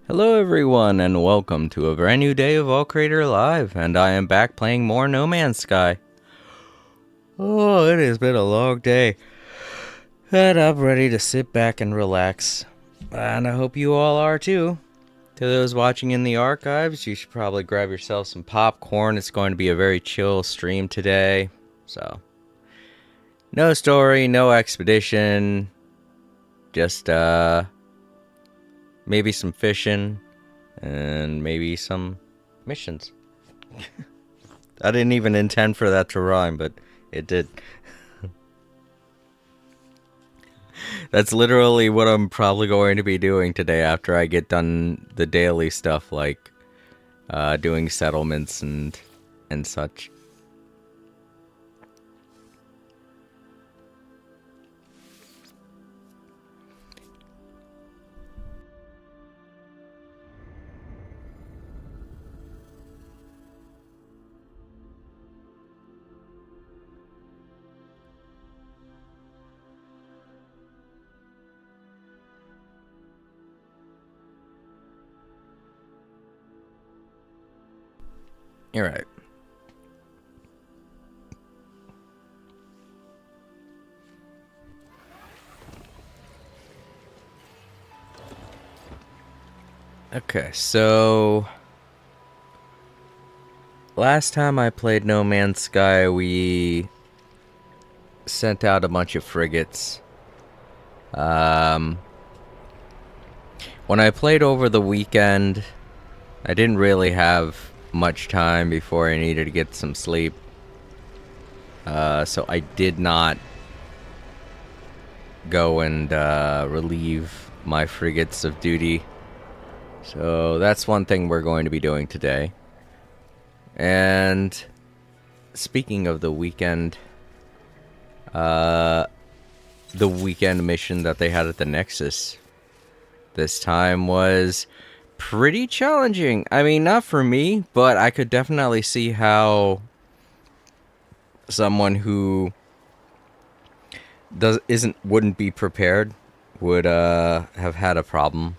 Hello everyone and welcome to a brand new day of All Creator Live, and I am back playing more No Man's Sky. Oh, it has been a long day, and I'm ready to sit back and relax. And I hope you all are too. To those watching in the archives, you should probably grab yourself some popcorn. It's going to be a very chill stream today. So, no story, no expedition, just maybe some fishing and maybe some missions. I didn't even intend for that to rhyme, but it did. That's literally what I'm probably going to be doing today after I get done the daily stuff, like doing settlements and such. You're right. Okay, so last time I played No Man's Sky, we sent out a bunch of frigates. When I played over the weekend, I didn't really have much time before I needed to get some sleep. So I did not go and relieve my frigates of duty. So that's one thing we're going to be doing today. And speaking of the weekend mission that they had at the Nexus this time was pretty challenging. I mean, not for me, but I could definitely see how someone who wouldn't be prepared would have had a problem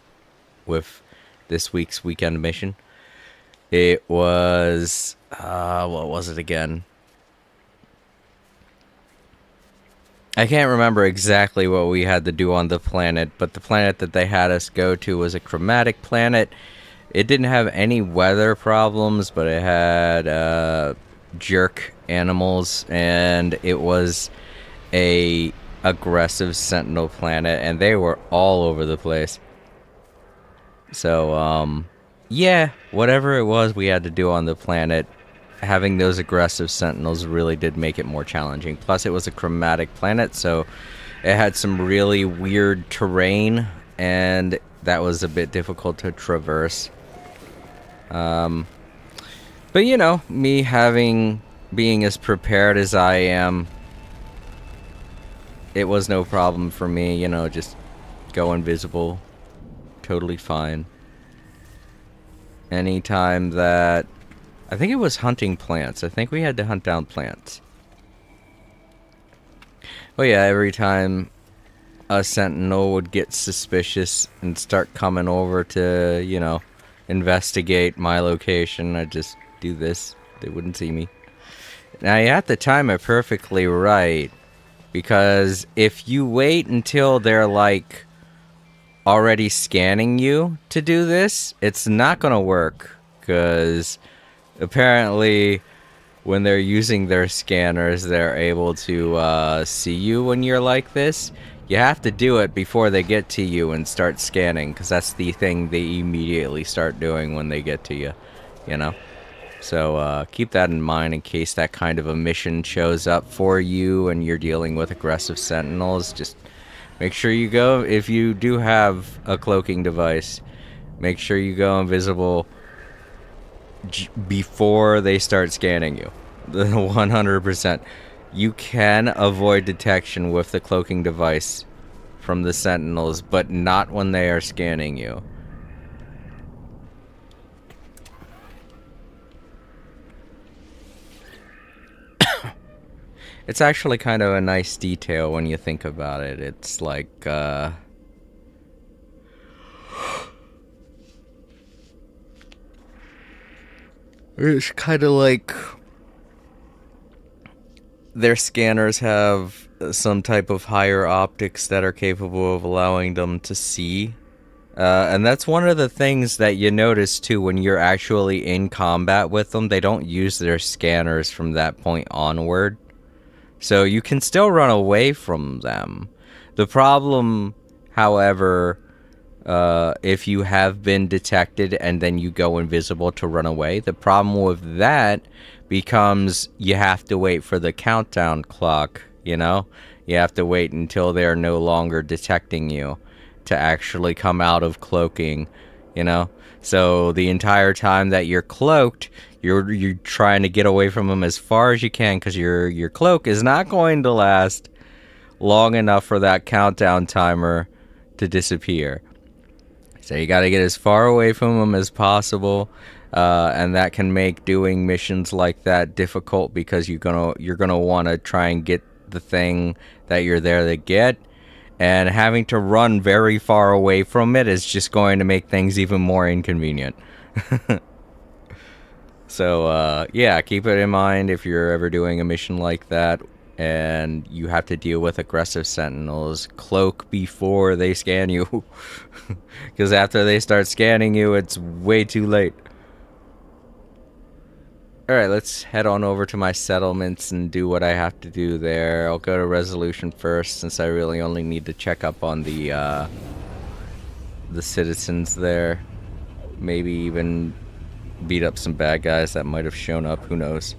with this week's weekend mission. It was what was it again? I can't remember exactly what we had to do on the planet, but the planet that they had us go to was a chromatic planet. It didn't have any weather problems, but it had jerk animals, and it was a aggressive sentinel planet, and they were all over the place. So, yeah, whatever it was we had to do on the planet, having those aggressive sentinels really did make it more challenging. Plus, it was a chromatic planet, so it had some really weird terrain, and that was a bit difficult to traverse. But you know, me being as prepared as I am, it was no problem for me, you know, just go invisible. Totally fine. Anytime that... I think it was hunting plants. I think we had to hunt down plants. Oh yeah, every time a sentinel would get suspicious and start coming over to, you know, investigate my location, I'd just do this. They wouldn't see me. Now you have to time it perfectly right, because if you wait until they're like already scanning you to do this, it's not gonna work, because apparently when they're using their scanners, they're able to see you when you're like this. You have to do it before they get to you and start scanning, because that's the thing they immediately start doing when they get to you, you know? So keep that in mind in case that kind of a mission shows up for you and you're dealing with aggressive sentinels. Just make sure you go, if you do have a cloaking device, make sure you go invisible before they start scanning you. 100%. You can avoid detection with the cloaking device from the sentinels, but not when they are scanning you. It's actually kind of a nice detail when you think about it. It's like, It's kind of like their scanners have some type of higher optics that are capable of allowing them to see. And that's one of the things that you notice too when you're actually in combat with them. They don't use their scanners from that point onward. So you can still run away from them. The problem, however, if you have been detected and then you go invisible to run away, the problem with that becomes you have to wait for the countdown clock, you know? You have to wait until they're no longer detecting you to actually come out of cloaking, you know? So the entire time that you're cloaked, you're trying to get away from them as far as you can because your cloak is not going to last long enough for that countdown timer to disappear. So you got to get as far away from them as possible, and that can make doing missions like that difficult because you're gonna want to try and get the thing that you're there to get, and having to run very far away from it is just going to make things even more inconvenient. So yeah, keep it in mind if you're ever doing a mission like that and you have to deal with aggressive sentinels. Cloak before they scan you, because after they start scanning you, it's way too late. Alright, let's head on over to my settlements and do what I have to do there. I'll go to Resolution first, since I really only need to check up on the citizens there. Maybe even beat up some bad guys that might have shown up, who knows.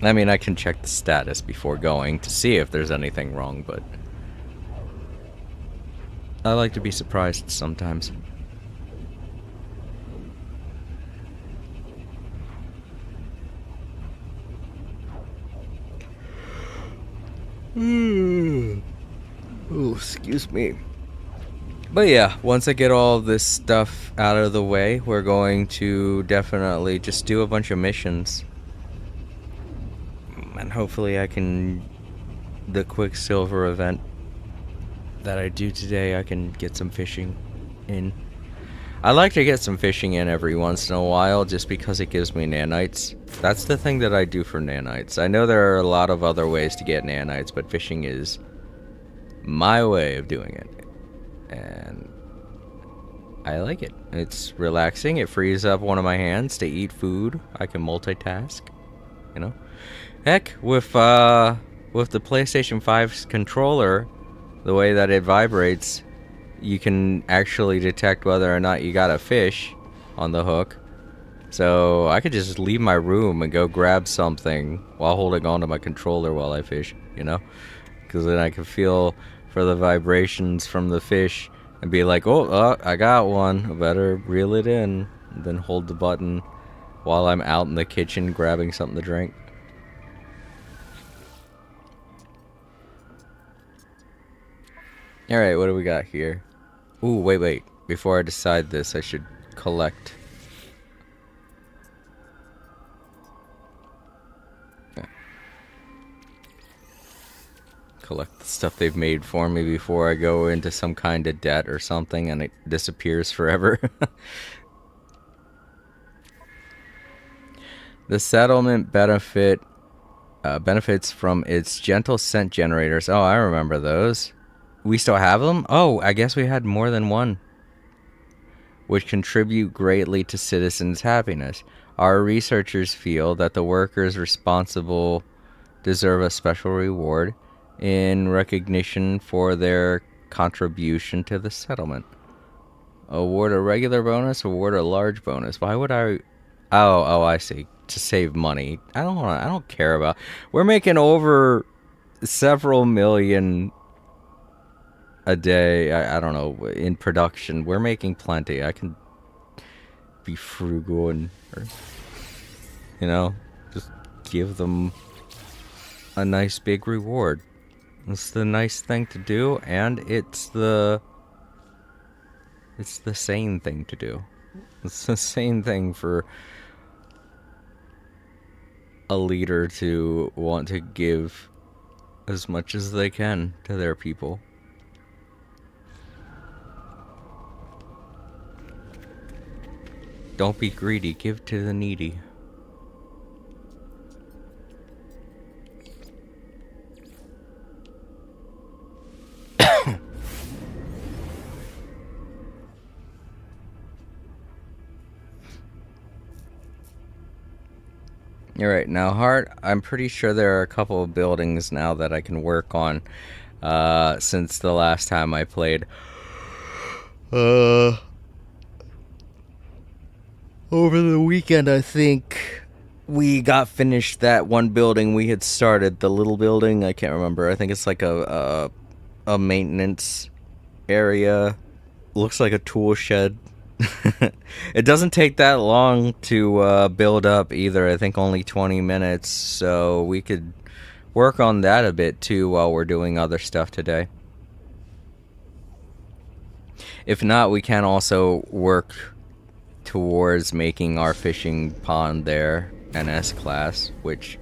I mean, I can check the status before going to see if there's anything wrong, but I like to be surprised sometimes. Oh, excuse me. But yeah, once I get all this stuff out of the way, we're going to definitely just do a bunch of missions. And hopefully I can... the Quicksilver event that I do today, I can get some fishing in. I like to get some fishing in every once in a while just because it gives me nanites. That's the thing that I do for nanites. I know there are a lot of other ways to get nanites, but fishing is my way of doing it. And I like it. It's relaxing. It frees up one of my hands to eat food. I can multitask, you know. Heck, with the PlayStation 5's controller, the way that it vibrates, you can actually detect whether or not you got a fish on the hook. So I could just leave my room and go grab something while holding onto my controller while I fish, you know? Because then I can feel for the vibrations from the fish and be like, oh, I got one. I better reel it in. And then hold the button while I'm out in the kitchen grabbing something to drink. Alright, what do we got here? Ooh, wait. Before I decide this, I should collect. Collect the stuff they've made for me before I go into some kind of debt or something and it disappears forever. The settlement benefits from its gentle scent generators. Oh, I remember those. We still have them? Oh, I guess we had more than one. Which contribute greatly to citizens' happiness. Our researchers feel that the workers responsible deserve a special reward in recognition for their contribution to the settlement. Award a regular bonus, award a large bonus. Why would I... Oh, I see. To save money. I don't care about... We're making over several million a day. I don't know, in production. We're making plenty. I can be frugal and, you know, just give them a nice big reward. It's the nice thing to do, and it's the sane thing to do. It's the sane thing for a leader to want to give as much as they can to their people. Don't be greedy, give to the needy. You're right. Now, Hart, I'm pretty sure there are a couple of buildings now that I can work on since the last time I played. Over the weekend, I think we got finished that one building we had started, the little building. I can't remember. I think it's like a maintenance area. Looks like a tool shed. It doesn't take that long to build up either. I think only 20 minutes, so we could work on that a bit too while we're doing other stuff today. If not, we can also work towards making our fishing pond there an S-class, which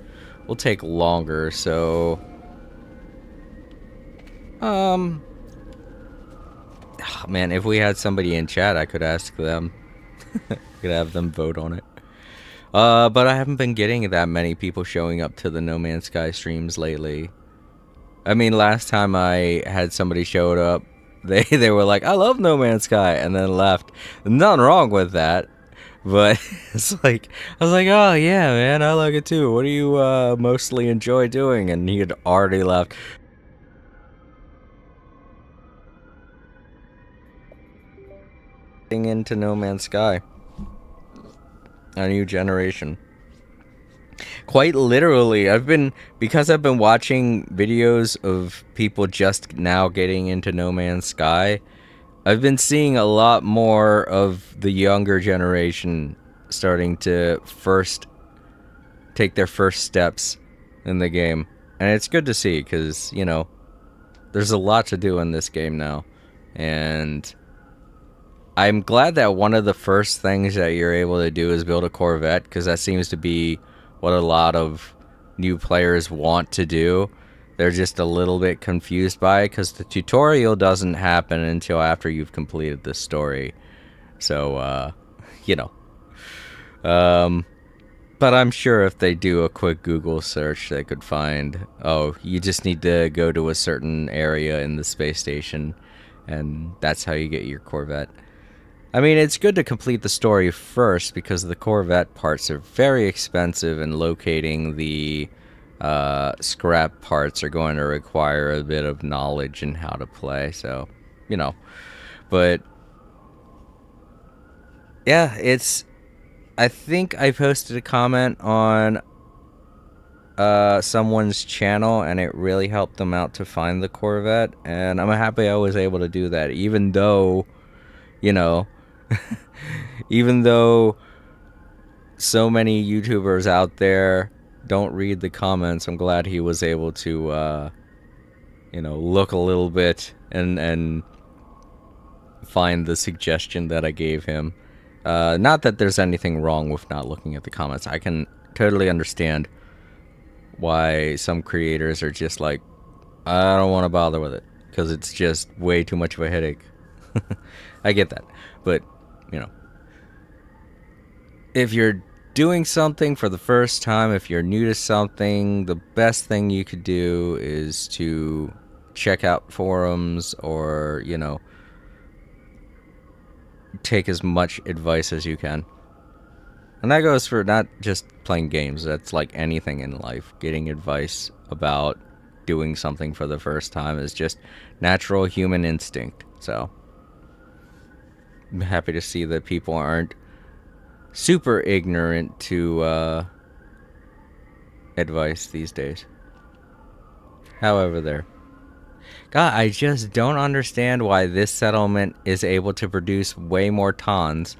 will take longer, so man, if we had somebody in chat, I could ask them. Could have them vote on it. But I haven't been getting that many people showing up to the No Man's Sky streams lately. I mean, last time I had somebody showed up, they were like, I love No Man's Sky, and then left. Nothing wrong with that. But it's like, I was like, oh yeah, man, I like it too. What do you mostly enjoy doing? And he had already left. Into No Man's Sky. A new generation. Quite literally, because I've been watching videos of people just now getting into No Man's Sky, I've been seeing a lot more of the younger generation starting to take their first steps in the game. And it's good to see, because, you know, there's a lot to do in this game now. And I'm glad that one of the first things that you're able to do is build a Corvette, because that seems to be what a lot of new players want to do. They're just a little bit confused by it, because the tutorial doesn't happen until after you've completed the story. So, you know. But I'm sure if they do a quick Google search, they could find, oh, you just need to go to a certain area in the space station, and that's how you get your Corvette. I mean, it's good to complete the story first, because the Corvette parts are very expensive, and locating the scrap parts are going to require a bit of knowledge in how to play, so, you know. But, yeah, I think I posted a comment on someone's channel, and it really helped them out to find the Corvette, and I'm happy I was able to do that, even though, you know, even though so many YouTubers out there don't read the comments. I'm glad he was able to, you know, look a little bit and find the suggestion that I gave him. Not that there's anything wrong with not looking at the comments. I can totally understand why some creators are just like, I don't want to bother with it, because it's just way too much of a headache. I get that. But, you know, if you're doing something for the first time, if you're new to something, the best thing you could do is to check out forums, or, you know, take as much advice as you can. And that goes for not just playing games, that's like anything in life. Getting advice about doing something for the first time is just natural human instinct. So I'm happy to see that people aren't super ignorant to advice these days. However, there. God, I just don't understand why this settlement is able to produce way more tons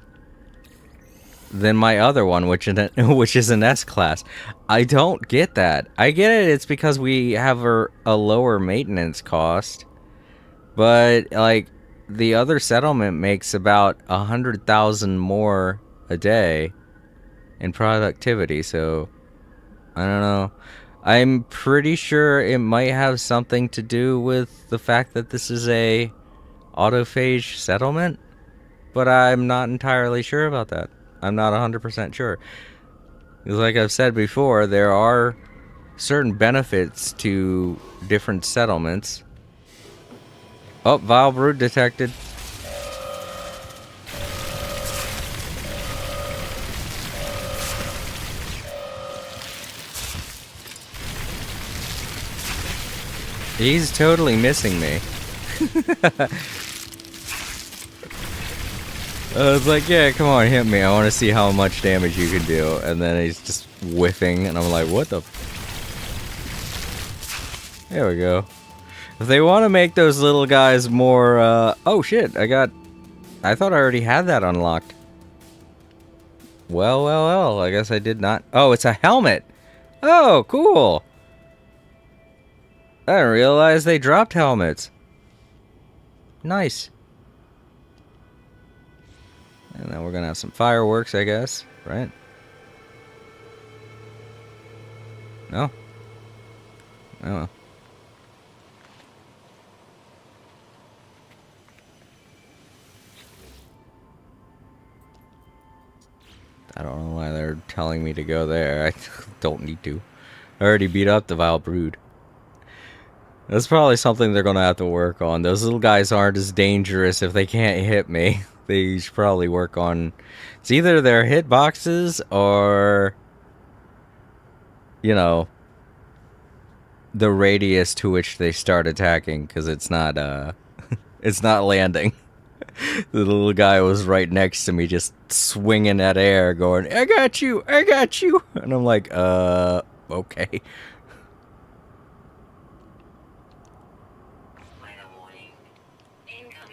than my other one, which is an S-class. I don't get that. I get it, it's because we have a lower maintenance cost, but, like, the other settlement makes about 100,000 more a day in productivity, so I don't know. I'm pretty sure it might have something to do with the fact that this is a autophage settlement, but I'm not entirely sure about that. I'm not 100% sure. Because like I've said before, there are certain benefits to different settlements. Oh, vile brood detected. He's totally missing me. I was like, yeah, come on, hit me. I want to see how much damage you can do. And then he's just whiffing, and I'm like, what the... There we go. If they want to make those little guys more, oh shit, I thought I already had that unlocked. Well, I guess I did not. Oh, it's a helmet! Oh, cool! I didn't realize they dropped helmets. Nice. And then we're gonna have some fireworks, I guess, right? No? Oh. I don't know why they're telling me to go there. I don't need to. I already beat up the vile brood. That's probably something they're gonna have to work on. Those little guys aren't as dangerous if they can't hit me. They should probably work on... It's either their hitboxes or... You know... the radius to which they start attacking, because it's not, it's not landing. The little guy was right next to me, just swinging at air, going, I got you! I got you! And I'm like, okay.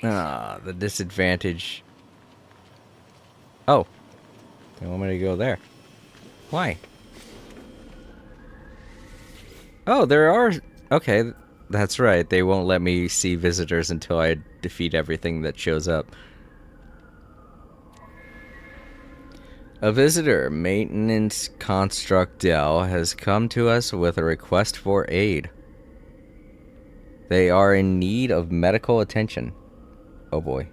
Ah, the disadvantage. Oh. They want me to go there. Why? Oh, there are... Okay, that's right. They won't let me see visitors until I defeat everything that shows up. A visitor, Maintenance Construct Dell, has come to us with a request for aid. They are in need of medical attention. Oh boy.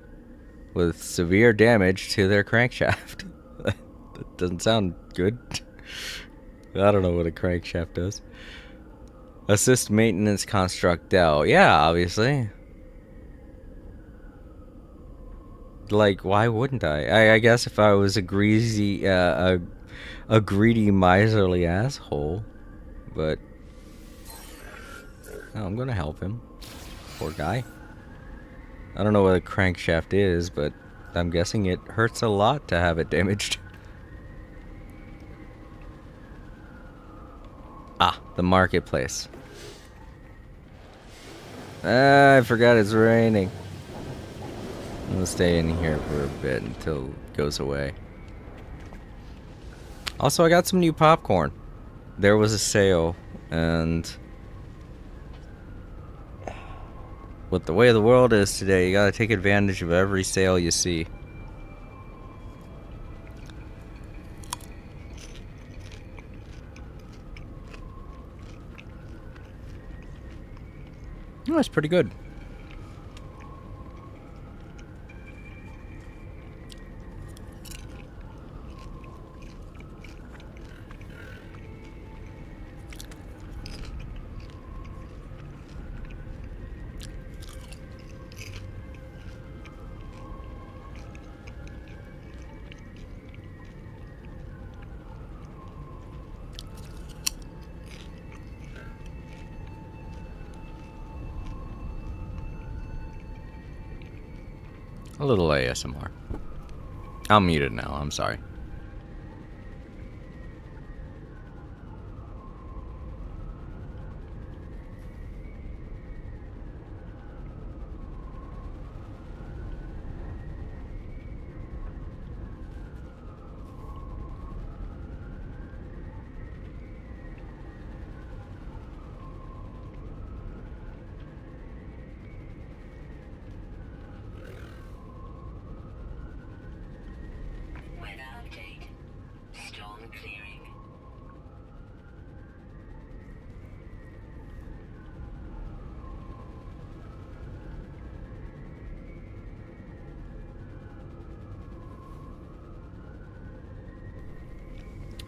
With severe damage to their crankshaft. That doesn't sound good. I don't know what a crankshaft does. Assist Maintenance Construct Dell. Yeah, obviously. Like, why wouldn't I? I guess if I was a greasy, a greedy, miserly asshole. But... oh, I'm gonna help him. Poor guy. I don't know what a crankshaft is, but I'm guessing it hurts a lot to have it damaged. Ah, the marketplace. I forgot it's raining. I'm gonna stay in here for a bit until it goes away. Also, I got some new popcorn. There was a sale, and... with the way the world is today, you gotta take advantage of every sale you see. Oh, that's pretty good. A little ASMR. I'll mute it now, I'm sorry.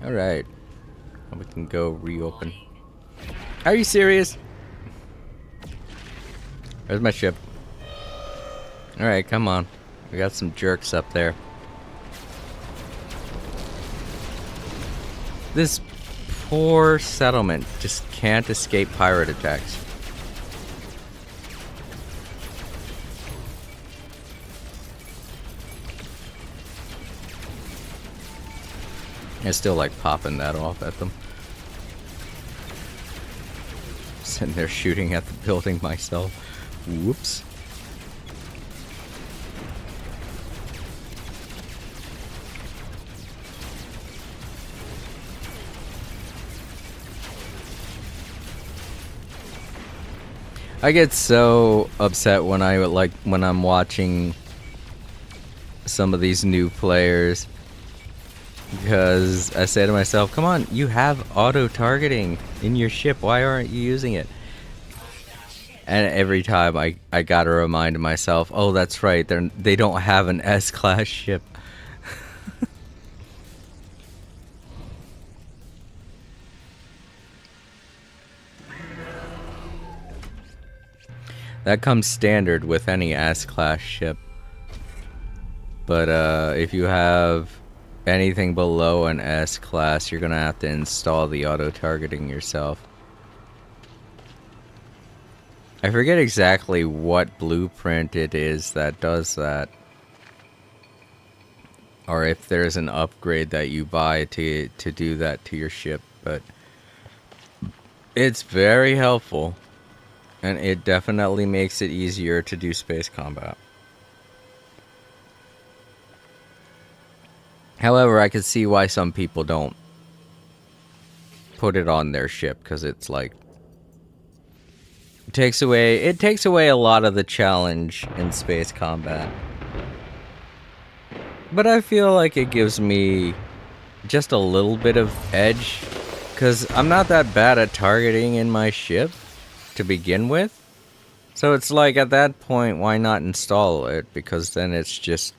Alright. We can go reopen. Are you serious? There's my ship. Alright, come on. We got some jerks up there. This poor settlement just can't escape pirate attacks. I still like popping that off at them. Sitting there shooting at the building myself. Whoops. I get so upset when when I'm watching some of these new players, because I say to myself, come on, you have auto-targeting in your ship, why aren't you using it? And every time I gotta remind myself, oh, that's right, they don't have an S-class ship. That comes standard with any S-class ship. But if you have anything below an S-class, you're gonna have to install the auto-targeting yourself. I forget exactly what blueprint it is that does that. Or if there's an upgrade that you buy to do that to your ship, but it's very helpful. And it definitely makes it easier to do space combat. However, I can see why some people don't put it on their ship, because it's like it takes away a lot of the challenge in space combat. But I feel like it gives me just a little bit of edge, because I'm not that bad at targeting in my ship to begin with. So it's like, at that point, why not install it? Because then it's just,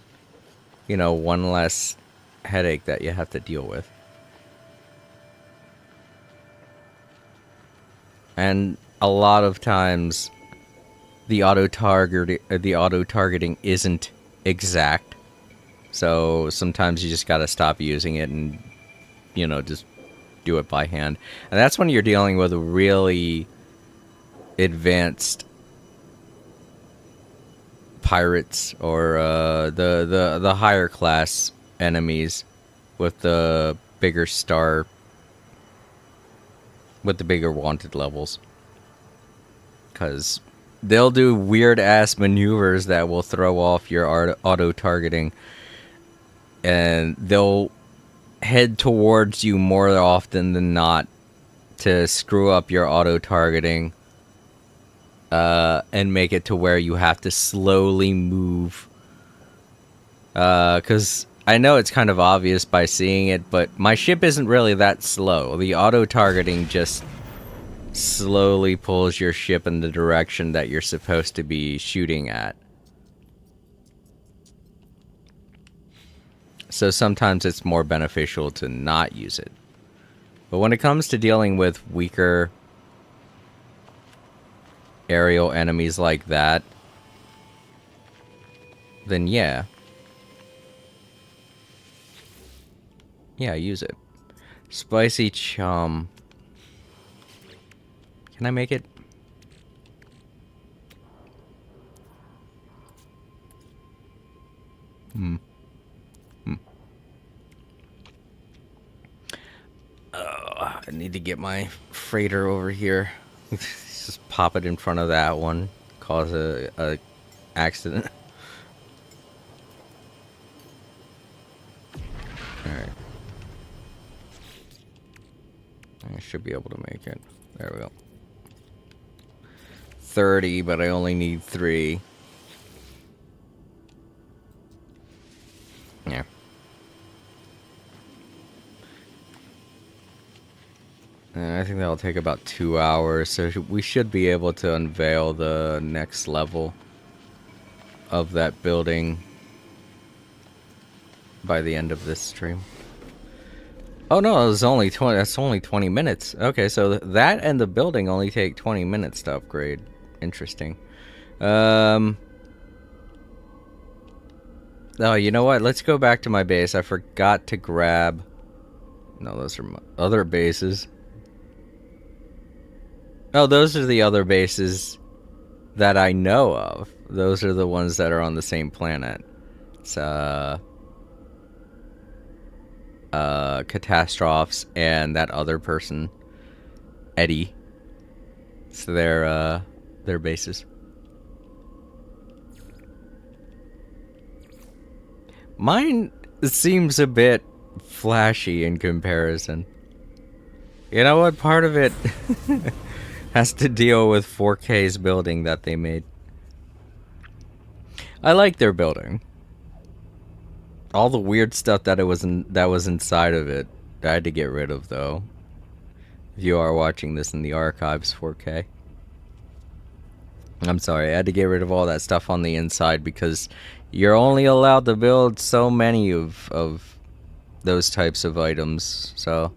you know, one less headache that you have to deal with. And a lot of times the auto targeting isn't exact. So sometimes you just got to stop using it and, you know, just do it by hand. And that's when you're dealing with really advanced pirates, or the higher class enemies with the bigger star, with the bigger wanted levels, because they'll do weird ass maneuvers that will throw off your auto targeting, and they'll head towards you more often than not to screw up your auto targeting. And make it to where you have to slowly move. Because I know it's kind of obvious by seeing it, but my ship isn't really that slow. The auto-targeting just slowly pulls your ship in the direction that you're supposed to be shooting at. So sometimes it's more beneficial to not use it. But when it comes to dealing with weaker aerial enemies like that, then yeah, use it. Spicy chum. Can I make it? I need to get my freighter over here. Just pop it in front of that one, cause a accident. Alright. I should be able to make it. There we go. 30, but I only need 3. Yeah. I think that'll take about 2 hours, so we should be able to unveil the next level of that building by the end of this stream. Oh no, it was only 20. That's only 20 minutes. Okay, so that and the building only take 20 minutes to upgrade. Interesting. Oh, you know what? Let's go back to my base. I forgot to grab. No, those are my other bases. Oh, those are the other bases that I know of. Those are the ones that are on the same planet. It's Catastrophes and that other person, Eddie. So their bases. Mine seems a bit flashy in comparison. You know what? Part of it has to deal with 4K's building that they made. I like their building. All the weird stuff that was inside of it, I had to get rid of though. If you are watching this in the archives 4K. I'm sorry, I had to get rid of all that stuff on the inside because you're only allowed to build so many of those types of items, so.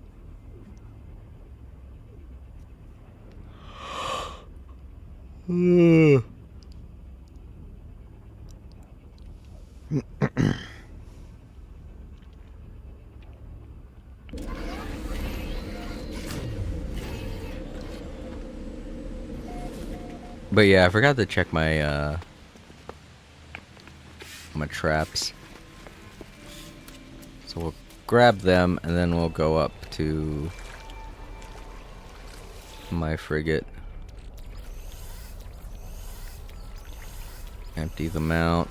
But yeah, I forgot to check my my traps. So we'll grab them and then we'll go up to my frigate. Empty them out.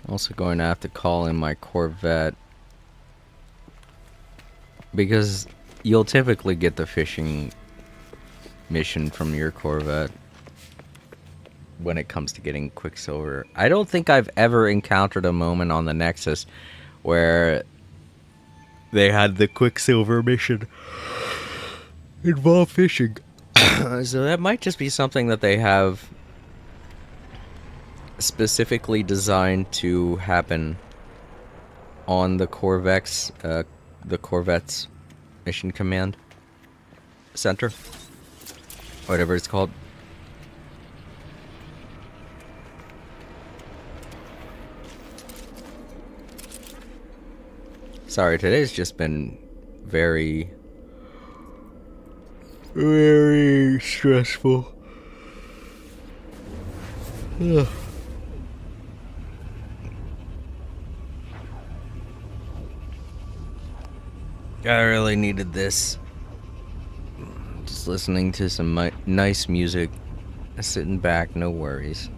Also going to have to call in my Corvette because you'll typically get the fishing mission from your Corvette when it comes to getting Quicksilver. I don't think I've ever encountered a moment on the Nexus where they had the Quicksilver mission involve fishing. So that might just be something that they have specifically designed to happen on the Corvettes Mission Command Center, whatever it's called. Sorry, today's just been very stressful. Ugh. I really needed this. Just listening to some nice music, sitting back, no worries.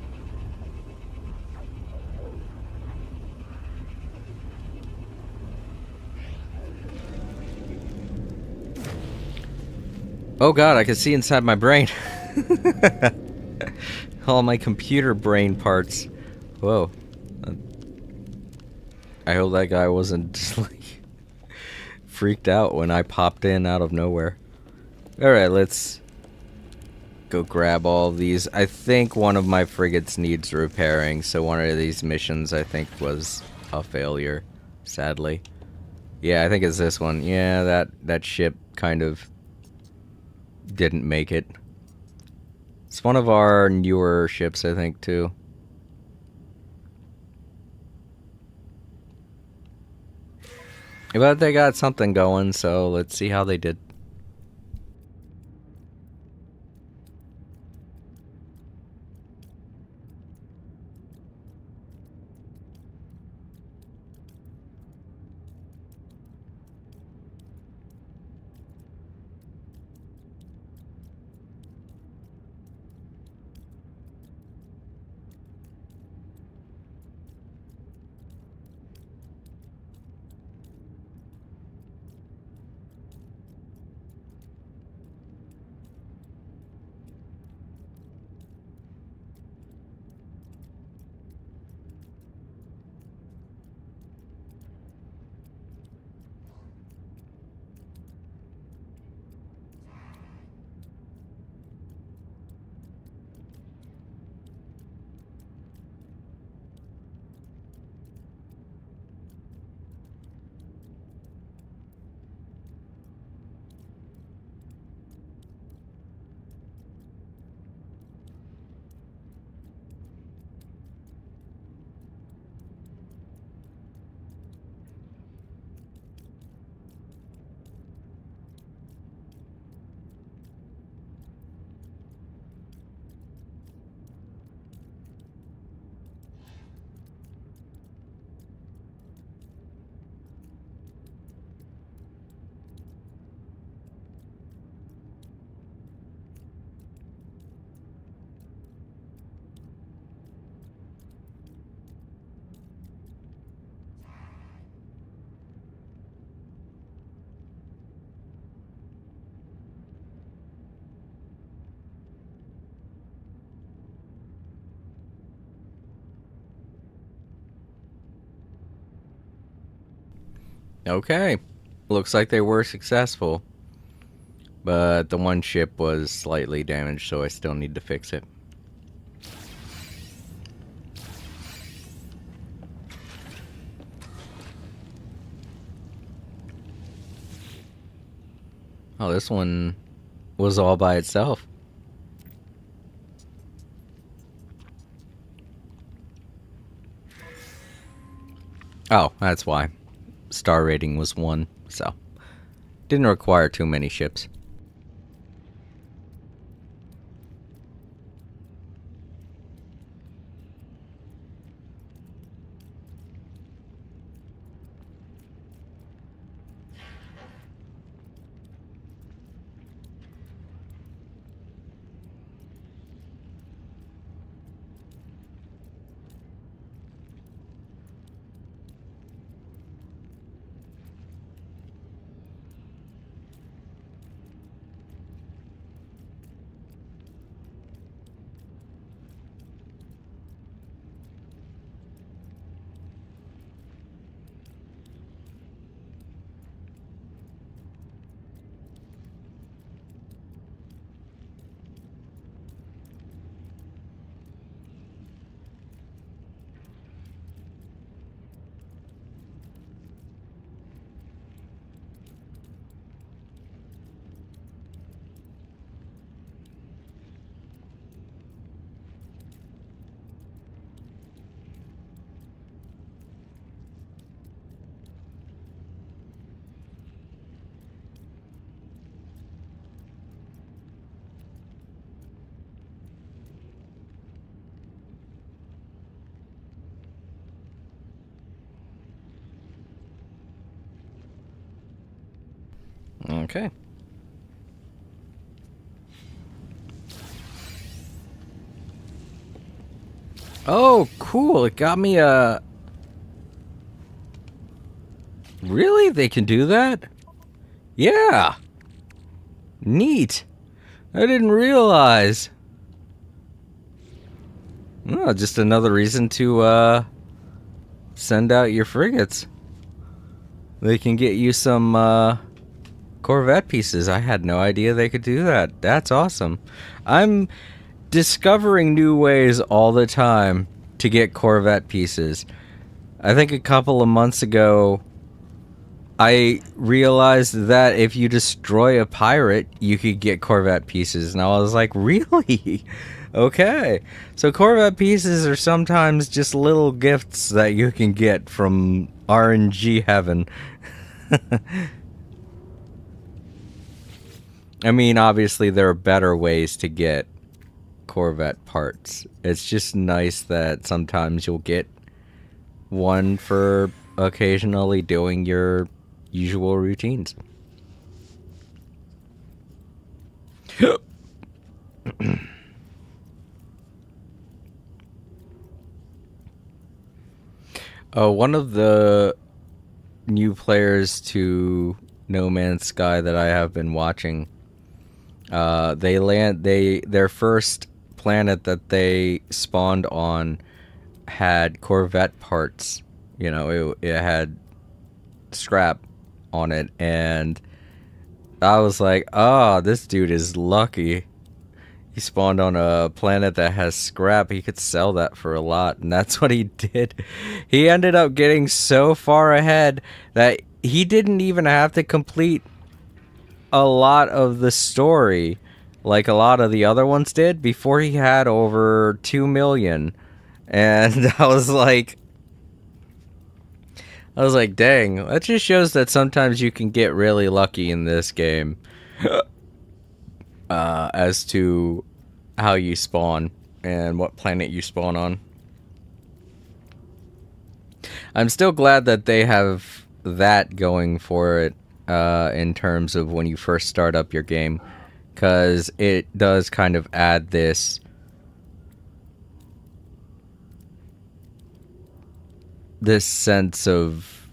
Oh god, I can see inside my brain. All my computer brain parts. Whoa. I hope that guy wasn't just like freaked out when I popped in out of nowhere. Alright, let's go grab all of these. I think one of my frigates needs repairing, so one of these missions I think was a failure, sadly. Yeah, I think it's this one. Yeah, that ship kind of didn't make it. It's one of our newer ships, I think, too. But they got something going, so let's see how they did. Okay. Looks like they were successful. But the one ship was slightly damaged, so I still need to fix it. Oh, this one was all by itself. Oh, that's why. Star rating was 1, so didn't require too many ships. Okay. Oh, cool. It got me a... Really? They can do that? Yeah. Neat. I didn't realize. Oh, just another reason to, send out your frigates. They can get you some, Corvette pieces. I had no idea they could do that. That's awesome. I'm discovering new ways all the time to get Corvette pieces. I think a couple of months ago, I realized that if you destroy a pirate, you could get Corvette pieces. And I was like, really? Okay. So Corvette pieces are sometimes just little gifts that you can get from RNG heaven. I mean, obviously there are better ways to get Corvette parts. It's just nice that sometimes you'll get one for occasionally doing your usual routines. One of the new players to No Man's Sky that I have been watching, their first planet that they spawned on had Corvette parts. You know, it had scrap on it, and I was like, oh, this dude is lucky. He spawned on a planet that has scrap. He could sell that for a lot, and that's what he did. He ended up getting so far ahead that he didn't even have to complete a lot of the story like a lot of the other ones did before he had over 2 million. And I was like, dang, that just shows that sometimes you can get really lucky in this game. As to how you spawn and what planet you spawn on. I'm still glad that they have that going for it in terms of when you first start up your game, because it does kind of add this sense of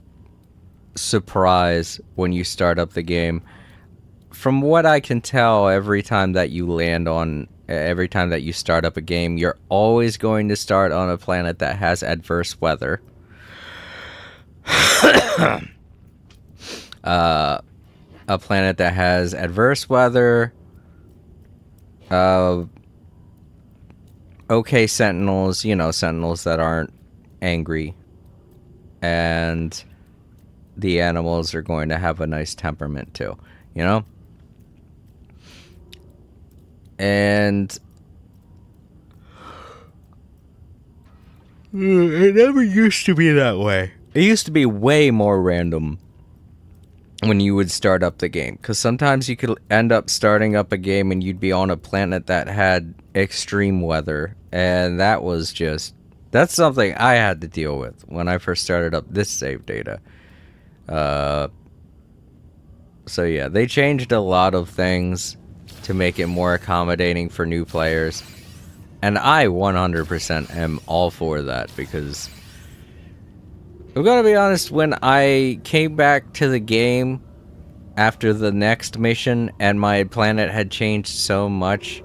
surprise when you start up the game. From what I can tell, every time that you start up a game, you're always going to start on a planet that has adverse weather. a planet that has adverse weather, uh, okay sentinels, sentinels that aren't angry, and the animals are going to have a nice temperament too, you know? And it never used to be that way. It used to be way more random when you would start up the game, because sometimes you could end up starting up a game and you'd be on a planet that had extreme weather, and that's something I had to deal with when I first started up this save data. So yeah, they changed a lot of things to make it more accommodating for new players, and I 100% am all for that, because I'm gonna be honest, when I came back to the game after the next mission and my planet had changed so much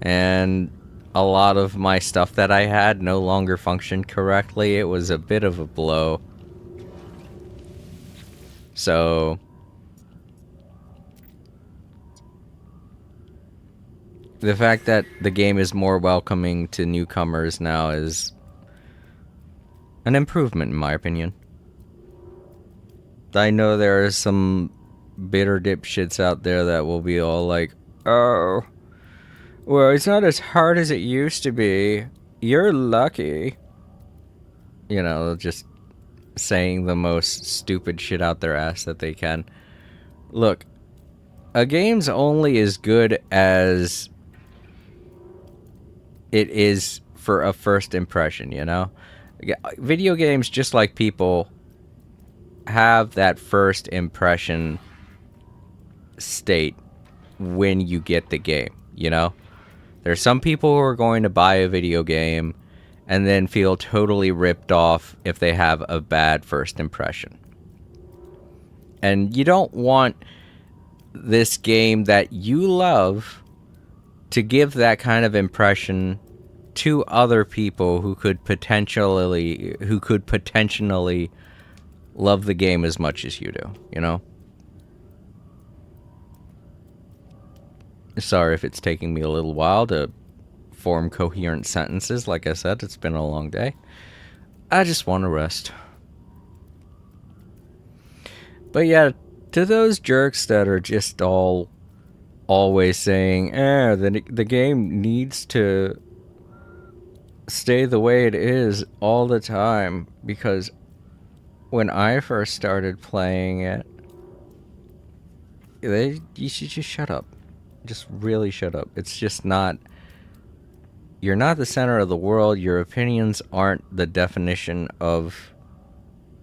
and a lot of my stuff that I had no longer functioned correctly, it was a bit of a blow. So the fact that the game is more welcoming to newcomers now is an improvement, in my opinion. I know there are some bitter dipshits out there that will be all like, oh, well, it's not as hard as it used to be. You're lucky. Just saying the most stupid shit out their ass that they can. Look, a game's only as good as it is for a first impression, Video games, just like people, have that first impression state when you get the game, There's some people who are going to buy a video game and then feel totally ripped off if they have a bad first impression. And you don't want this game that you love to give that kind of impression to other people who could potentially love the game as much as you do, Sorry if it's taking me a little while to form coherent sentences. Like I said, it's been a long day. I just want to rest. But yeah, to those jerks that are just always saying, the game needs to stay the way it is all the time, because when I first started playing it, you should just shut up. Just really shut up. It's just not... You're not the center of the world. Your opinions aren't the definition of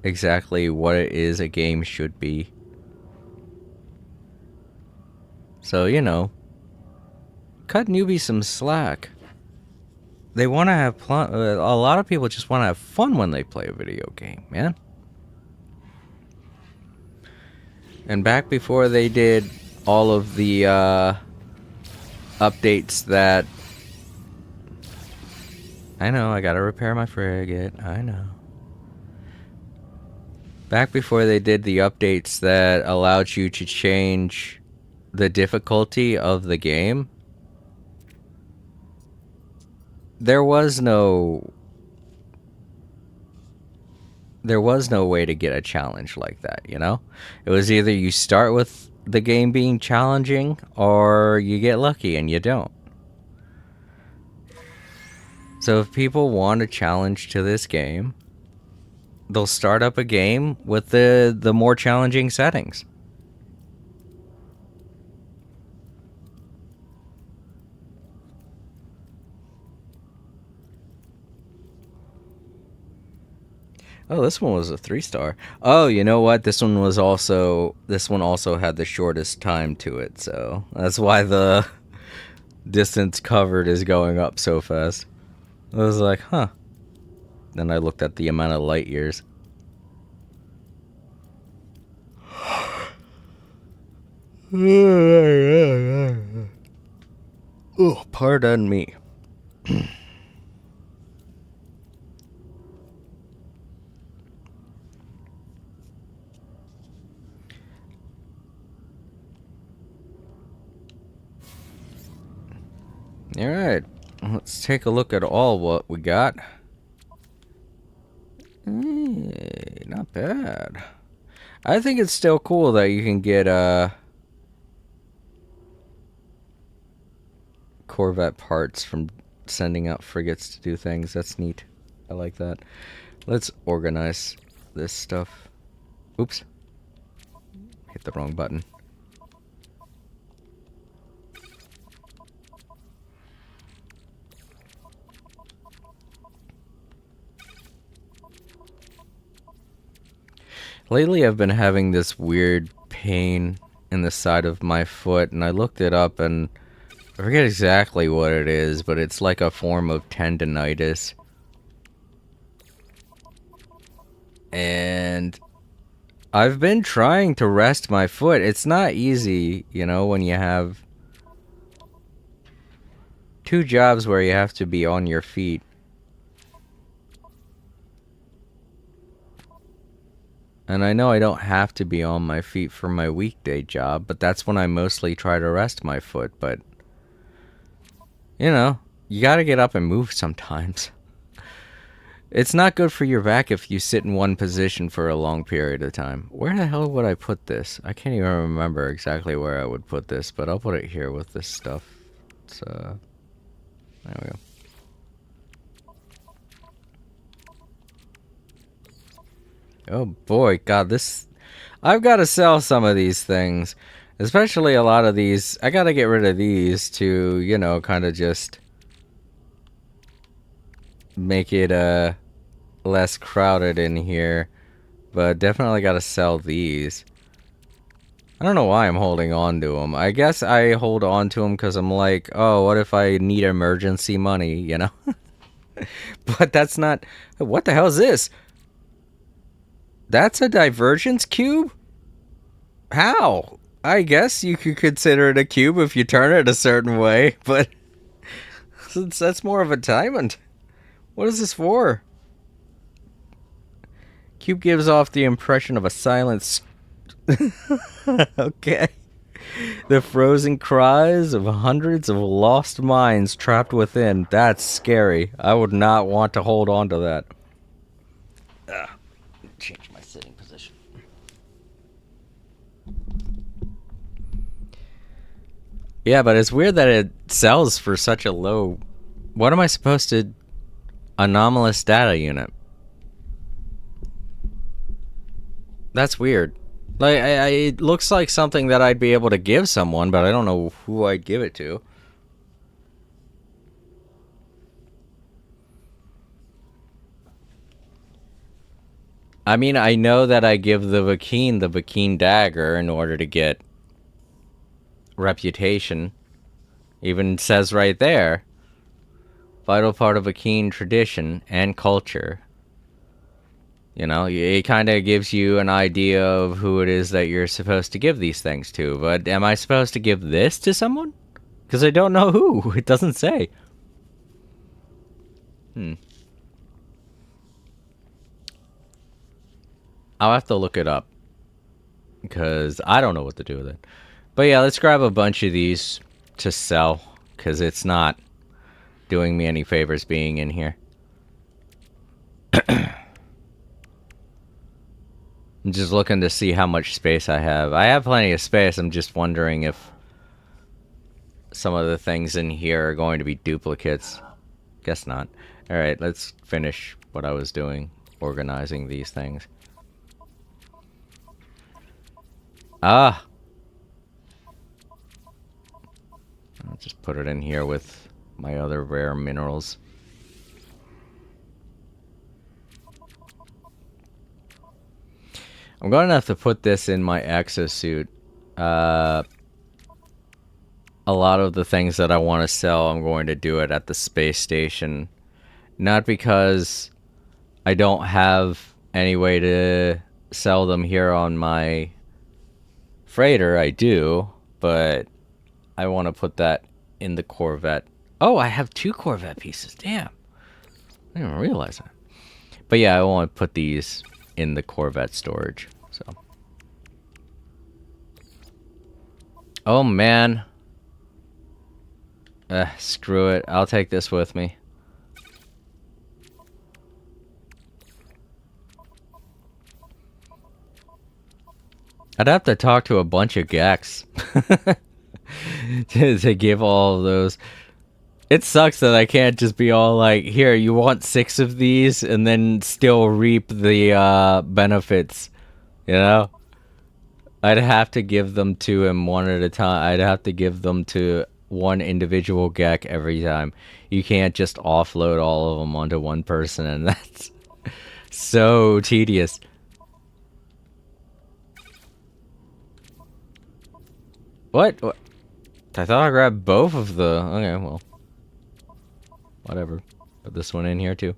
exactly what it is a game should be. So, cut newbies some slack. They want to have a lot of people just want to have fun when they play a video game, man. And back before they did all of the updates that... I know, I gotta repair my frigate, I know. Back before they did the updates that allowed you to change the difficulty of the game, there was no way to get a challenge like that, It was either you start with the game being challenging, or you get lucky and you don't. So if people want a challenge to this game, they'll start up a game with the more challenging settings. Oh, this one was a 3-star. Oh, you know what? This one also had the shortest time to it, so that's why the distance covered is going up so fast. I was like, huh. Then I looked at the amount of light years. Oh, pardon me. Alright, let's take a look at all what we got. Hey, not bad. I think it's still cool that you can get Corvette parts from sending out frigates to do things. That's neat. I like that. Let's organize this stuff. Oops. Hit the wrong button. Lately I've been having this weird pain in the side of my foot, and I looked it up and I forget exactly what it is, but it's like a form of tendonitis. And I've been trying to rest my foot. It's not easy, you know, when you have 2 jobs where you have to be on your feet. And I know I don't have to be on my feet for my weekday job, but that's when I mostly try to rest my foot. But, you know, you gotta get up and move sometimes. It's not good for your back if you sit in one position for a long period of time. Where the hell would I put this? I can't even remember exactly where I would put this, but I'll put it here with this stuff. It's, there we go. Oh boy, God, this... I've got to sell some of these things. Especially a lot of these. I got to get rid of these to, you know, kind of just make it less crowded in here. But definitely got to sell these. I don't know why I'm holding on to them. I guess I hold on to them because I'm like, oh, what if I need emergency money, you know? But that's not... What the hell is this? That's a divergence cube? How? I guess you could consider it a cube if you turn it a certain way, but since that's more of a diamond. What is this for? Cube gives off the impression of a silent... Okay. The frozen cries of hundreds of lost minds trapped within. That's scary. I would not want to hold on to that. Change my sitting position. Yeah, but it's weird that it sells for such a low... What am I supposed to... Anomalous data unit. That's weird. Like, it looks like something that I'd be able to give someone, but I don't know who I'd give it to. I mean, I know that I give the Vakeen dagger in order to get reputation. Even says right there, vital part of Vakeen tradition and culture. You know, it kind of gives you an idea of who it is that you're supposed to give these things to. But am I supposed to give this to someone? Because I don't know who. It doesn't say. I'll have to look it up. Because I don't know what to do with it. But yeah, let's grab a bunch of these to sell. Because it's not doing me any favors being in here. I'm just looking to see how much space I have. I have plenty of space. I'm just wondering if some of the things in here are going to be duplicates. Guess not. Alright, let's finish what I was doing. Organizing these things. Ah! I'll just put it in here with my other rare minerals. I'm going to have to put this in my exosuit. A lot of the things that I want to sell, I'm going to do it at the space station. Not because I don't have any way to sell them here on my freighter. I do, but I want to put that in the Corvette. Oh, I have 2 Corvette pieces. Damn. I didn't even realize that. But yeah, I want to put these in the Corvette storage. So. Oh man. Screw it. I'll take this with me. I'd have to talk to a bunch of Geks to give all of those. It sucks that I can't just be all like, here, you want 6 of these, and then still reap the benefits, you know? I'd have to give them to him one at a time. I'd have to give them to one individual Gek every time. You can't just offload all of them onto one person, and that's so tedious. What? I thought I grabbed both of the... Okay, well. Whatever. Put this one in here, too.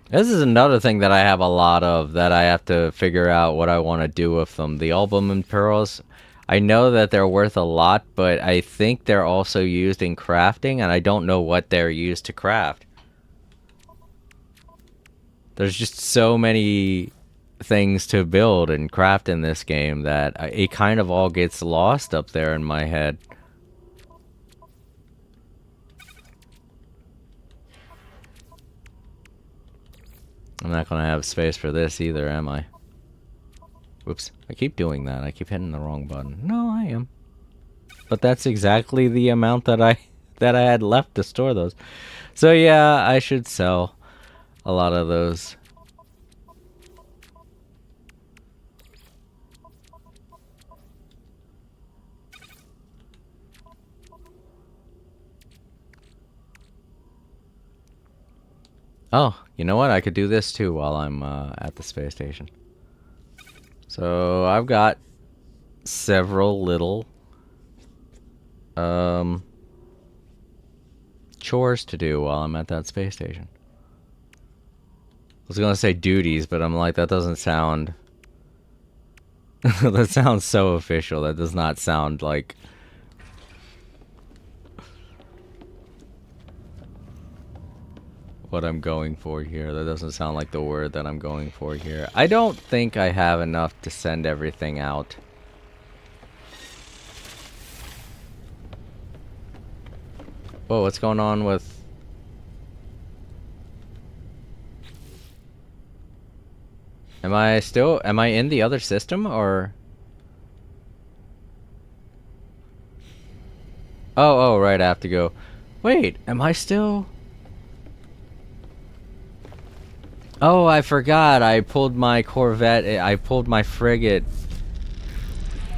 This is another thing that I have a lot of that I have to figure out what I want to do with them. The albumin pearls, I know that they're worth a lot, but I think they're also used in crafting, and I don't know what they're used to craft. There's just so many things to build and craft in this game that it kind of all gets lost up there in my head. I'm not gonna have space for this either, am I? Whoops. I keep doing that. I keep hitting the wrong button. No, I am. But that's exactly the amount that I had left to store those. So yeah, I should sell a lot of those. Oh, you know what? I could do this too while I'm at the space station. So I've got several little chores to do while I'm at that space station. I was gonna say duties, but I'm like, that doesn't sound... that sounds so official. That does not sound like... what I'm going for here. That doesn't sound like the word that I'm going for here. I don't think I have enough to send everything out. Whoa, what's going on with... Am I in the other system, or... Oh, right, I have to go. Wait, am I still... Oh, I forgot. I pulled my Corvette. I pulled my frigate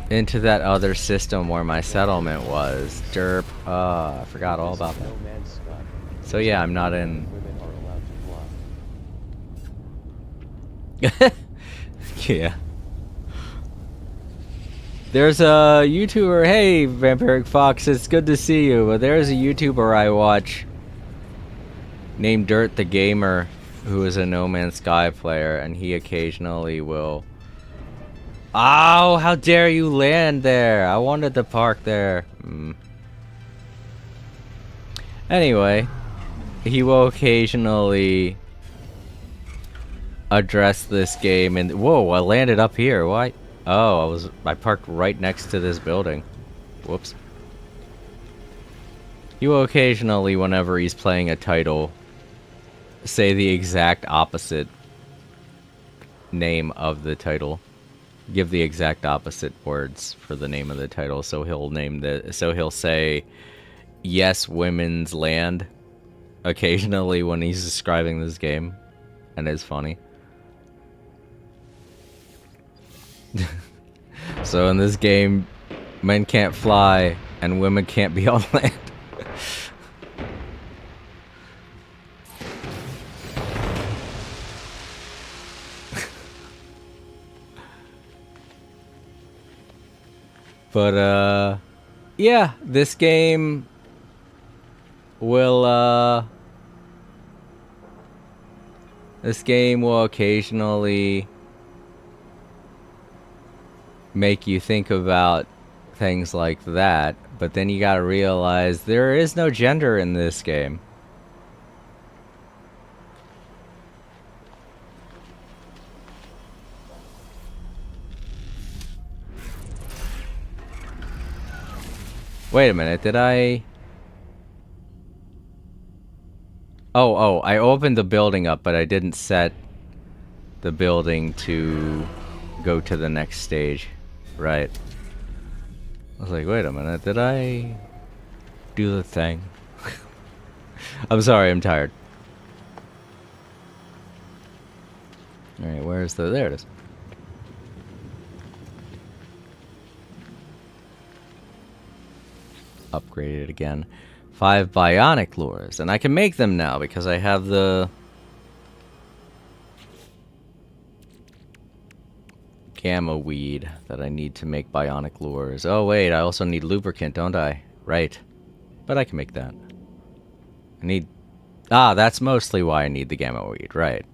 into that other system where my settlement was. Derp. I forgot all about that. So yeah, I'm not in. Yeah. There's a YouTuber. Hey, Vampiric Fox. It's good to see you. But there's a YouTuber I watch named Dirt the Gamer, who is a No Man's Sky player, and he occasionally will... Oh, how dare you land there! I wanted to park there. Anyway, he will occasionally address this game and... Whoa, I landed up here. Why? Oh, I parked right next to this building. Whoops. He will occasionally, whenever he's playing a title, say the exact opposite name of the title. Give the exact opposite words for the name of the title. So he'll say Yes Women's Land occasionally when he's describing this game. And it's funny. So in this game, men can't fly and women can't be on land. But, yeah, this game will occasionally make you think about things like that, but then you gotta realize there is no gender in this game. Wait a minute, did I... Oh, I opened the building up, but I didn't set the building to go to the next stage. Right. I was like, wait a minute, did I do the thing? I'm sorry, I'm tired. Alright, where's the... There it is. Upgrade it again. 5 bionic lures. And I can make them now because I have the... gamma weed that I need to make bionic lures. Oh wait, I also need lubricant, don't I? Right. But I can make that. I need... Ah, that's mostly why I need the gamma weed, right.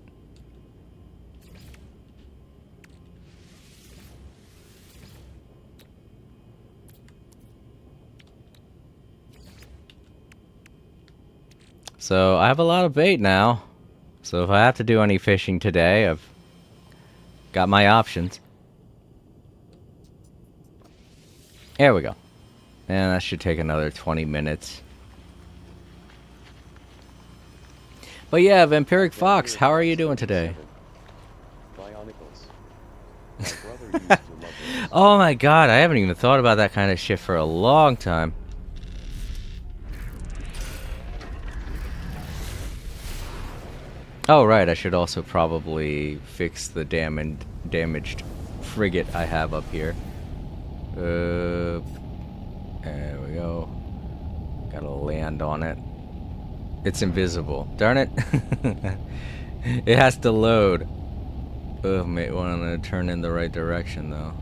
So, I have a lot of bait now. So if I have to do any fishing today, I've got my options. There we go. And that should take another 20 minutes. But yeah, Vampiric Fox, how are you doing today? Oh my god, I haven't even thought about that kind of shit for a long time. Oh right, I should also probably fix the damaged frigate I have up here. There we go. Gotta land on it. It's invisible. Darn it. It has to load. Oh, mate, want to turn in the right direction though.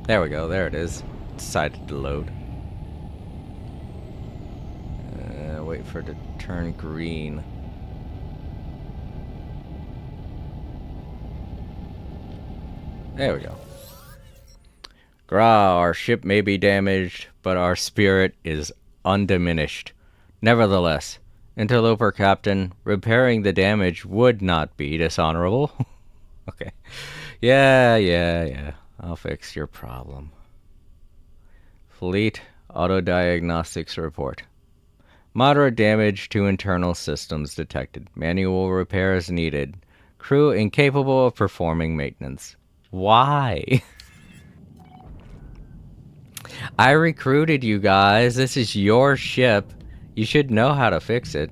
There we go. There it is. Decided to load. Wait for it to turn green. There we go. Gra, our ship may be damaged, but our spirit is undiminished. Nevertheless, Interloper Captain, repairing the damage would not be dishonorable. Okay. Yeah. I'll fix your problem. Fleet Auto Diagnostics Report. Moderate damage to internal systems detected. Manual repairs needed. Crew incapable of performing maintenance. Why? I recruited you guys. This is your ship. You should know how to fix it.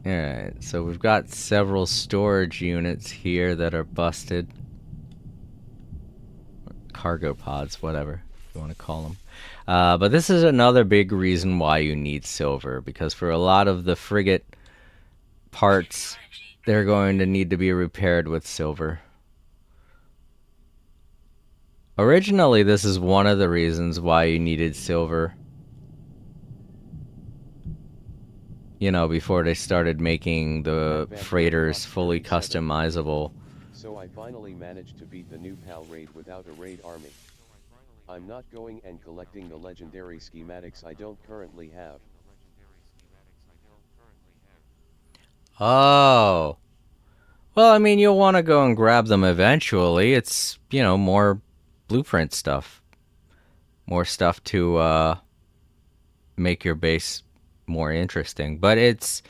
Alright, so we've got several storage units here that are busted. Cargo pods, whatever you want to call them. But this is another big reason why you need silver, because for a lot of the frigate parts, they're going to need to be repaired with silver. Originally, this is one of the reasons why you needed silver. You know, before they started making the freighters fully customizable. So I finally managed to beat the new PAL raid without a raid army. I'm not going and collecting the legendary schematics I don't currently have. Oh. Well, I mean, you'll want to go and grab them eventually. It's, you know, more blueprint stuff. More stuff to make your base more interesting. But it's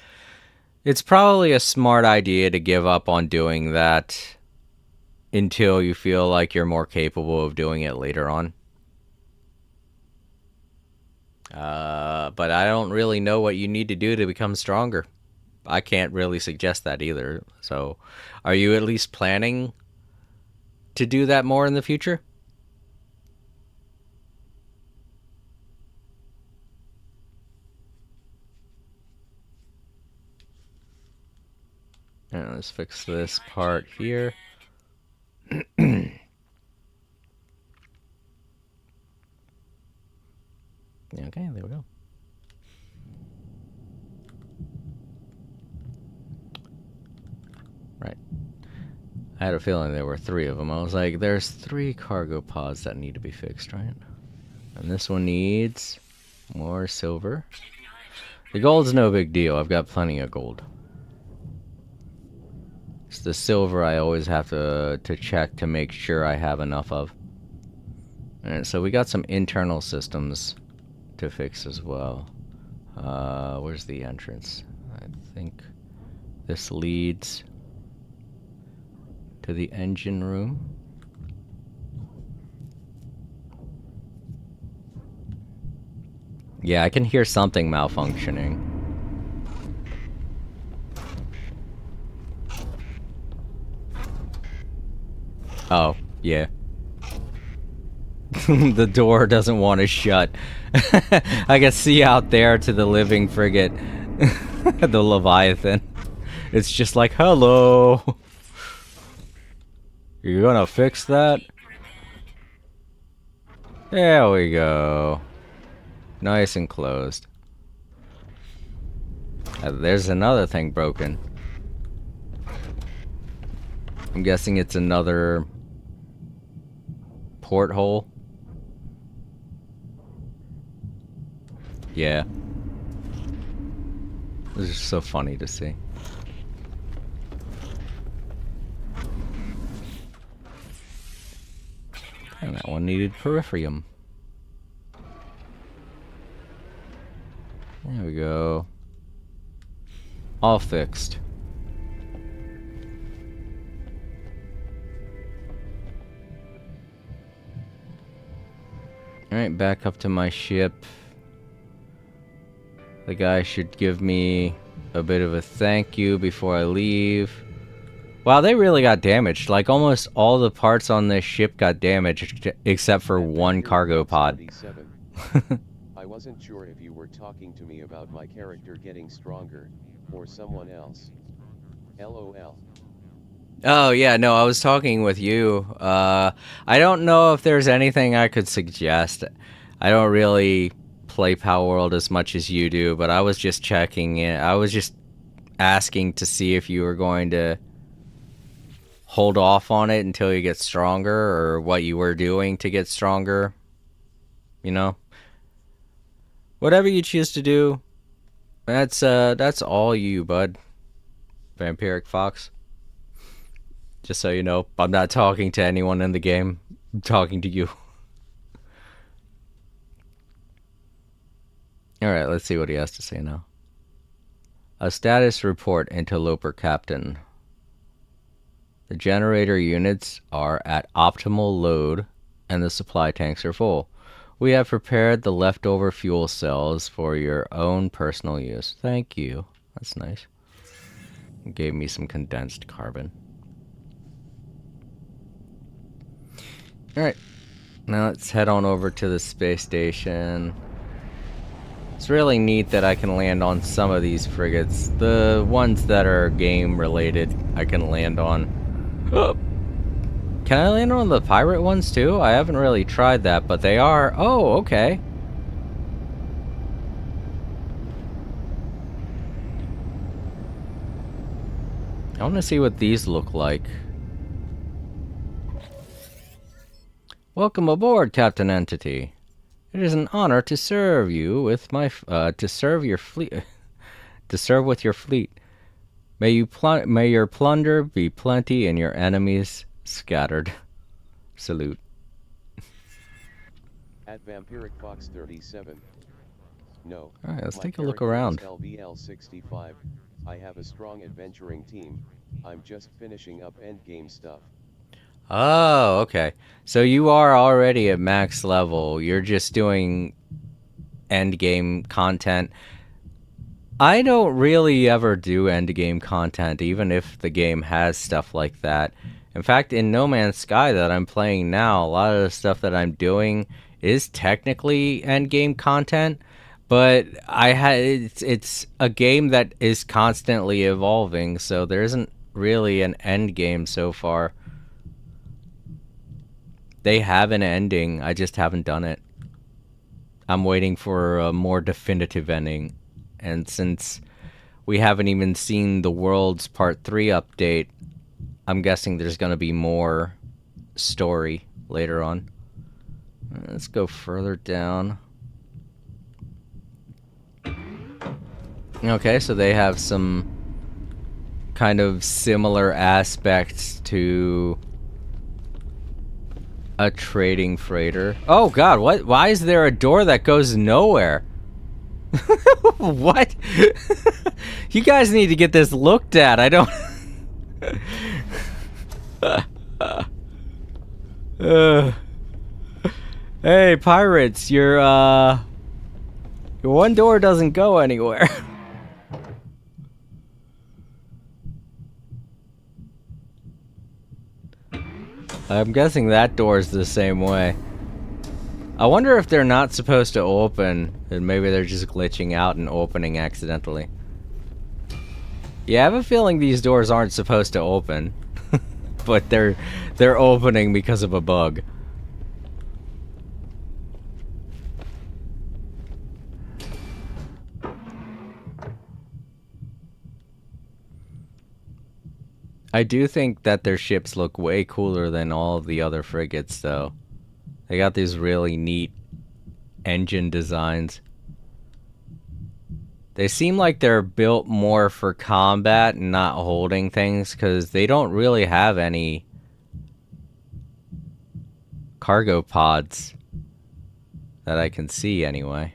probably a smart idea to give up on doing that until you feel like you're more capable of doing it later on. But I don't really know what you need to do to become stronger. I can't really suggest that either. So, are you at least planning to do that more in the future? And let's fix this part here. Okay, there we go. Right. I had a feeling there were 3 of them. I was like, there's 3 cargo pods that need to be fixed, right? And this one needs more silver. The gold's no big deal. I've got plenty of gold. It's the silver I always have to check to make sure I have enough of. Alright, so we got some internal systems to fix as well. Where's the entrance? I think this leads to the engine room. Yeah, I can hear something malfunctioning. Oh, yeah. The door doesn't want to shut. I can see out there to the living frigate. The Leviathan. It's just like, hello. You gonna fix that? There we go. Nice and closed. There's another thing broken. I'm guessing it's another porthole. Yeah. This is so funny to see. And that one needed peripherum. There we go. All fixed. Alright, back up to my ship. The guy should give me a bit of a thank you before I leave. Wow, they really got damaged. Like, almost all the parts on this ship got damaged, except for one cargo pod. I wasn't sure if you were talking to me about my character getting stronger, or someone else. LOL. Oh, yeah, no, I was talking with you. I don't know if there's anything I could suggest. I don't really play Palworld as much as you do, but I was just checking in. I was just asking to see if you were going to hold off on it until you get stronger, or what you were doing to get stronger. You know? Whatever you choose to do, that's all you, bud. Vampiric Fox. Just so you know, I'm not talking to anyone in the game. I'm talking to you. Alright, let's see what he has to say now. A status report, Interloper Captain. The generator units are at optimal load, and the supply tanks are full. We have prepared the leftover fuel cells for your own personal use. Thank you. That's nice. It gave me some condensed carbon. Alright, now let's head on over to the space station. It's really neat that I can land on some of these frigates. The ones that are game related, I can land on. Oh. Can I land on the pirate ones too? I haven't really tried that, but they are. Oh, okay. I want to see what these look like. Welcome aboard, Captain Entity. It is an honor to serve you with my to serve your fleet, to serve with your fleet. May your plunder be plenty and your enemies scattered. Salute. At Vampiric Fox 37. No. All right, let's take a look around. LVL 65. I have a strong adventuring team. I'm just finishing up endgame stuff. Oh, okay. So you are already at max level. You're just doing end game content. I don't really ever do end game content, even if the game has stuff like that. In fact, in No Man's Sky that I'm playing now, a lot of the stuff that I'm doing is technically end game content, but it's a game that is constantly evolving, so there isn't really an end game so far. They have an ending, I just haven't done it. I'm waiting for a more definitive ending. And since we haven't even seen the Worlds Part 3 update, I'm guessing there's going to be more story later on. Let's go further down. Okay, so they have some kind of similar aspects to a trading freighter. Oh god, what? Why is there a door that goes nowhere? What? You guys need to get this looked at. I don't... Hey, pirates, your one door doesn't go anywhere. I'm guessing that door's the same way. I wonder if they're not supposed to open, and maybe they're just glitching out and opening accidentally. Yeah, I have a feeling these doors aren't supposed to open, but they're opening because of a bug. I do think that their ships look way cooler than all of the other frigates, though. They got these really neat engine designs. They seem like they're built more for combat and not holding things, because they don't really have any cargo pods that I can see anyway.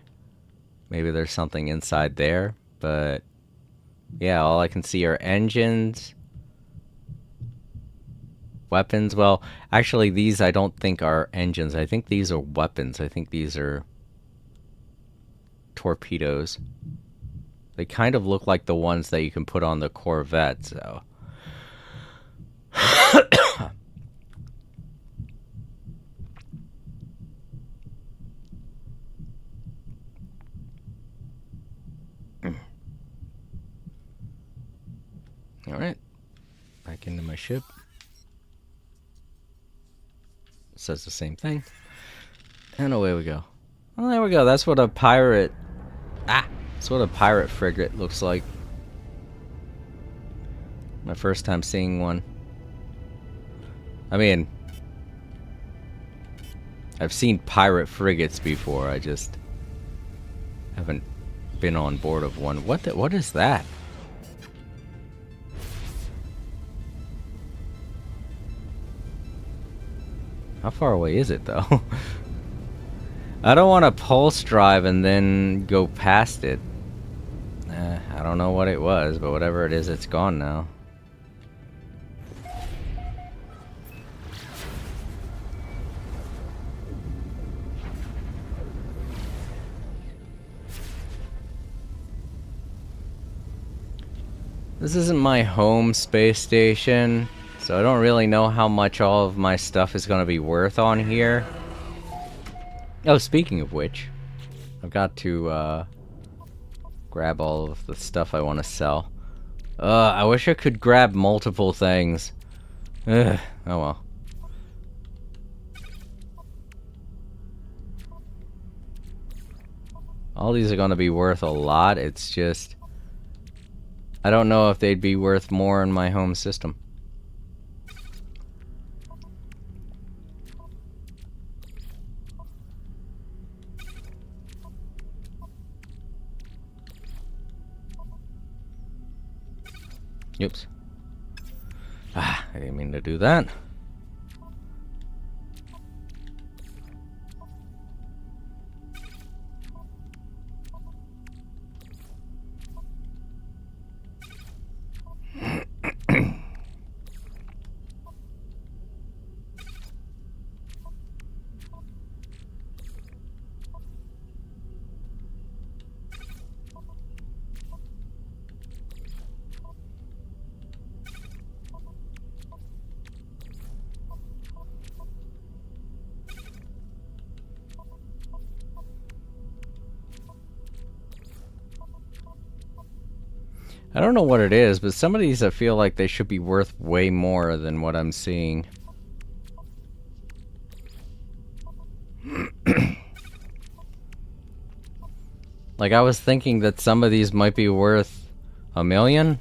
Maybe there's something inside there, but yeah, all I can see are engines. Weapons, well, actually these I don't think are engines. I think these are weapons. I think these are torpedoes. They kind of look like the ones that you can put on the Corvette, so. Alright. Back into my ship. Says the same thing. And away we go. Well, there we go. That's what a pirate... That's what a pirate frigate looks like. My first time seeing one. I mean... I've seen pirate frigates before. I just... haven't been on board of one. What is that? How far away is it, though? I don't want to pulse drive and then go past it. I don't know what it was, but whatever it is, it's gone now. This isn't my home space station. So I don't really know how much all of my stuff is going to be worth on here. Oh, speaking of which, I've got to grab all of the stuff I want to sell. I wish I could grab multiple things. Oh well. All these are going to be worth a lot. It's just... I don't know if they'd be worth more in my home system. Oops. I didn't mean to do that. I don't know what it is, but some of these I feel like they should be worth way more than what I'm seeing. Like, I was thinking that some of these might be worth $1 million.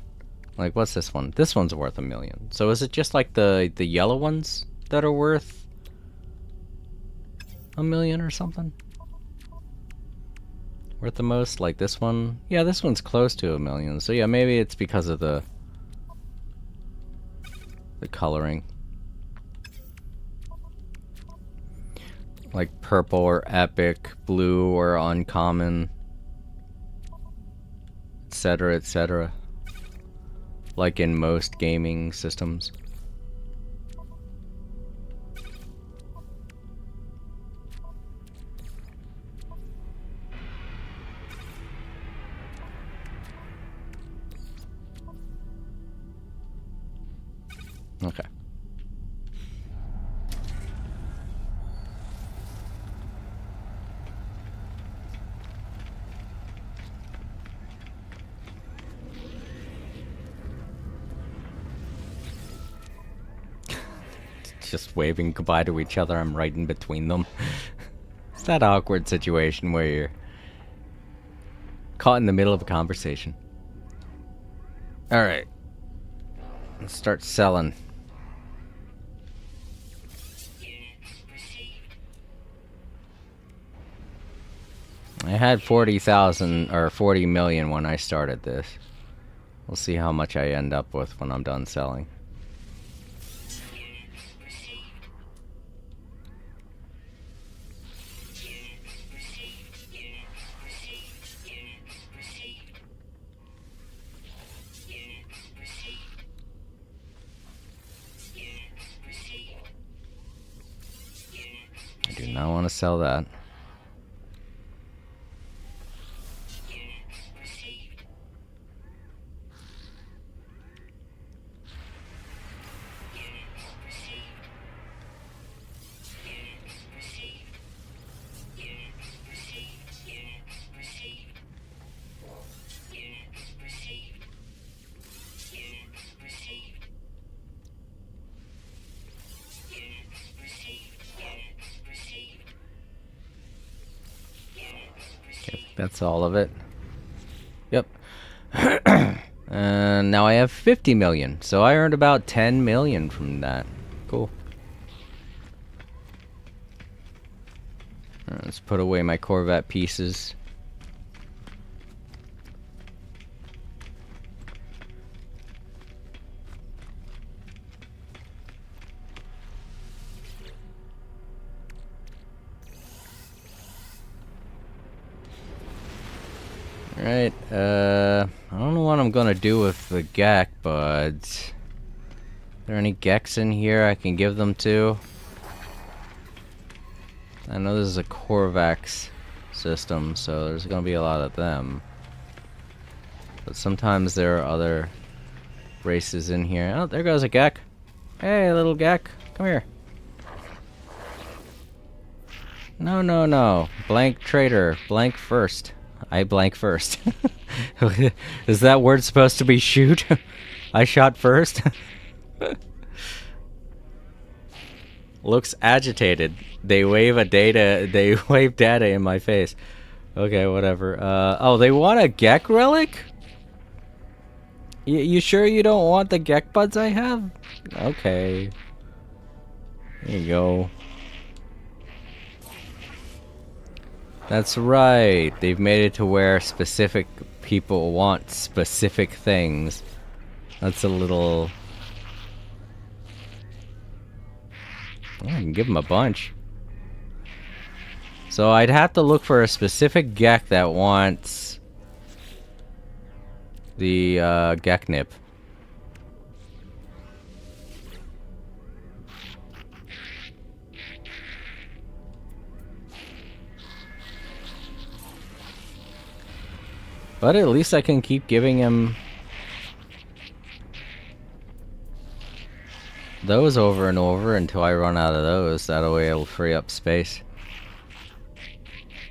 Like, what's this one? This one's worth $1 million. So is it just like the yellow ones that are worth $1 million or something? worth the most? Like this one? Yeah, this one's close to 1 million. So yeah, maybe it's because of the coloring. Like purple or epic, blue or uncommon, etc., etc. Like in most gaming systems. Okay. Just waving goodbye to each other. I'm right in between them. It's that awkward situation where you're caught in the middle of a conversation. Alright. Let's start selling. I had 40,000 or 40 million when I started this. We'll see how much I end up with when I'm done selling. I do not want to sell that. That's all of it. Yep. And now I have 50 million. So I earned about 10 million from that. Cool. Let's put away my Corvette pieces. Alright, I don't know what I'm gonna do with the Gek, but... Are there any Geks in here I can give them to? I know this is a Korvax system, so there's gonna be a lot of them. But sometimes there are other races in here. Oh, there goes a Gek. Hey, little Gek, come here. No, no, no. Blank traitor. Blank first. I blank first. Is that word supposed to be shoot? I shot first? Looks agitated. They wave data in my face. Okay, whatever. Oh, they want a Gek relic? You sure you don't want the Gek buds I have? Okay. There you go. That's right. They've made it to where specific people want specific things. That's a little... Oh, I can give them a bunch. So I'd have to look for a specific Gek that wants the Geknip. But at least I can keep giving him those over and over until I run out of those. That way it'll free up space.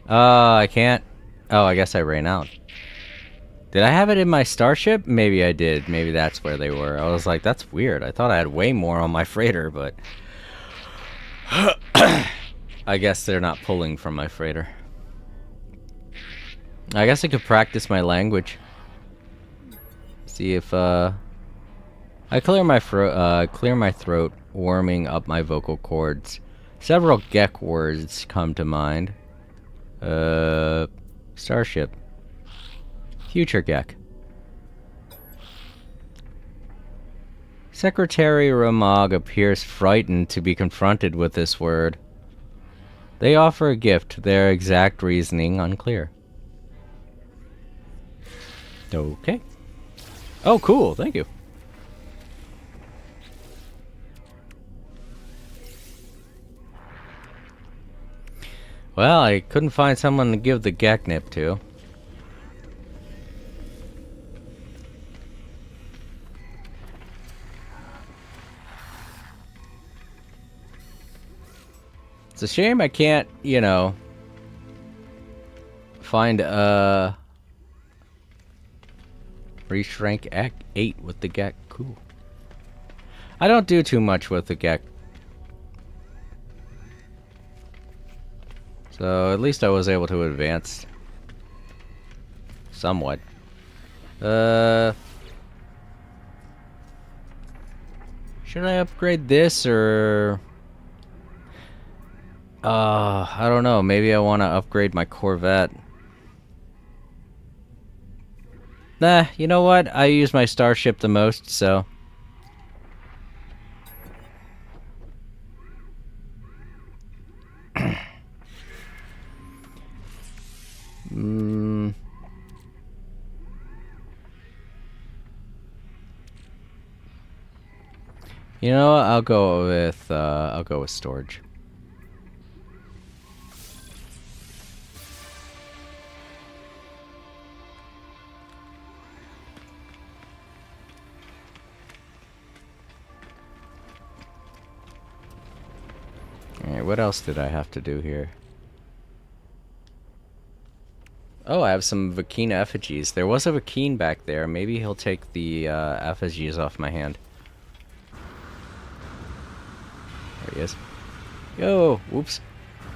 I can't. Oh, I guess I ran out. Did I have it in my starship? Maybe I did. Maybe that's where they were. I was like, that's weird. I thought I had way more on my freighter, but... I guess they're not pulling from my freighter. I guess I could practice my language. See if I clear my throat, warming up my vocal cords. Several Gek words come to mind. Starship. Future Gek. Secretary Ramog appears frightened to be confronted with this word. They offer a gift, their exact reasoning unclear. Okay. Oh, cool, thank you. Well, I couldn't find someone to give the Geknip to. It's a shame I can't, you know, find a reach rank 8 with the Gek. Cool. I don't do too much with the Gek. So at least I was able to advance somewhat. Should I upgrade this or I don't know, maybe I want to upgrade my Corvette. Nah, you know what? I use my Starship the most, so you know what? I'll go with storage. Alright, what else did I have to do here? Oh, I have some Vakeen effigies. There was a Vakeen back there. Maybe he'll take the effigies off my hand. There he is. Yo! Whoops.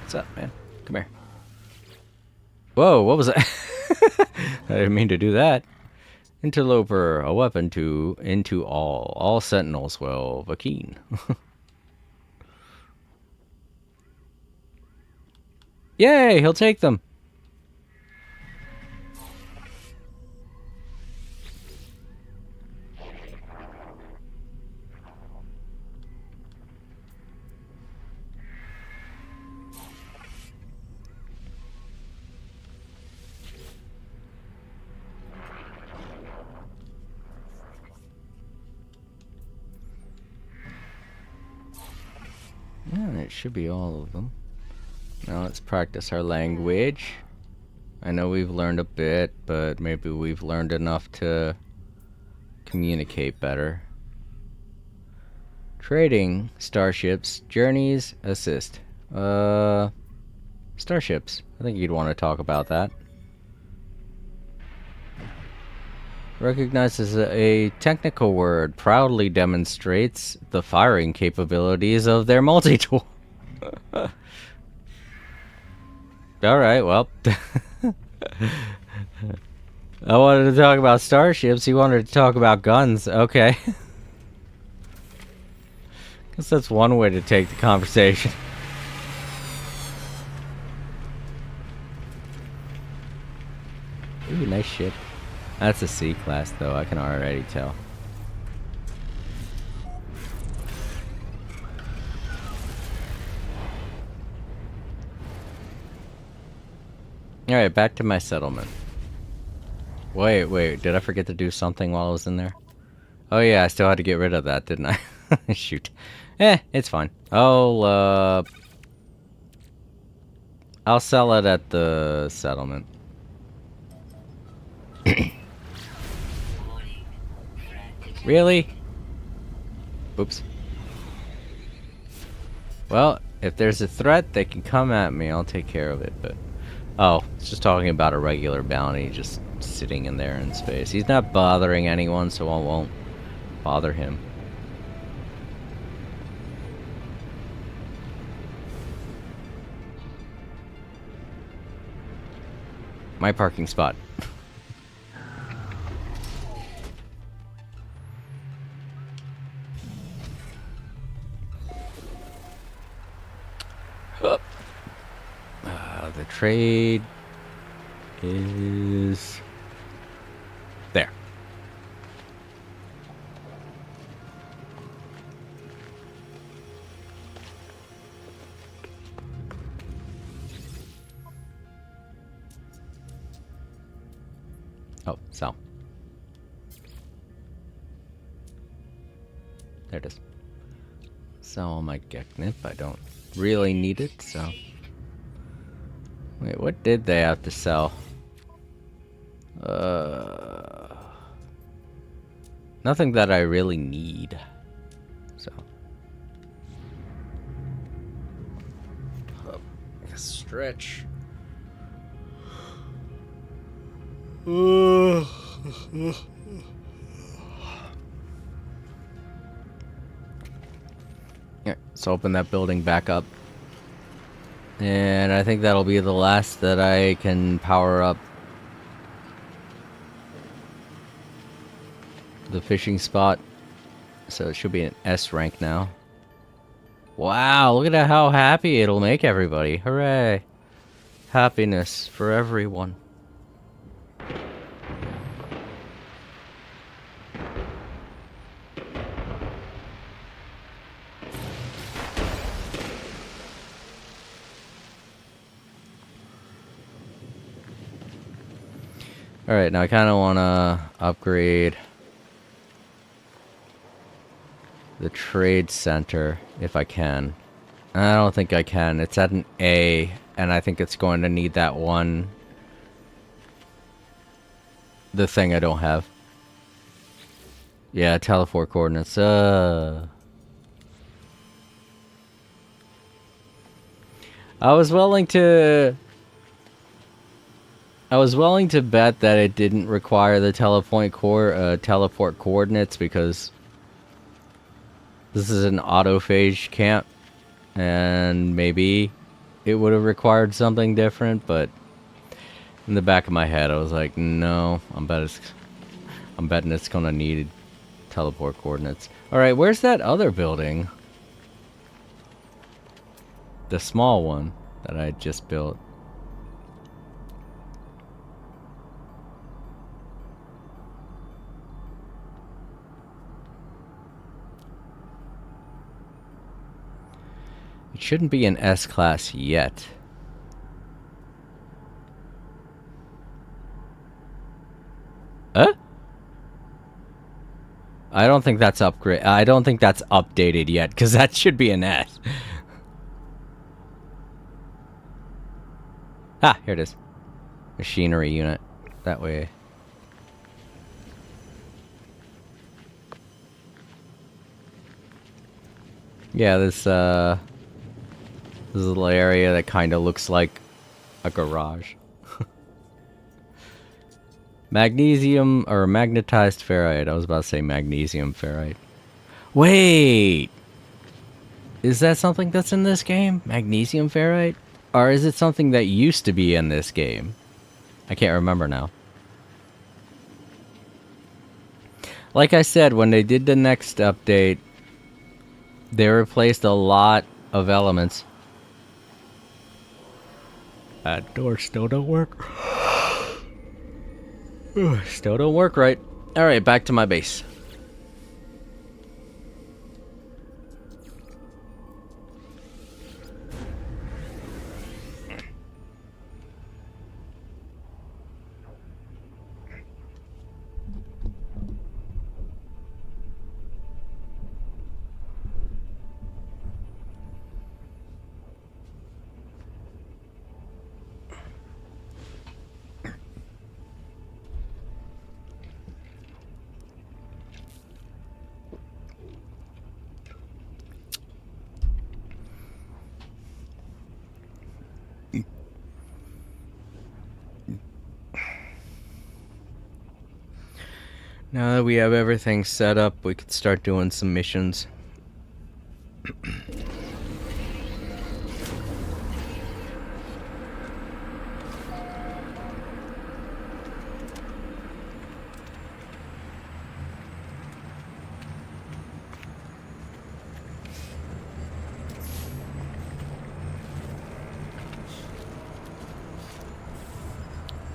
What's up, man? Come here. Whoa, what was that? I didn't mean to do that. Interloper, a weapon into all. All sentinels will Vakeen. Yay, he'll take them. Yeah, it should be all of them. Now let's practice our language. I know we've learned a bit, but maybe we've learned enough to communicate better. Trading starships, journeys, assist. Starships. I think you'd want to talk about that. Recognizes a technical word, proudly demonstrates the firing capabilities of their multi-tool. Alright, well. I wanted to talk about starships, he wanted to talk about guns. Okay. Guess that's one way to take the conversation. Ooh, nice ship. That's a C-class, though, I can already tell. Alright, back to my settlement. Wait, did I forget to do something while I was in there? Oh yeah, I still had to get rid of that, didn't I? Shoot. It's fine. I'll sell it at the settlement. Really? Oops. Well, if there's a threat, they can come at me. I'll take care of it, but... Oh, it's just talking about a regular bounty just sitting in there in space. He's not bothering anyone, so I won't bother him. My parking spot. The trade is there. Oh, so. There it is. Sell my Geknip. I don't really need it, so. Wait, what did they have to sell? Nothing that I really need. So. Stretch. Yeah, let's open that building back up. And I think that'll be the last that I can power up. The fishing spot. So it should be an S rank now. Wow, look at how happy it'll make everybody. Hooray. Happiness for everyone. Alright, now I kind of want to upgrade the trade center if I can. I don't think I can. It's at an A, and I think it's going to need that one. The thing I don't have. Yeah, teleport coordinates. I was willing to bet that it didn't require the teleport coordinates because this is an autophage camp, and maybe it would have required something different, but in the back of my head I was like, no, I'm betting it's gonna need teleport coordinates. Alright, where's that other building? The small one that I just built. It shouldn't be an S-class yet. I don't think that's I don't think that's updated yet, because that should be an S. Ah, here it is. Machinery unit. That way. Yeah, this little area that kind of looks like a garage. Magnesium or magnetized ferrite. I was about to say magnesium ferrite. Wait! Is that something that's in this game? Magnesium ferrite? Or is it something that used to be in this game? I can't remember now. Like I said, when they did the next update, they replaced a lot of elements. That door still don't work. Still don't work right. Alright, back to my base. Now that we have everything set up, we could start doing some missions.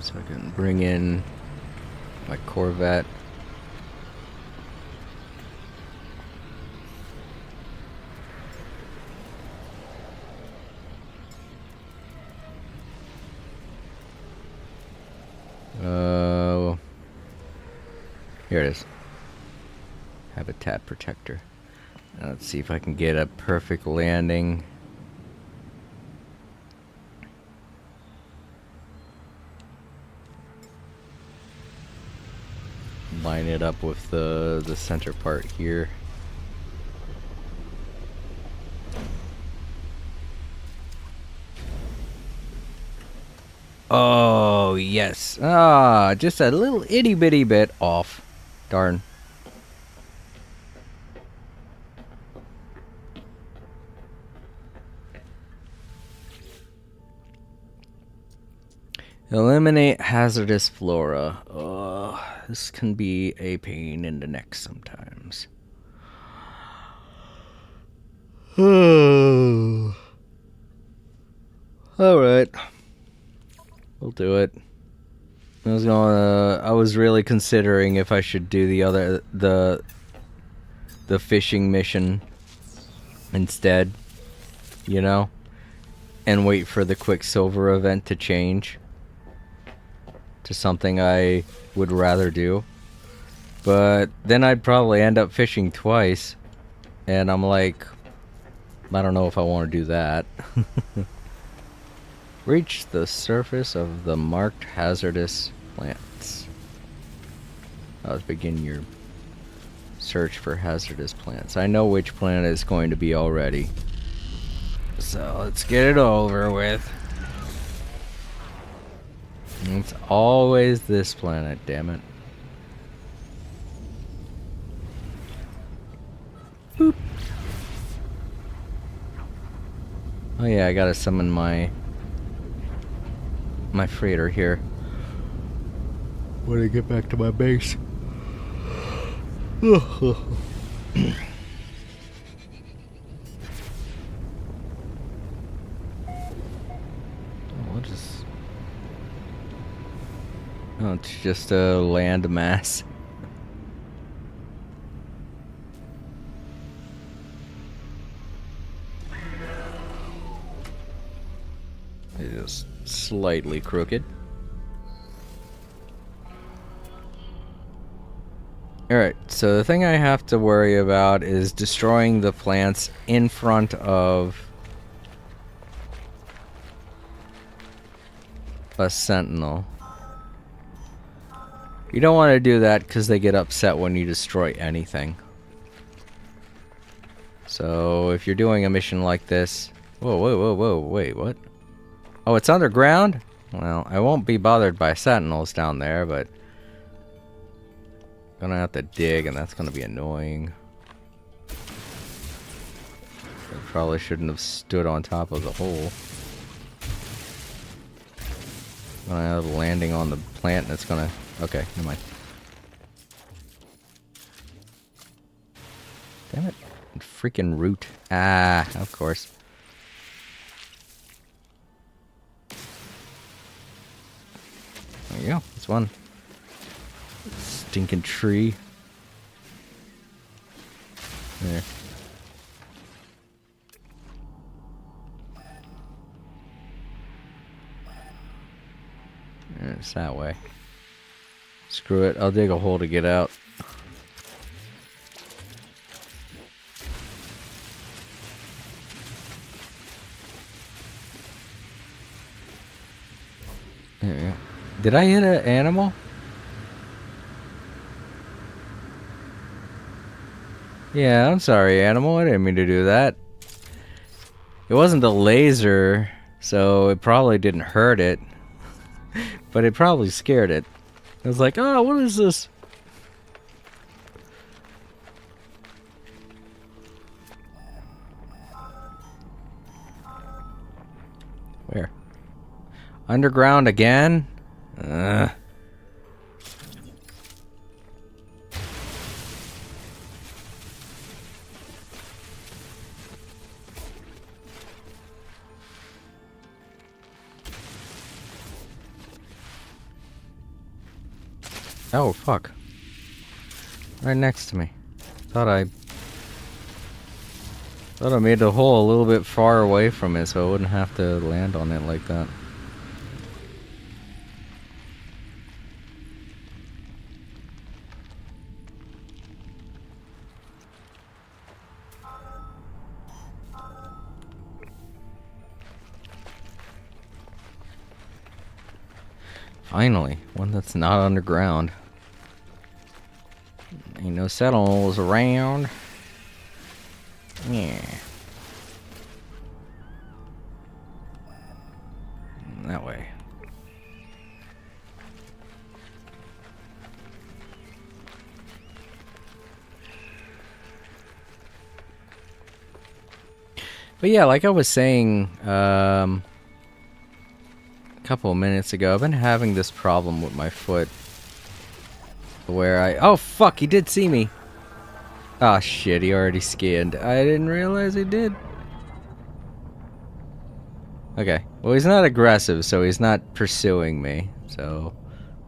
So I can bring in my Corvette. Here it is. Habitat protector. Now let's see if I can get a perfect landing. Line it up with the center part here. Oh, yes. Ah, just a little itty bitty bit off. Darn. Eliminate hazardous flora. This can be a pain in the neck sometimes. Alright. We'll do it. I was really considering if I should do the fishing mission instead, you know, and wait for the Quicksilver event to change to something I would rather do. But then I'd probably end up fishing twice, and I'm like, I don't know if I want to do that. Reach the surface of the marked hazardous plants. Let's begin your search for hazardous plants. I know which planet it's going to be already. So let's get it over with. It's always this planet, damn it. Boop. Oh yeah, I gotta summon my freighter here when I get back to my base. I'll just... Oh, it's just a land mass. It is slightly crooked. Alright, so the thing I have to worry about is destroying the plants in front of a sentinel. You don't want to do that because they get upset when you destroy anything. So if you're doing a mission like this... Whoa, wait, what? Oh, it's underground? Well, I won't be bothered by sentinels down there, but... gonna have to dig, and that's gonna be annoying. I probably shouldn't have stood on top of the hole. Gonna have a landing on the plant, and it's gonna... Okay, never mind. Damn it. Freaking root. Ah, of course. There you go. That's one. Stinking tree. There. It's that way. Screw it. I'll dig a hole to get out. There we go. Did I hit an animal? Yeah, I'm sorry, animal. I didn't mean to do that. It wasn't a laser, so it probably didn't hurt it. But it probably scared it. I was like, oh, what is this? Where? Underground again? Oh, fuck. Right next to me. Thought I made the hole a little bit far away from it so I wouldn't have to land on it like that. Finally, one that's not underground. Ain't no settles around. Yeah. That way. But yeah, like I was saying a couple of minutes ago, I've been having this problem with my foot where oh fuck, he did see me. Oh shit, he already scanned. I didn't realize he did. Okay, well he's not aggressive, so he's not pursuing me, so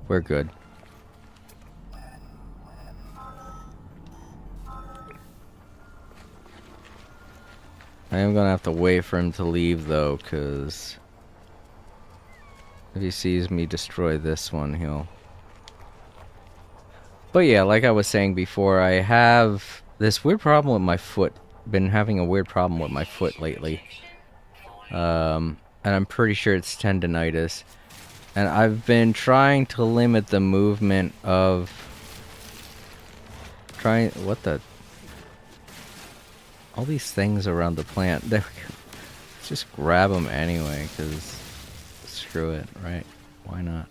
we're good. I am gonna have to wait for him to leave though, cause if he sees me destroy this one, he'll... But yeah, like I was saying before, I have this weird problem with my foot. Been having a weird problem with my foot lately. And I'm pretty sure it's tendonitis. And I've been trying to limit the movement of... What the... All these things around the plant. There we go. Just grab them anyway, because... Screw it, right? Why not?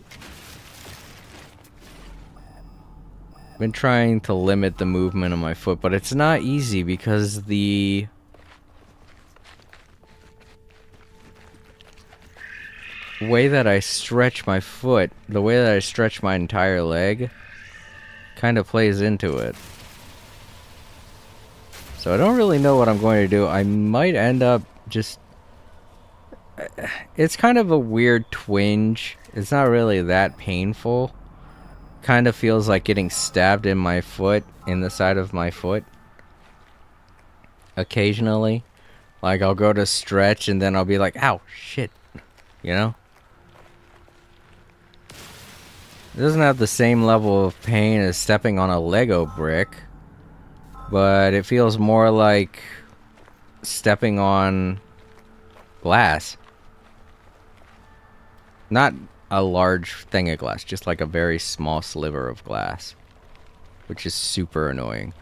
Been trying to limit the movement of my foot, but it's not easy because the way that I stretch my foot, the way that I stretch my entire leg, kind of plays into it. So I don't really know what I'm going to do. I might end up just... It's kind of a weird twinge. It's not really that painful. Kind of feels like getting stabbed in my foot, in the side of my foot. Occasionally. Like I'll go to stretch and then I'll be like, ow, shit. You know? It doesn't have the same level of pain as stepping on a Lego brick. But it feels more like stepping on glass. Not a large thing of glass, just like a very small sliver of glass, which is super annoying.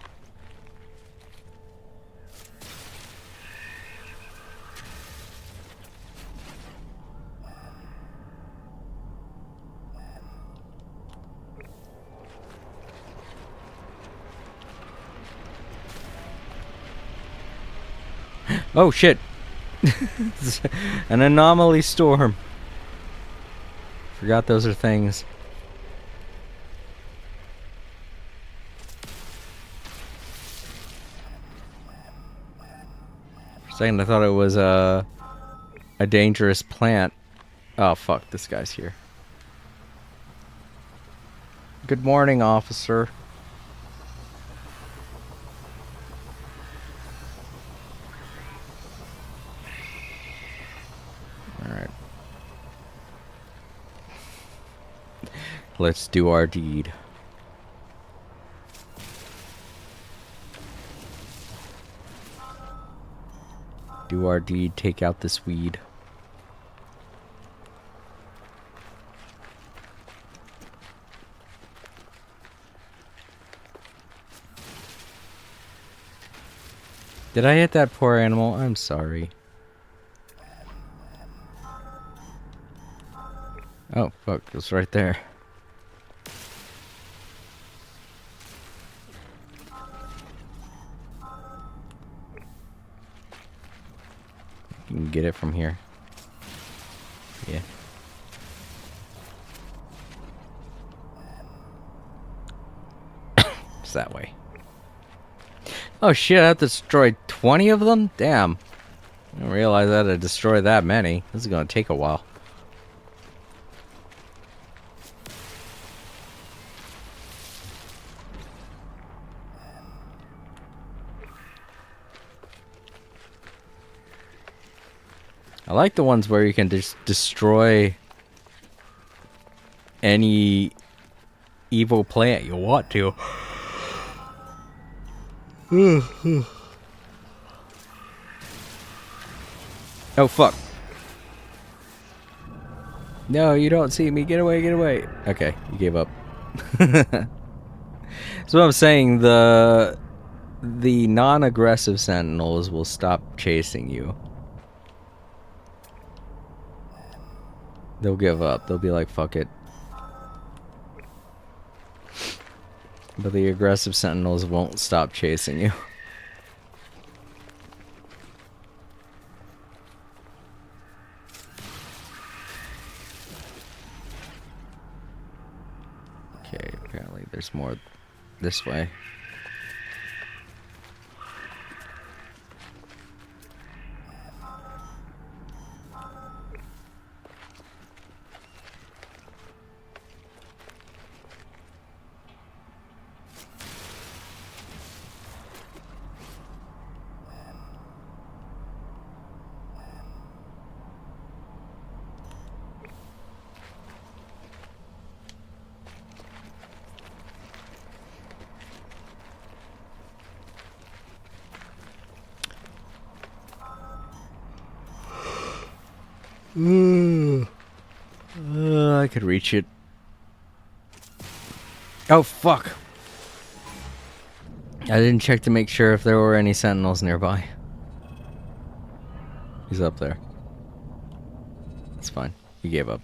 Oh shit! An anomaly storm. Forgot those are things. For a second I thought it was a dangerous plant. Oh fuck, this guy's here. Good morning, officer. Alright. Let's do our deed. Do our deed, take out this weed. Did I hit that poor animal? I'm sorry. Oh, fuck, it's right there. You can get it from here. Yeah. It's that way. Oh shit, I have to destroy 20 of them? Damn. I didn't realize I had to destroy that many. This is gonna take a while. I like the ones where you can just destroy any evil plant you want to. Oh, fuck. No, you don't see me. Get away, get away. Okay, you gave up. So I'm saying the non-aggressive sentinels will stop chasing you. They'll give up. They'll be like, fuck it. But the aggressive sentinels won't stop chasing you. Okay, apparently there's more this way. I could reach it. Oh, fuck. I didn't check to make sure if there were any sentinels nearby. He's up there. It's fine. He gave up.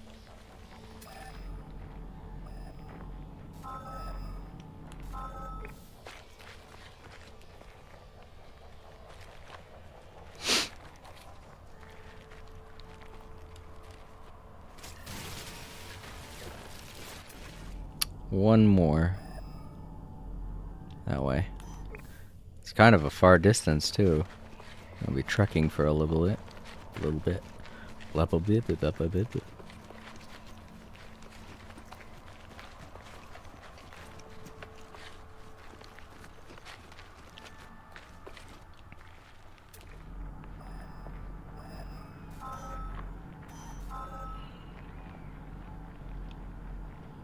One more. That way. It's kind of a far distance too. I'll be trekking for a little bit. A little bit.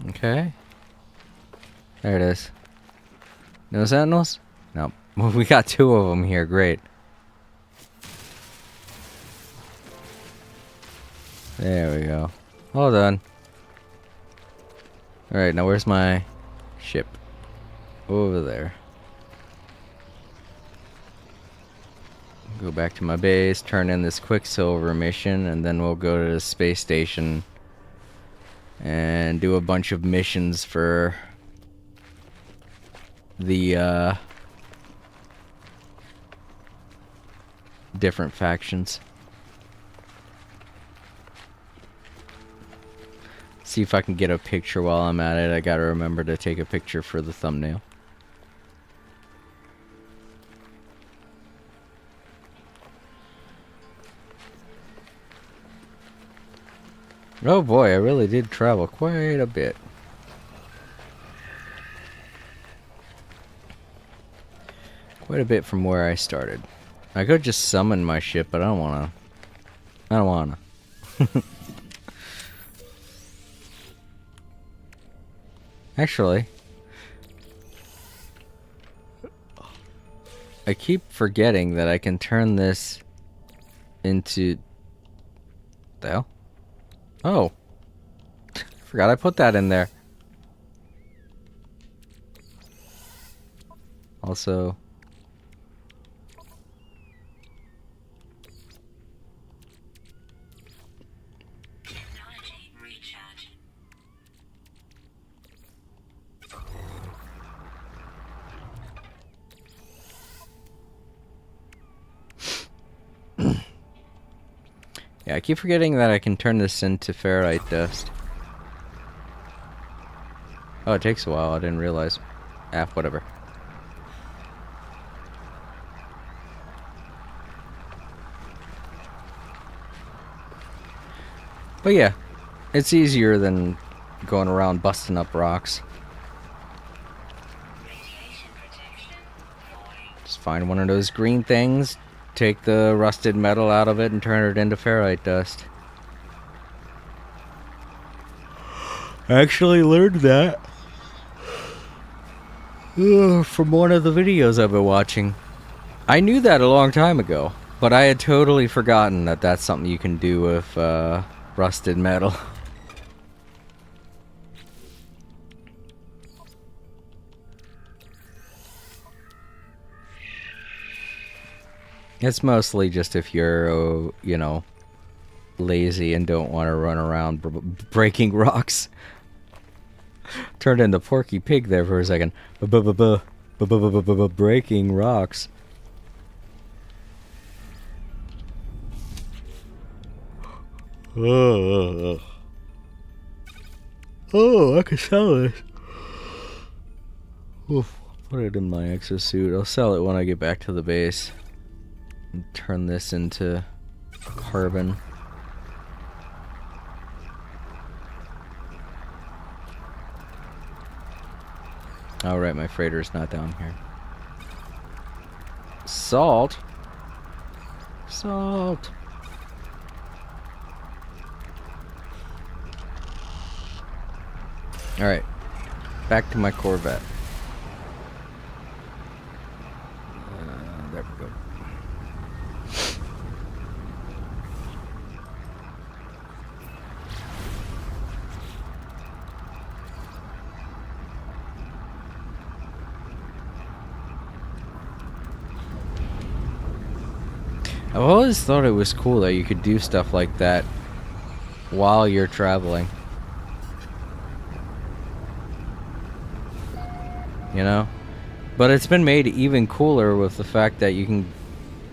Okay. There it is. No sentinels? Nope. Well, we got two of them here. Great. There we go. Hold on. Alright, now where's my ship? Over there. Go back to my base, turn in this Quicksilver mission, and then we'll go to the space station and do a bunch of missions for the different factions. See if I can get a picture while I'm at it. I gotta remember to take a picture for the thumbnail. Oh boy, I really did travel quite a bit. Quite a bit from where I started. I could just summon my ship, but I don't wanna. I don't wanna. Actually, I keep forgetting that I can turn this into... The hell? Oh. Forgot I put that in there. Also... Yeah, I keep forgetting that I can turn this into ferrite dust. Oh, it takes a while. I didn't realize. Ah, whatever. But yeah, it's easier than going around busting up rocks. Just find one of those green things, take the rusted metal out of it and turn it into ferrite dust. I actually learned that from one of the videos I've been watching. I knew that a long time ago, but I had totally forgotten that that's something you can do with rusted metal. It's mostly just if you're, you know, lazy and don't want to run around breaking rocks. Turned into Porky Pig there for a second. Breaking rocks. Oh, I could sell this. Oof, put it in my exosuit. I'll sell it when I get back to the base. And turn this into carbon. Oh, right, my freighter's not down here. Salt? Salt. Alright, back to my Corvette. There we go. I've always thought it was cool that you could do stuff like that while you're traveling. You know? But it's been made even cooler with the fact that you can,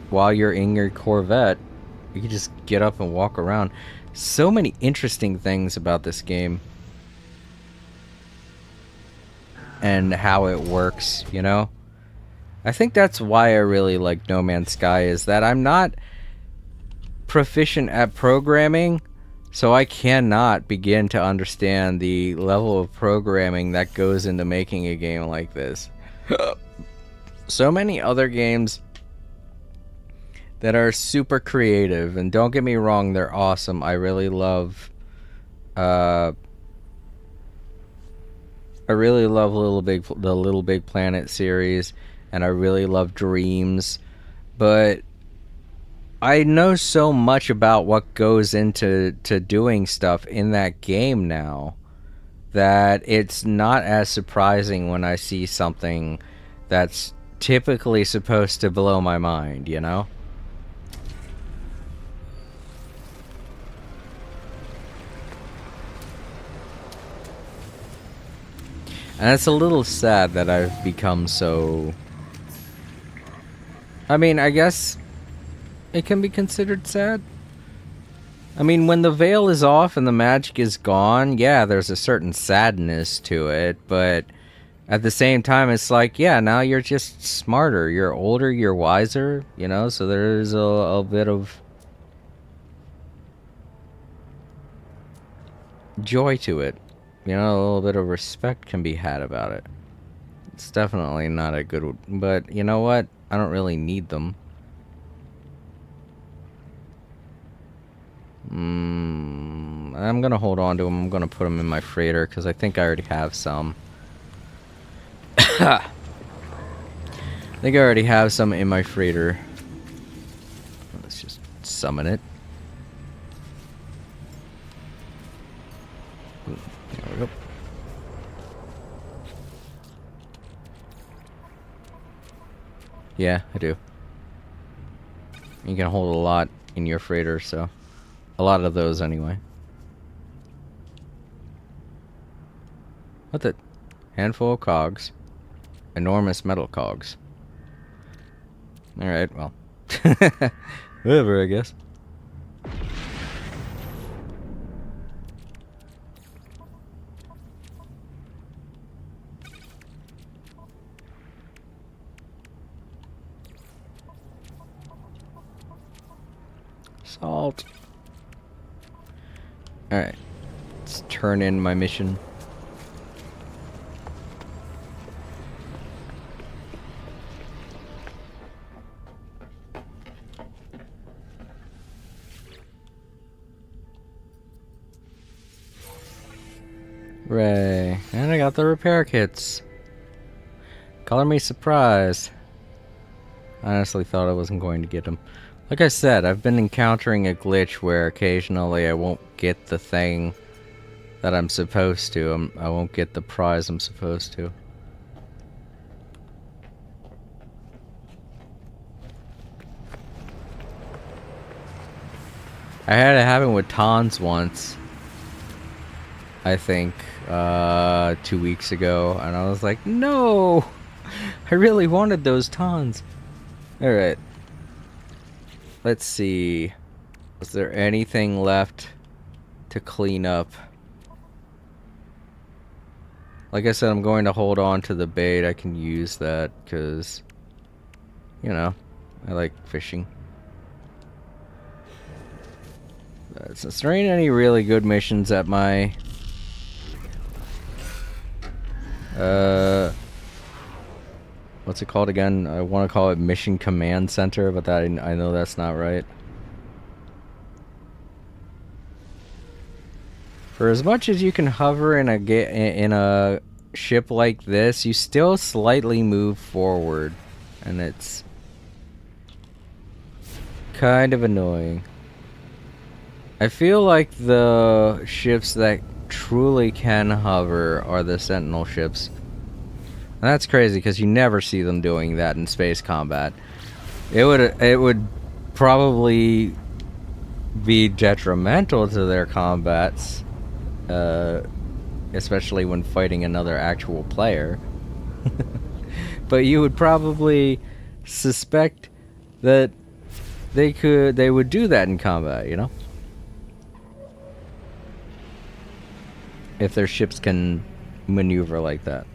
while you're in your Corvette, you can just get up and walk around. So many interesting things about this game. And how it works, you know? I think that's why I really like No Man's Sky, is that I'm not proficient at programming, so I cannot begin to understand the level of programming that goes into making a game like this. So many other games that are super creative, and don't get me wrong, they're awesome. I really love the Little Big Planet series, and I really love Dreams, but I know so much about what goes into doing stuff in that game now that it's not as surprising when I see something that's typically supposed to blow my mind, you know? And it's a little sad that I've become so... I mean, I guess it can be considered sad. I mean, when the veil is off and the magic is gone, yeah, there's a certain sadness to it, but at the same time, it's like, yeah, now you're just smarter, you're older, you're wiser, you know, so there's a bit of joy to it. You know, a little bit of respect can be had about it. It's definitely not a good, but you know what? I don't really need them. I'm gonna hold on to them. I'm gonna put them in my freighter because I think I already have some. I think I already have some in my freighter. Let's just summon it. Ooh, there we go. Yeah, I do. You can hold a lot in your freighter, so... A lot of those, anyway. What the... Handful of cogs. Enormous metal cogs. Alright, well. Whatever, I guess. Salt. Alright. Let's turn in my mission. Hooray. And I got the repair kits. Color me surprised. I honestly thought I wasn't going to get them. Like I said, I've been encountering a glitch where occasionally I won't get the thing that I'm supposed to. I won't get the prize I'm supposed to. I had it happen with Tons once. I think 2 weeks ago, and I was like, no! I really wanted those Tons. Alright. Let's see. Is there anything left to clean up? Like I said, I'm going to hold on to the bait. I can use that because, you know, I like fishing. Since there ain't any really good missions at my what's it called again? I want to call it Mission Command Center, but that I know that's not right. For as much as you can hover in a ship like this, you still slightly move forward, and it's kind of annoying. I feel like the ships that truly can hover are the Sentinel ships. And that's crazy because you never see them doing that in space combat. It would probably be detrimental to their combats, especially when fighting another actual player. But you would probably suspect that they would do that in combat, you know? If their ships can maneuver like that.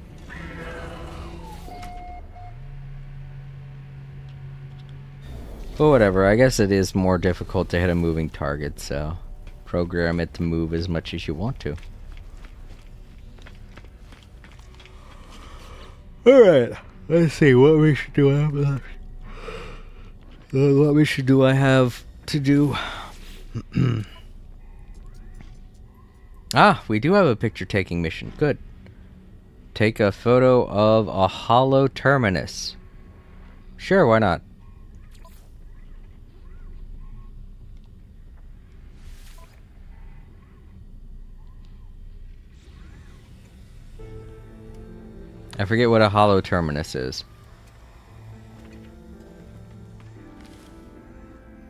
But whatever, I guess it is more difficult to hit a moving target, so program it to move as much as you want to. Alright, let's see, what mission do I have left? What mission do I have to do? Ah, we do have a picture-taking mission. Good. Take a photo of a hollow terminus. Sure, why not? I forget what a hollow terminus is.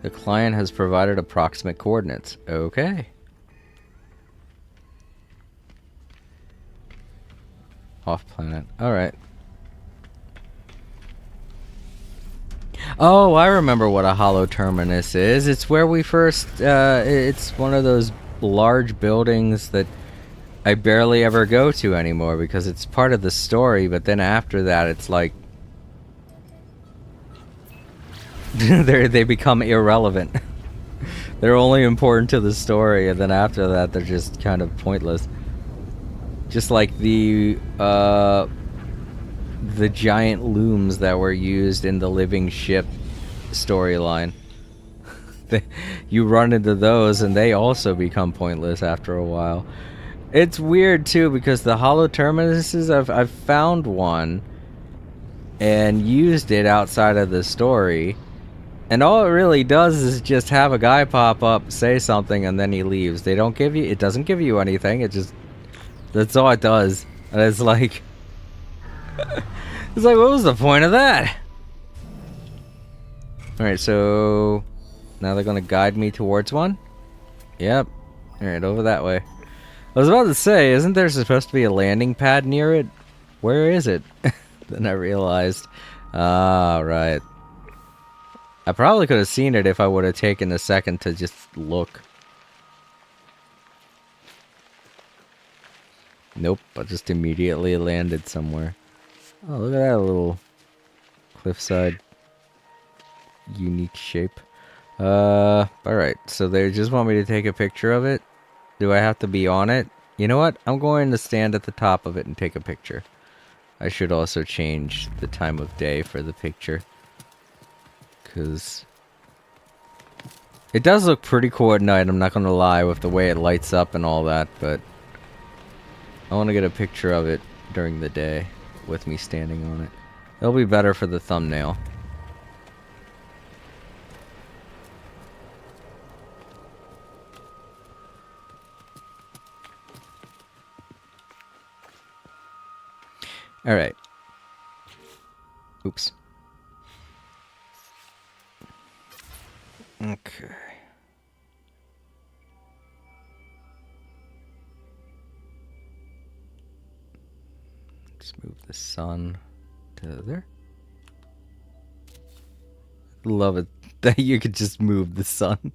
The client has provided approximate coordinates. Okay. Off planet. Alright. Oh, I remember what a hollow terminus is. It's where we first, it's one of those large buildings that I barely ever go to anymore because it's part of the story, but then after that it's like they become irrelevant. They're only important to the story, and then after that they're just kind of pointless. Just like the giant looms that were used in the Living Ship storyline. You run into those and they also become pointless after a while. It's weird too because the hollow terminuses, I've found one and used it outside of the story, and all it really does is just have a guy pop up, say something, and then he leaves. It doesn't give you anything. That's all it does. And it's like it's like, what was the point of that? Alright, so now they're gonna guide me towards one? Yep. Alright, over that way. I was about to say, isn't there supposed to be a landing pad near it? Where is it? Then I realized. Ah, right. I probably could have seen it if I would have taken a second to just look. Nope, I just immediately landed somewhere. Oh, look at that little cliffside unique shape. Alright, so they just want me to take a picture of it? Do I have to be on it? You know what? I'm going to stand at the top of it and take a picture. I should also change the time of day for the picture, because it does look pretty cool at night, I'm not going to lie, with the way it lights up and all that, but I want to get a picture of it during the day with me standing on it. It'll be better for the thumbnail. Alright. Oops. Okay. Just move the sun to there. Love it that you could just move the sun.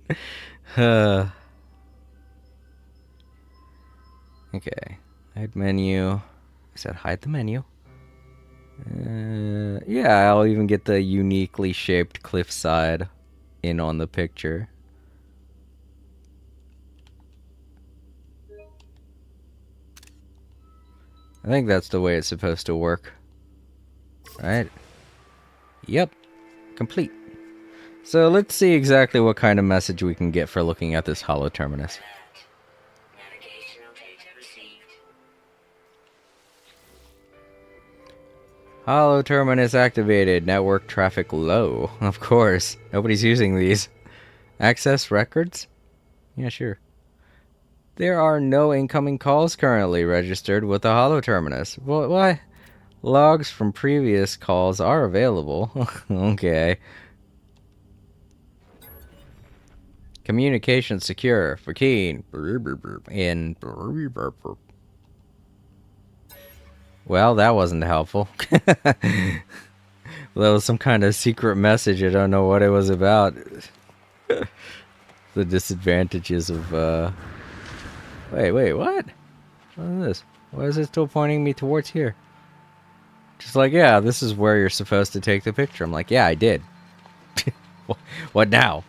Okay. Hide menu. I said hide the menu. Yeah, I'll even get the uniquely shaped cliffside in on the picture. I think that's the way it's supposed to work. Right? Yep. Complete. So let's see exactly what kind of message we can get for looking at this holo terminus. Holo terminus activated. Network traffic low. Of course. Nobody's using these. Access records? Yeah, sure. There are no incoming calls currently registered with the holo terminus. What? Logs from previous calls are available. Okay. Communication secure. For keen. In. Well, that wasn't helpful. That was some kind of secret message. I don't know what it was about. The disadvantages of, Wait, what? What is this? Why is it still pointing me towards here? Just like, yeah, this is where you're supposed to take the picture. I'm like, yeah, I did. What now?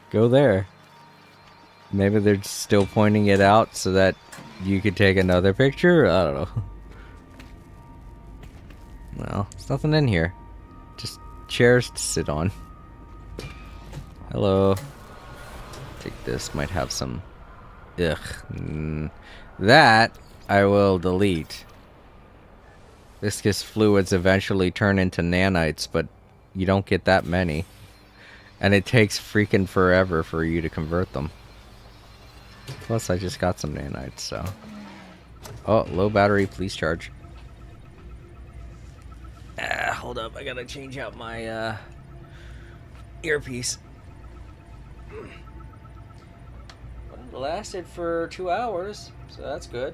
Go there. Maybe they're still pointing it out so that you could take another picture? I don't know. Well, there's nothing in here. Just chairs to sit on. Hello. Take this. Might have some... Ugh. That I will delete. Viscous fluids eventually turn into nanites, but you don't get that many. And it takes freaking forever for you to convert them. Plus, I just got some nanites, so... Oh, low battery, please charge. Hold up, I gotta change out my, earpiece. But it lasted for 2 hours, so that's good.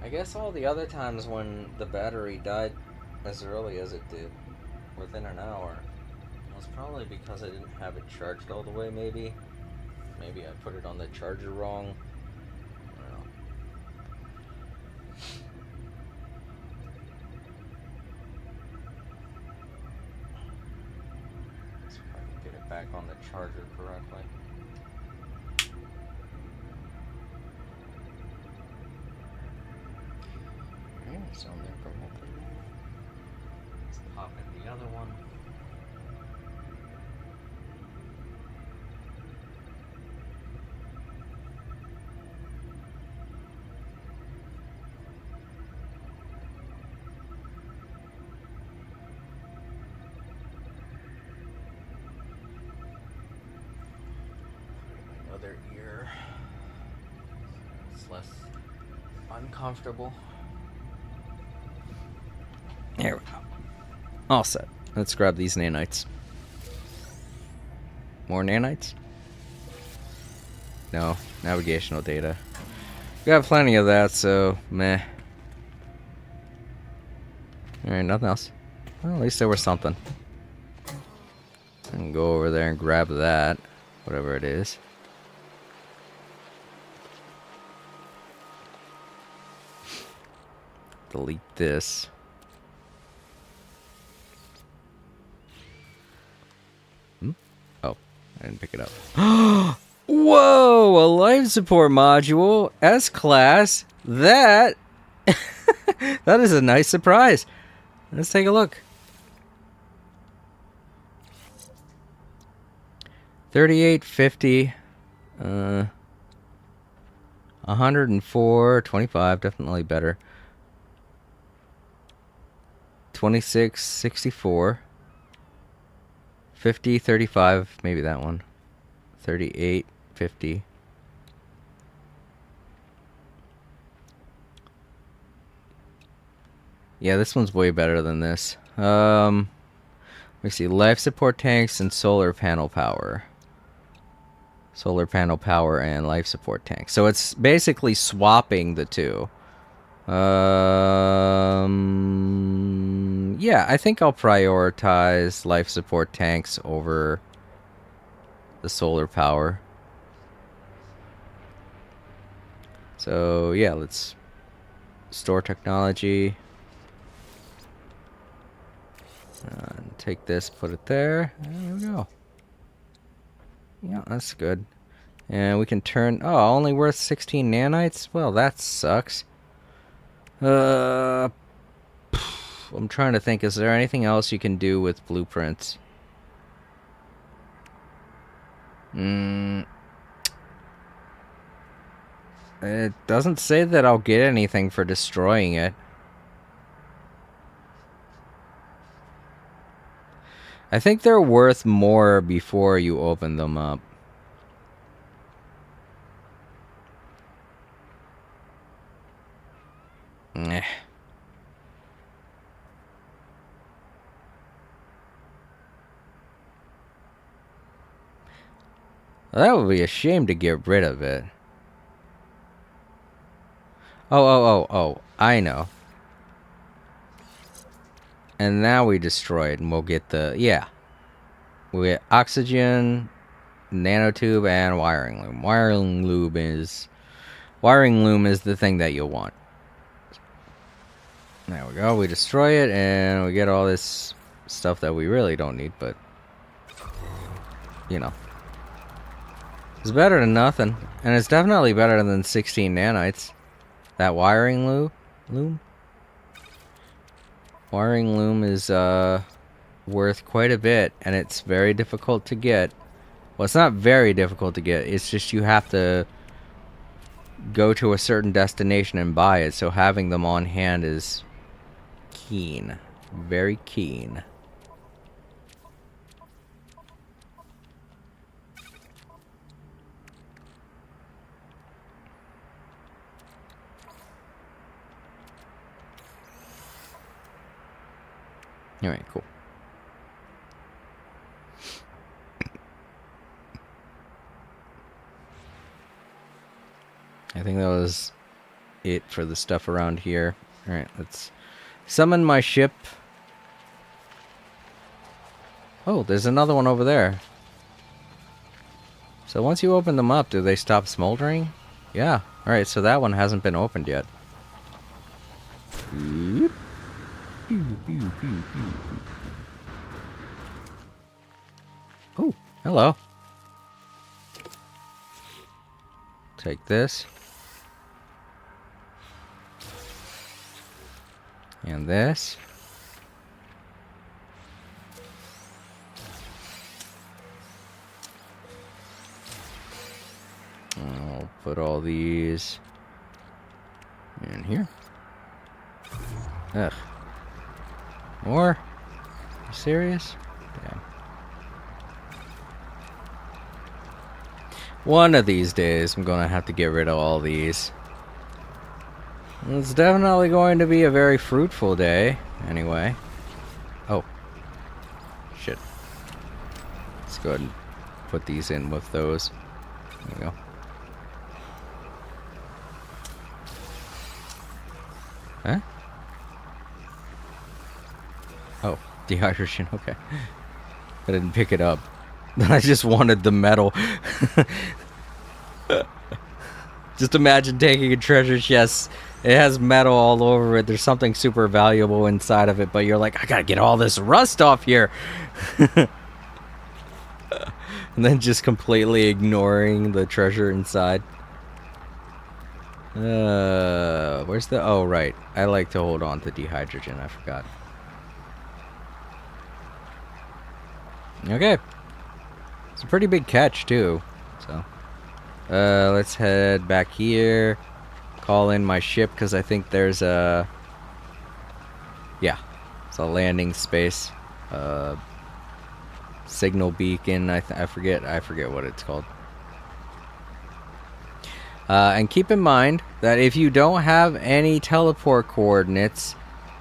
I guess all the other times when the battery died as early as it did, within an hour, was probably because I didn't have it charged all the way, maybe. Maybe I put it on the charger wrong. I don't know. Let's see if I can get it back on the charger correctly. Okay, it's on there correctly. Let's pop in the other one. Other ear. It's less uncomfortable. There we go. All set. Let's grab these nanites. More nanites? No. Navigational data. We got plenty of that, so meh. Alright, nothing else. Well, at least there was something. I can go over there and grab that. Whatever it is. Delete this. Oh, I didn't pick it up. Whoa! A life support module. S-Class. That... that is a nice surprise. Let's take a look. 3850. 104, 25, definitely better. 26, 64. 50, 35, maybe that one. 38, 50. Yeah, this one's way better than this. Let me see. Life support tanks and solar panel power. Solar panel power and life support tanks. So it's basically swapping the two. Yeah, I think I'll prioritize life support tanks over the solar power. So yeah, let's store technology. Take this, put it there. There we go. Yeah, that's good. And we can turn... Oh, only worth 16 nanites? Well, that sucks. I'm trying to think. Is there anything else you can do with blueprints? It doesn't say that I'll get anything for destroying it. I think they're worth more before you open them up. Eh. Well, that would be a shame to get rid of it. Oh, I know. And now we destroy it and we'll get the... Yeah. We get oxygen, nanotube, and wiring loom. Wiring loom is the thing that you'll want. There we go. We destroy it and we get all this stuff that we really don't need, but... You know. It's better than nothing. And it's definitely better than 16 nanites. That wiring loom? Wiring loom is worth quite a bit, and it's very difficult to get. Well, it's not very difficult to get. It's just you have to go to a certain destination and buy it, so having them on hand is keen. Very keen. Alright, cool. I think that was it for the stuff around here. Alright, let's summon my ship. Oh, there's another one over there. So once you open them up, do they stop smoldering? Yeah. Alright, so that one hasn't been opened yet. Oop. Oh, hello. Take this. And this. I'll put all these in here. Ugh. More? You serious? Damn. One of these days, I'm gonna have to get rid of all these. It's definitely going to be a very fruitful day, anyway. Oh. Shit. Let's go ahead and put these in with those. There we go. Huh? Oh, dehydration, okay. I didn't pick it up. I just wanted the metal. Just imagine taking a treasure chest. It has metal all over it. There's something super valuable inside of it, but you're like, I gotta get all this rust off here. And then just completely ignoring the treasure inside. Where's the... Oh, right. I like to hold on to dehydrogen. I forgot. Okay. It's a pretty big catch, too. So, Let's head back here. Call in my ship because I think there's a... Yeah, it's a landing space. Signal beacon. I forget what it's called. And keep in mind that if you don't have any teleport coordinates,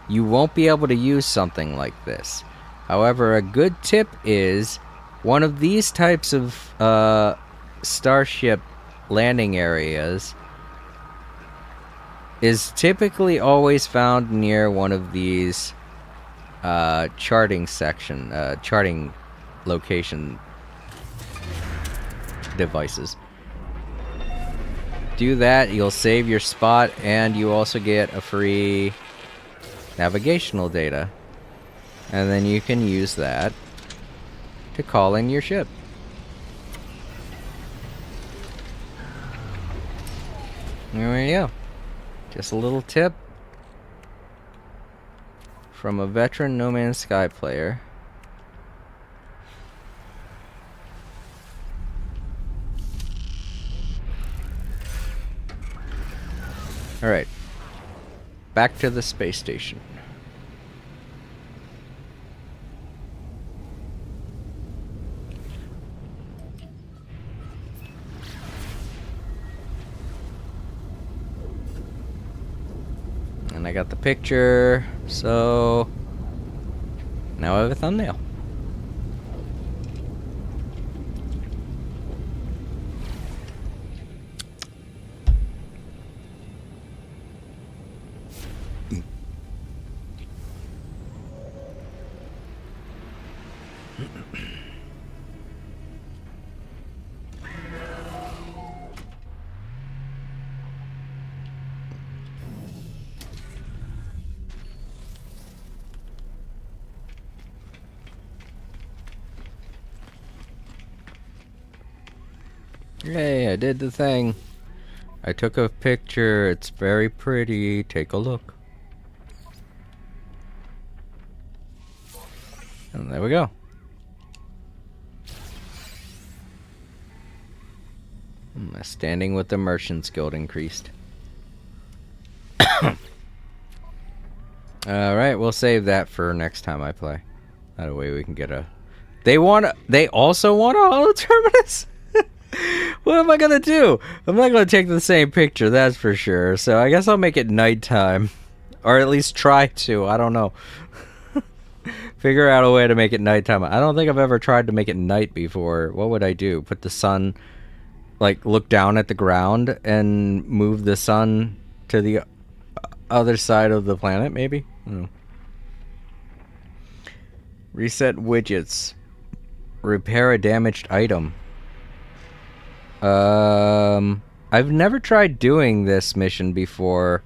you won't be able to use something like this. However, a good tip is one of these types of starship landing areas is typically always found near one of these charting location devices. Do that, you'll save your spot, and you also get a free navigational data. And then you can use that to call in your ship. There you go. Just a little tip from a veteran No Man's Sky player. Alright. Back to the space station. And I got the picture, so now I have a thumbnail. Yay, I did the thing. I took a picture. It's very pretty. Take a look. And there we go. My standing with the Merchant's Guild increased. Alright, we'll save that for next time I play. That way we can get a... They also want a holo terminus? What am I gonna do? I'm not gonna take the same picture, that's for sure. So I guess I'll make it nighttime. Or at least try to, I don't know. Figure out a way to make it nighttime. I don't think I've ever tried to make it night before. What would I do? Put the sun... Like, look down at the ground and move the sun to the other side of the planet, maybe? Reset widgets. Repair a damaged item. I've never tried doing this mission before.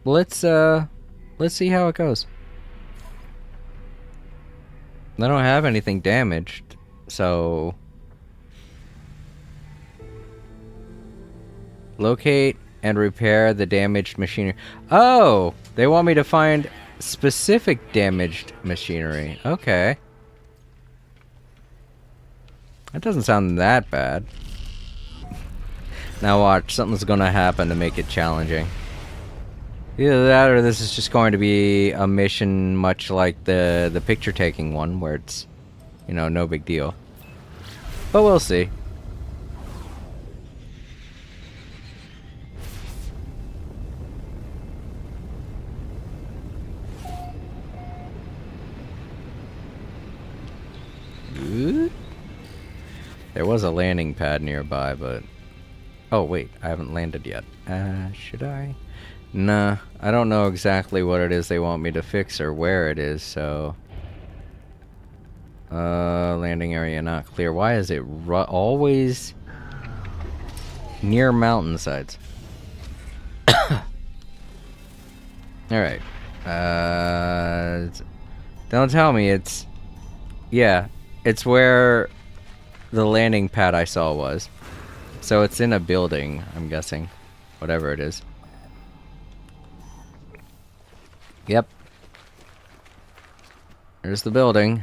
Let's see how it goes. I don't have anything damaged, so... Locate and repair the damaged machinery. Oh! They want me to find specific damaged machinery. Okay. That doesn't sound that bad. Now watch, something's gonna happen to make it challenging. Either that or this is just going to be a mission much like the picture taking one, where it's, you know, no big deal. But we'll see. There was a landing pad nearby, but... Oh, wait, I haven't landed yet. Should I? Nah, I don't know exactly what it is they want me to fix or where it is, so... landing area not clear. Why is it always near mountainsides? Alright. Don't tell me it's... Yeah, it's where the landing pad I saw was. So it's in a building, I'm guessing. Whatever it is. Yep. There's the building.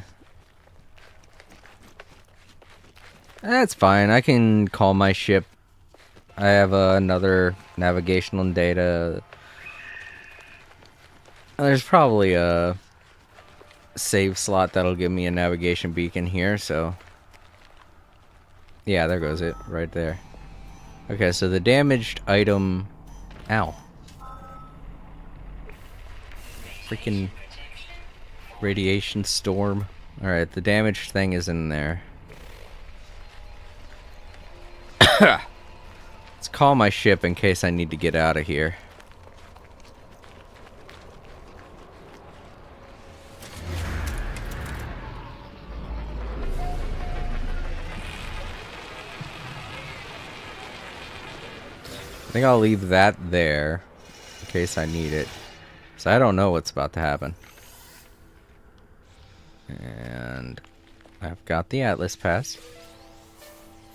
That's fine. I can call my ship. I have another navigational data. There's probably a save slot that'll give me a navigation beacon here, so... Yeah, there goes it, right there. Okay, so the damaged item... Ow. Freaking radiation storm. Alright, the damaged thing is in there. Let's call my ship in case I need to get out of here. I think I'll leave that there in case I need it. So I don't know what's about to happen. And I've got the Atlas Pass.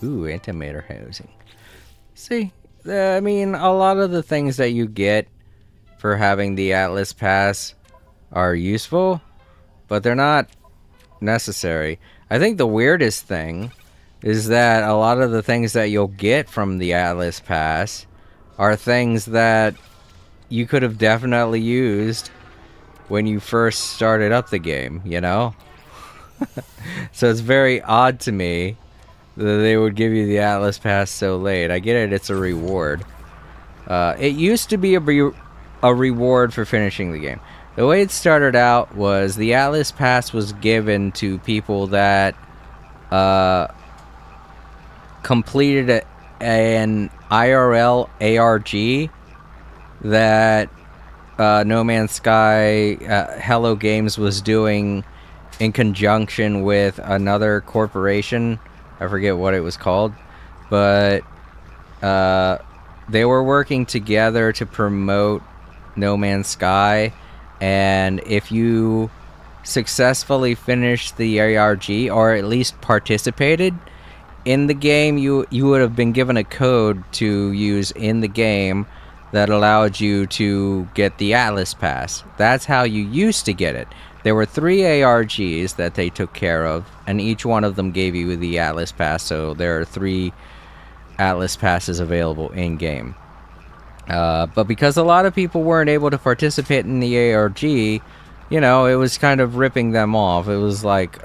Ooh, antimatter housing. See, I mean, a lot of the things that you get for having the Atlas Pass are useful, but they're not necessary. I think the weirdest thing is that a lot of the things that you'll get from the Atlas Pass are things that you could have definitely used when you first started up the game, you know? So it's very odd to me that they would give you the Atlas Pass so late. I get it, it's a reward. It used to be a reward for finishing the game. The way it started out was the Atlas Pass was given to people that completed an IRL ARG that No Man's Sky Hello Games was doing in conjunction with another corporation. I forget what it was called, but they were working together to promote No Man's Sky, and if you successfully finished the ARG, or at least participated in the game, you would have been given a code to use in the game that allowed you to get the Atlas Pass. That's how you used to get it. There were 3 ARGs that they took care of, and each one of them gave you the Atlas Pass, so there are 3 Atlas Passes available in-game. But because a lot of people weren't able to participate in the ARG, you know, it was kind of ripping them off. It was like,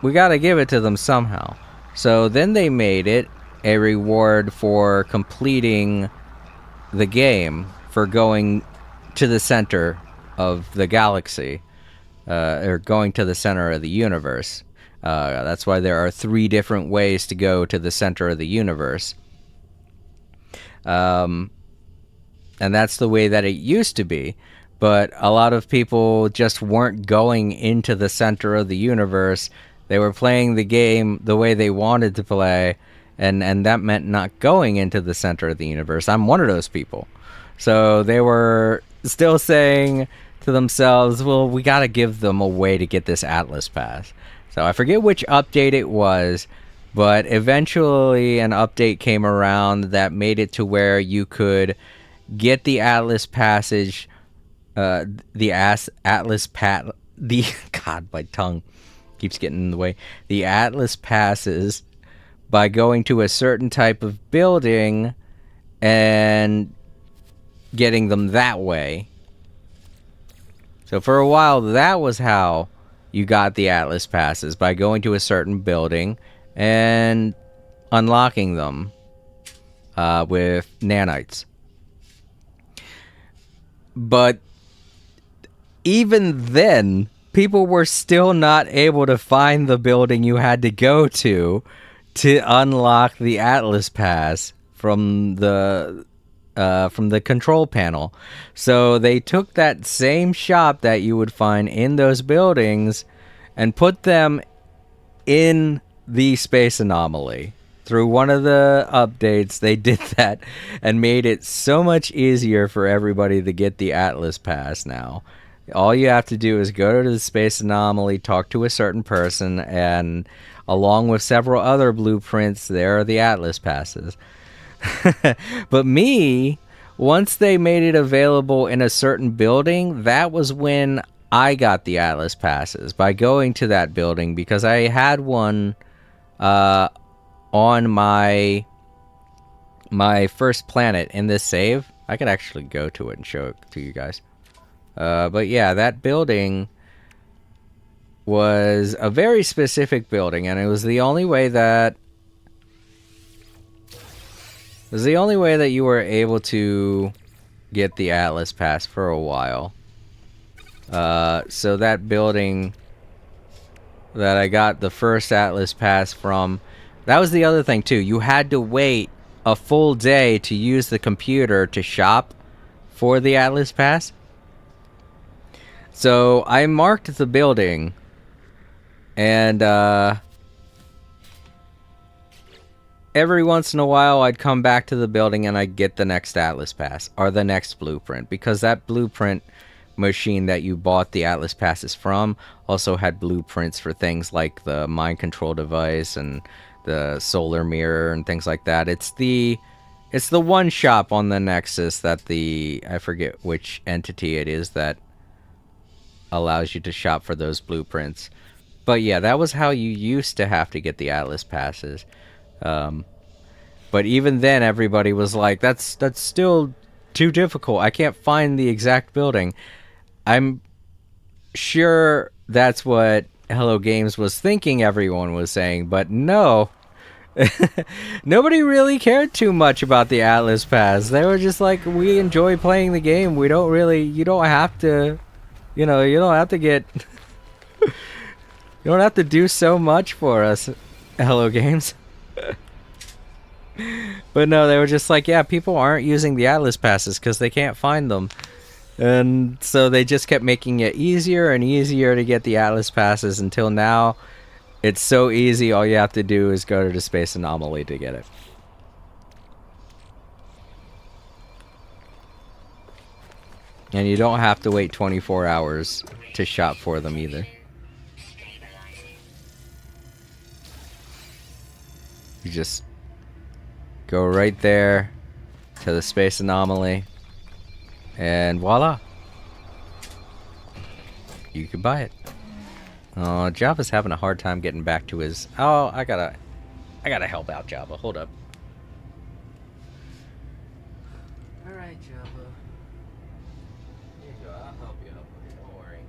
we gotta give it to them somehow. So then they made it a reward for completing the game, for going to the center of the galaxy, or going to the center of the universe. That's why there are 3 different ways to go to the center of the universe. And that's the way that it used to be. But a lot of people just weren't going into the center of the universe. They were playing the game the way they wanted to play, and that meant not going into the center of the universe. I'm one of those people. So they were still saying to themselves, well, we gotta give them a way to get this Atlas Pass. So I forget which update it was, but eventually an update came around that made it to where you could get the Atlas Passage, God, my tongue keeps getting in the way. The Atlas Passes by going to a certain type of building and getting them that way. So for a while, that was how you got the Atlas Passes, by going to a certain building and unlocking them with nanites. But even then, people were still not able to find the building you had to go to unlock the Atlas Pass from the control panel. So they took that same shop that you would find in those buildings and put them in the space anomaly. Through one of the updates, they did that and made it so much easier for everybody to get the Atlas Pass now. All you have to do is go to the space anomaly, talk to a certain person, and along with several other blueprints, there are the Atlas Passes. But me, once they made it available in a certain building, that was when I got the Atlas Passes, by going to that building, because I had one on my first planet in this save. I could actually go to it and show it to you guys. But yeah, that building was a very specific building, and it was the only way that you were able to get the Atlas Pass for a while. So that building that I got the first Atlas Pass from, that was the other thing too. You had to wait a full day to use the computer to shop for the Atlas Pass. So I marked the building, and every once in a while I'd come back to the building and I'd get the next Atlas Pass or the next blueprint, because that blueprint machine that you bought the Atlas Passes from also had blueprints for things like the mind control device and the solar mirror and things like that. It's the one shop on the Nexus that I forget which entity it is that allows you to shop for those blueprints. But yeah, that was how you used to have to get the Atlas Passes. But even then, everybody was like, that's still too difficult. I can't find the exact building. I'm sure that's what Hello Games was thinking everyone was saying, but no. Nobody really cared too much about the Atlas Pass. They were just like, we enjoy playing the game. You don't have to, you don't have to get, you don't have to do so much for us, Hello Games. But no, they were just like, yeah, people aren't using the Atlas Passes because they can't find them. And so they just kept making it easier and easier to get the Atlas Passes until now it's so easy, all you have to do is go to the Space Anomaly to get it. And you don't have to wait 24 hours to shop for them either. You just go right there to the Space Anomaly, and voila, you can buy it. Oh, Java's having a hard time getting back to his... Oh, I gotta help out Java. Hold up. Alright, Java. Here you go, I'll help you out. Don't worry.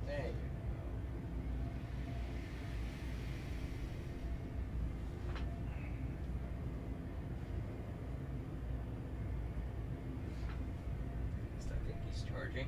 There you go. I think he's charging.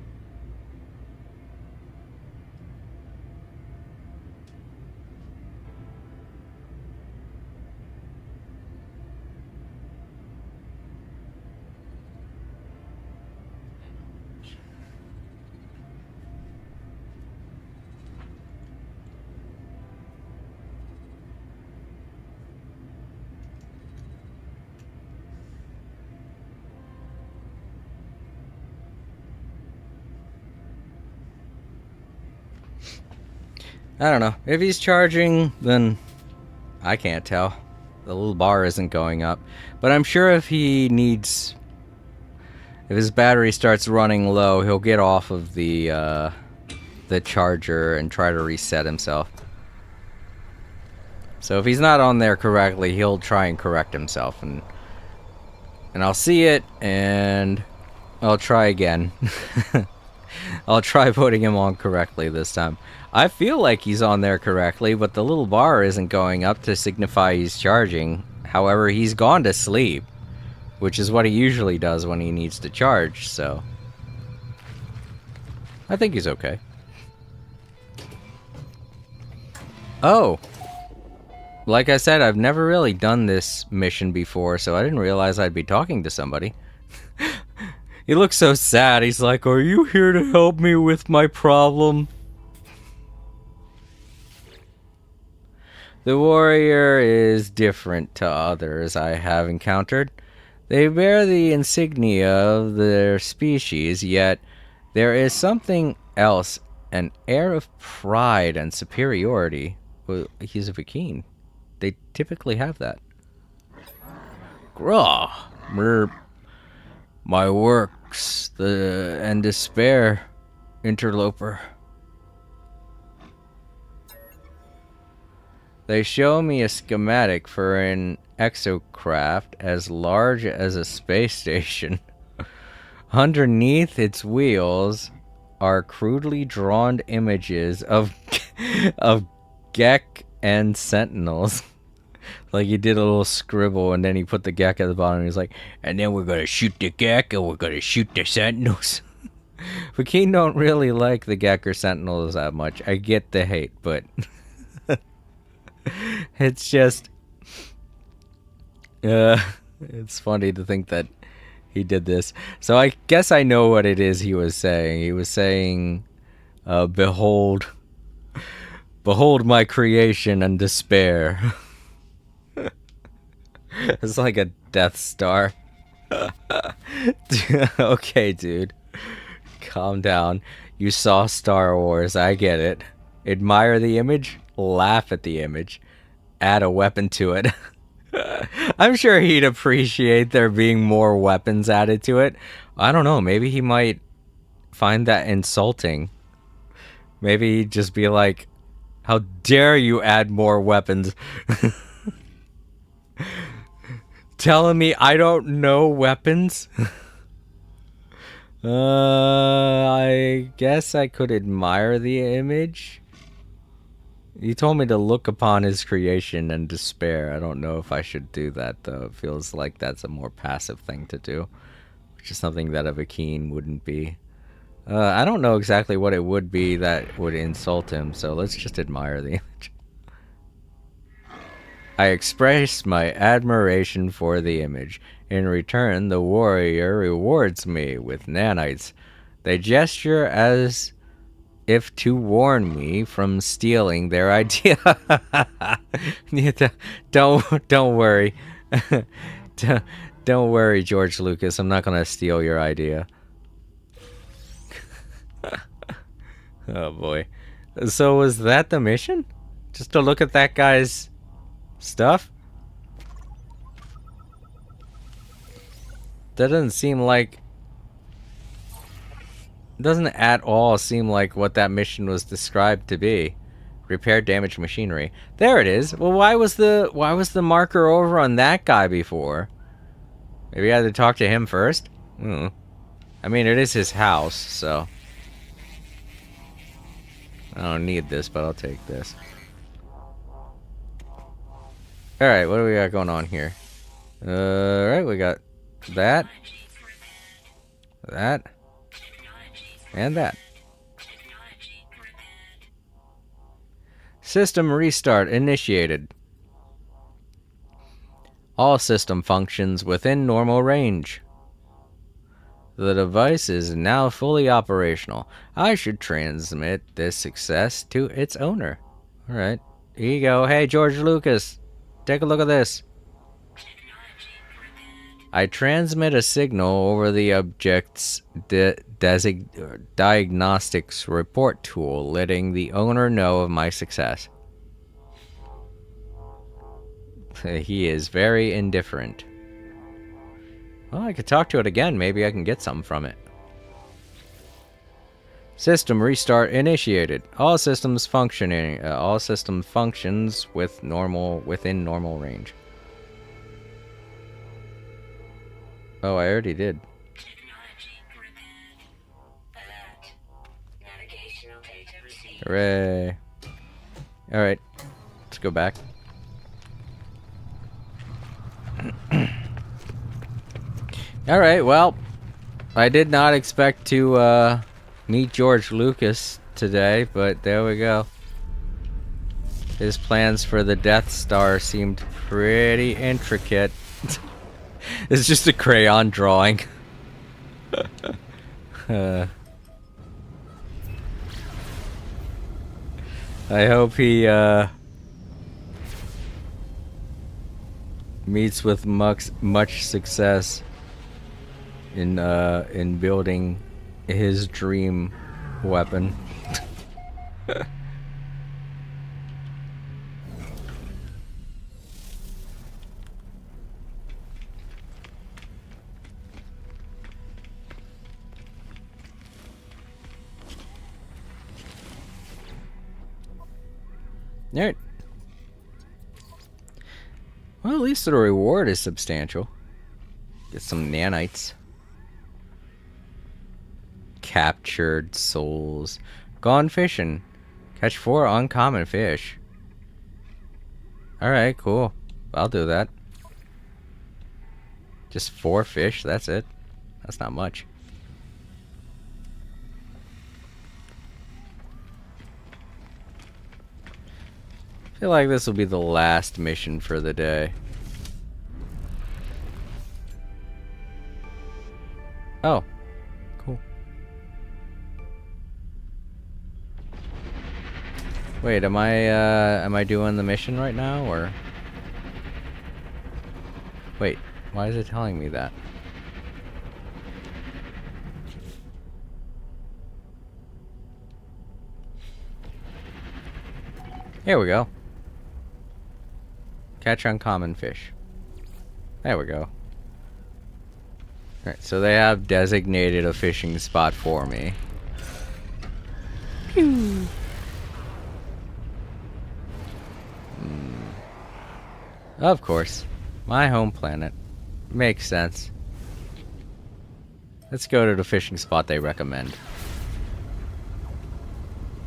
I don't know. If he's charging, then I can't tell. The little bar isn't going up. But I'm sure if his battery starts running low, he'll get off of the charger and try to reset himself. So if he's not on there correctly, he'll try and correct himself, and I'll see it, and I'll try again. I'll try putting him on correctly this time. I feel like he's on there correctly, but the little bar isn't going up to signify he's charging. However, he's gone to sleep, which is what he usually does when he needs to charge, so I think he's okay. Oh! Like I said, I've never really done this mission before, so I didn't realize I'd be talking to somebody. He looks so sad. He's like, "Are you here to help me with my problem?" The warrior is different to others I have encountered. They bear the insignia of their species, yet there is something else, an air of pride and superiority. Well, he's a Vy'keen. They typically have that. Grah, my works, and despair Interloper. They show me a schematic for an exocraft as large as a space station. Underneath its wheels are crudely drawn images of of Gek and Sentinels. Like he did a little scribble and then he put the Gek at the bottom and he's like, and then we're gonna shoot the Gek and we're gonna shoot the Sentinels. But Keen don't really like the Gek or Sentinels that much. I get the hate, but it's just it's funny to think that he did this. So I guess I know what it is he was saying. He was saying, behold my creation and despair. It's like a Death Star. Okay, dude. Calm down. You saw Star Wars, I get it. Admire the image, laugh at the image, add a weapon to it. I'm sure he'd appreciate there being more weapons added to it. I don't know, maybe he might find that insulting. Maybe he'd just be like, how dare you add more weapons? Telling me I don't know weapons? I guess I could admire the image. He told me to look upon his creation and despair. I don't know if I should do that, though. It feels like that's a more passive thing to do, which is something that a Vakeen wouldn't be. I don't know exactly what it would be that would insult him, so let's just admire the image. I express my admiration for the image. In return, the warrior rewards me with nanites. They gesture as if to warn me from stealing their idea. Don't worry. Don't worry, George Lucas. I'm not gonna steal your idea. Oh boy. So was that the mission? Just to look at that guy's stuff? That doesn't seem like... doesn't at all seem like what that mission was described to be. Repair damaged machinery. There it is. Well, why was the marker over on that guy before? Maybe I had to talk to him first? I mean, it is his house, so... I don't need this, but I'll take this. Alright, what do we got going on here? Alright, we got that. That. And that. System restart initiated. All system functions within normal range. The device is now fully operational. I should transmit this success to its owner. Alright, here you go. Hey, George Lucas, take a look at this. I transmit a signal over the object's diagnostics report tool, letting the owner know of my success. He is very indifferent. Well, I could talk to it again. Maybe I can get something from it. System restart initiated. All systems functioning. All system functions within normal range. Oh, I already did. Hooray. Alright. Let's go back. Alright, well, I did not expect to meet George Lucas today, but there we go. His plans for the Death Star seemed pretty intricate. It's just a crayon drawing. I hope he meets with much success in building his dream weapon. Alright. Well, at least the reward is substantial. Get some nanites. Captured souls. Gone fishing. Catch 4 uncommon fish. Alright, cool. I'll do that. Just 4 fish, that's it. That's not much. I feel like this will be the last mission for the day. Oh, cool. Wait, am I doing the mission right now, or? Wait, why is it telling me that? Here we go. Catch uncommon fish. There we go. Alright, so they have designated a fishing spot for me. Pew. Of course. My home planet. Makes sense. Let's go to the fishing spot they recommend.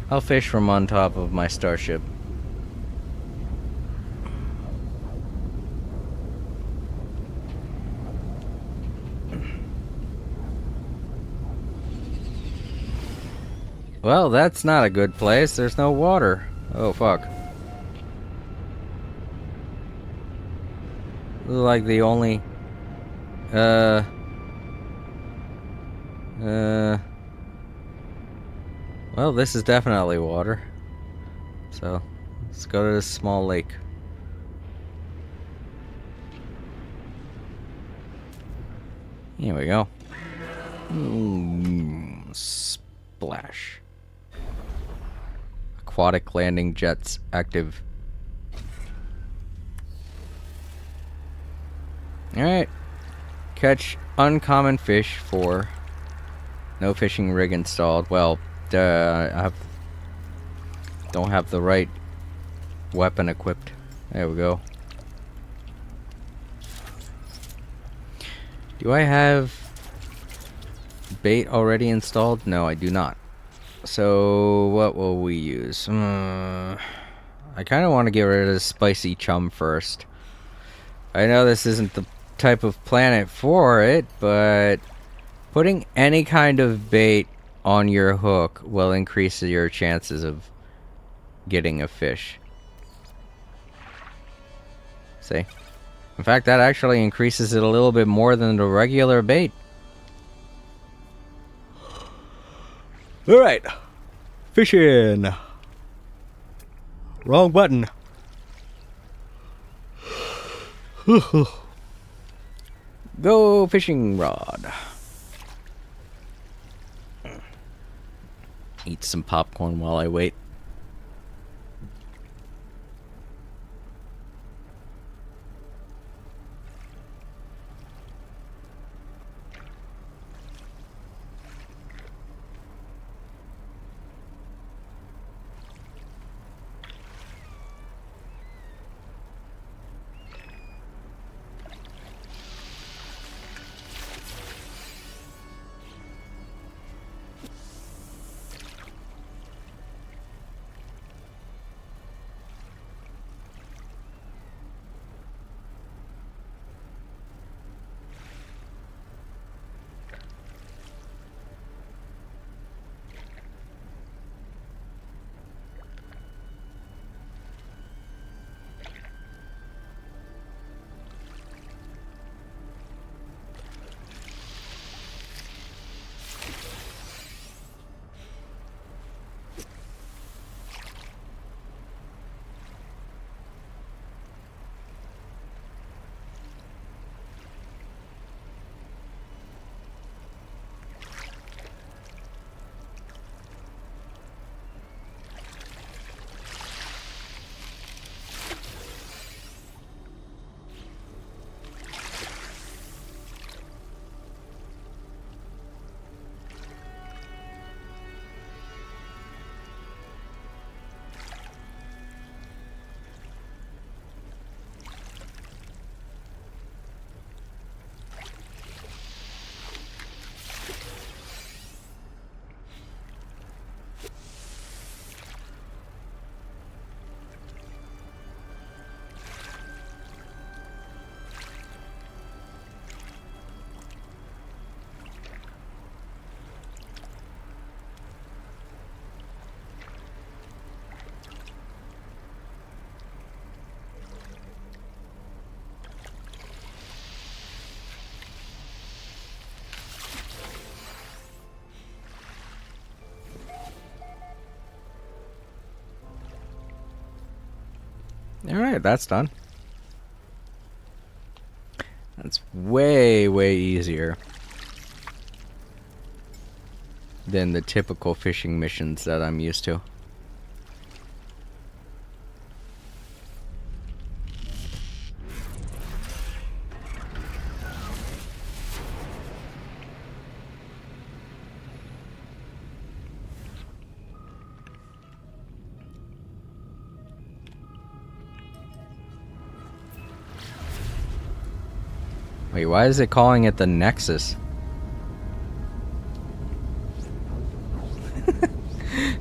I'll fish from on top of my starship. Well, that's not a good place. There's no water. Oh, fuck. Like the only... Well, this is definitely water. So, let's go to this small lake. Here we go. Splash. Aquatic landing jets active. Alright. Catch uncommon fish 4. No fishing rig installed. Well, don't have the right weapon equipped. There we go. Do I have bait already installed? No, I do not. So, what will we use? I kind of want to get rid of the spicy chum first. I know this isn't the type of planet for it, but putting any kind of bait on your hook will increase your chances of getting a fish. See? In fact, that actually increases it a little bit more than the regular bait. Alright. Fishing. Wrong button. Go fishing rod. Eat some popcorn while I wait. Alright, that's done. That's way, way easier than the typical fishing missions that I'm used to. Wait, why is it calling it the Nexus?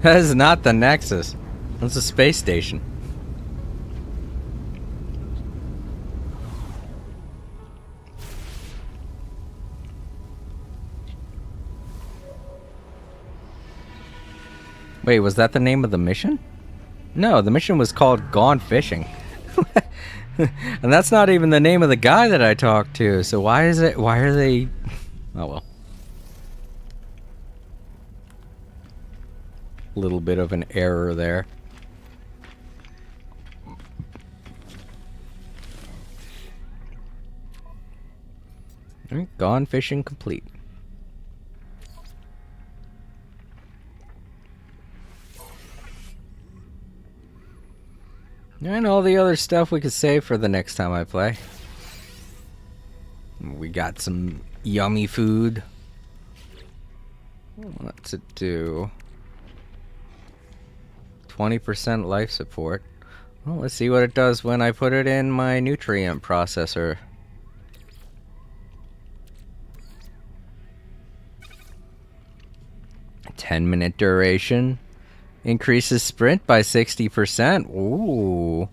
That is not the Nexus. That's a space station. Wait, was that the name of the mission? No, the mission was called Gone Fishing. And that's not even the name of the guy that I talked to, so why are they... Oh well. Little bit of an error there. Alright, Gone Fishing complete. And all the other stuff we could save for the next time I play. We got some yummy food. What's it do? 20% life support. Well, let's see what it does when I put it in my nutrient processor. A 10-minute duration. Increases sprint by 60%. Ooh.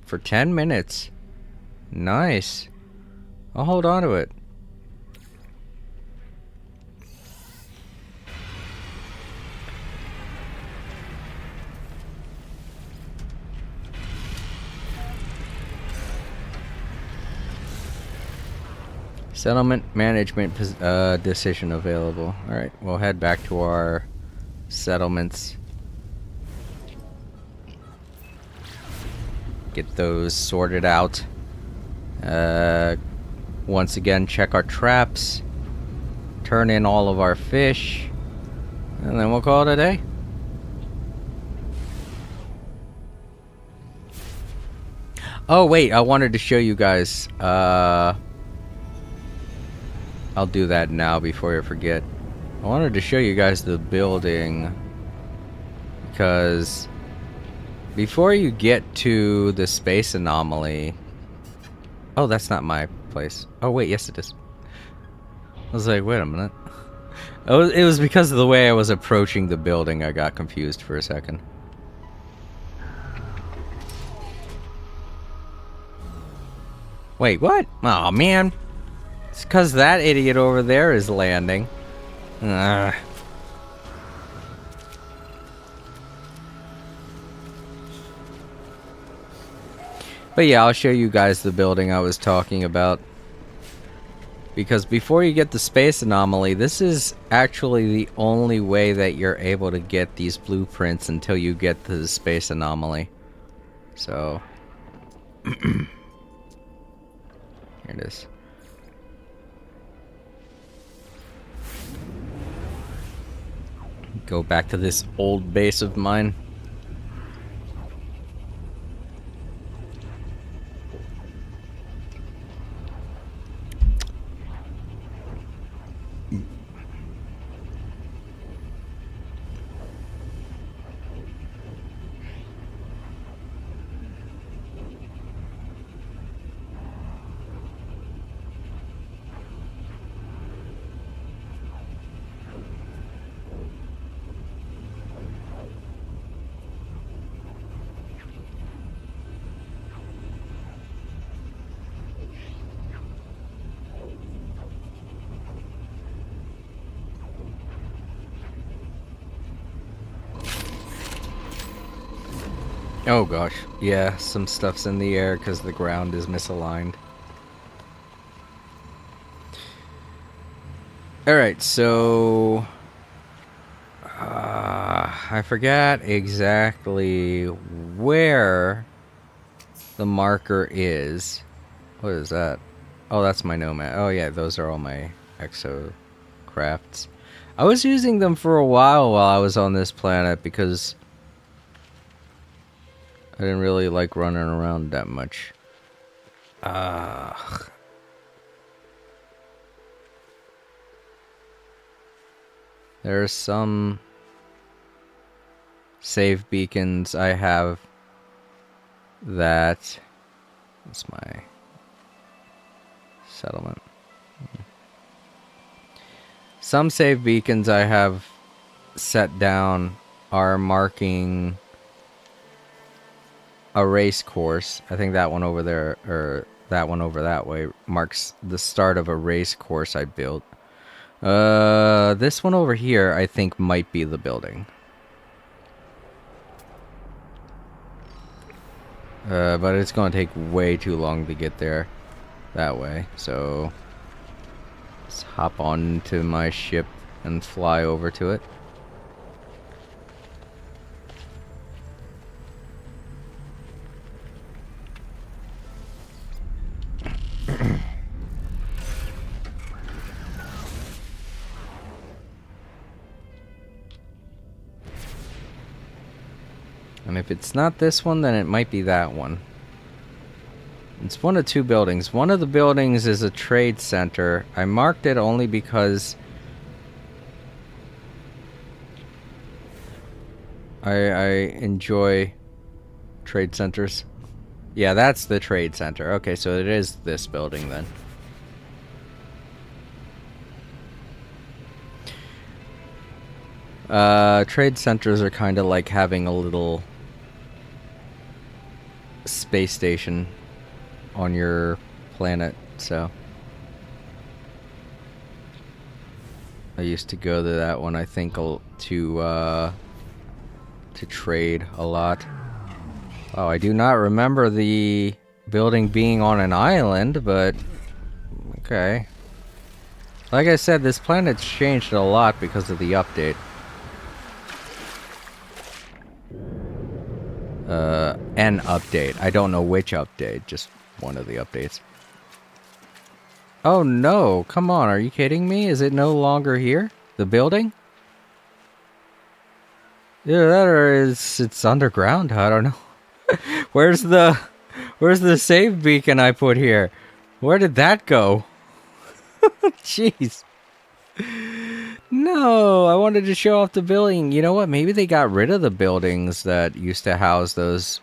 For 10 minutes. Nice. I'll hold on to it. Settlement management decision available. Alright, we'll head back to our settlements. Get those sorted out. Once again, check our traps. Turn in all of our fish. And then we'll call it a day. Oh wait, I wanted to show you guys. I'll do that now before I forget. I wanted to show you guys the building, because before you get to the space anomaly... Oh, that's not my place. Oh wait, yes it is. I was like, wait a minute. It was because of the way I was approaching the building I got confused for a second. Wait, what? Oh man. It's because that idiot over there is landing. Ugh. But yeah, I'll show you guys the building I was talking about. Because before you get the space anomaly, this is actually the only way that you're able to get these blueprints until you get to the space anomaly. So... Here it is. Go back to this old base of mine. Oh gosh, yeah, some stuff's in the air because the ground is misaligned. Alright, so... I forgot exactly where the marker is. What is that? Oh, that's my nomad. Oh yeah, those are all my exo crafts. I was using them for a while I was on this planet because I didn't really like running around that much. There's some save beacons I have that... That's my settlement. Some save beacons I have set down are marking a race course. I think that one over there, or that one over that way, marks the start of a race course I built. This one over here, I think, might be the building. But it's gonna take way too long to get there that way, so let's hop on to my ship and fly over to it. And if it's not this one, then it might be that one. It's one of two buildings. One of the buildings is a trade center. I marked it only because I enjoy trade centers. Yeah, that's the trade center. Okay, so it is this building then. Trade centers are kind of like having a little space station on your planet, so I used to go to that one, I think, to trade a lot. Oh, I do not remember the building being on an island, but okay. Like I said, this planet's changed a lot because of the update. An update. I don't know which update, just one of the updates. Oh no, come on, are you kidding me? Is it no longer here? The building? Yeah, that or it's underground, I don't know. Where's the save beacon I put here? Where did that go? Jeez. No, I wanted to show off the building. You know what? Maybe they got rid of the buildings that used to house those.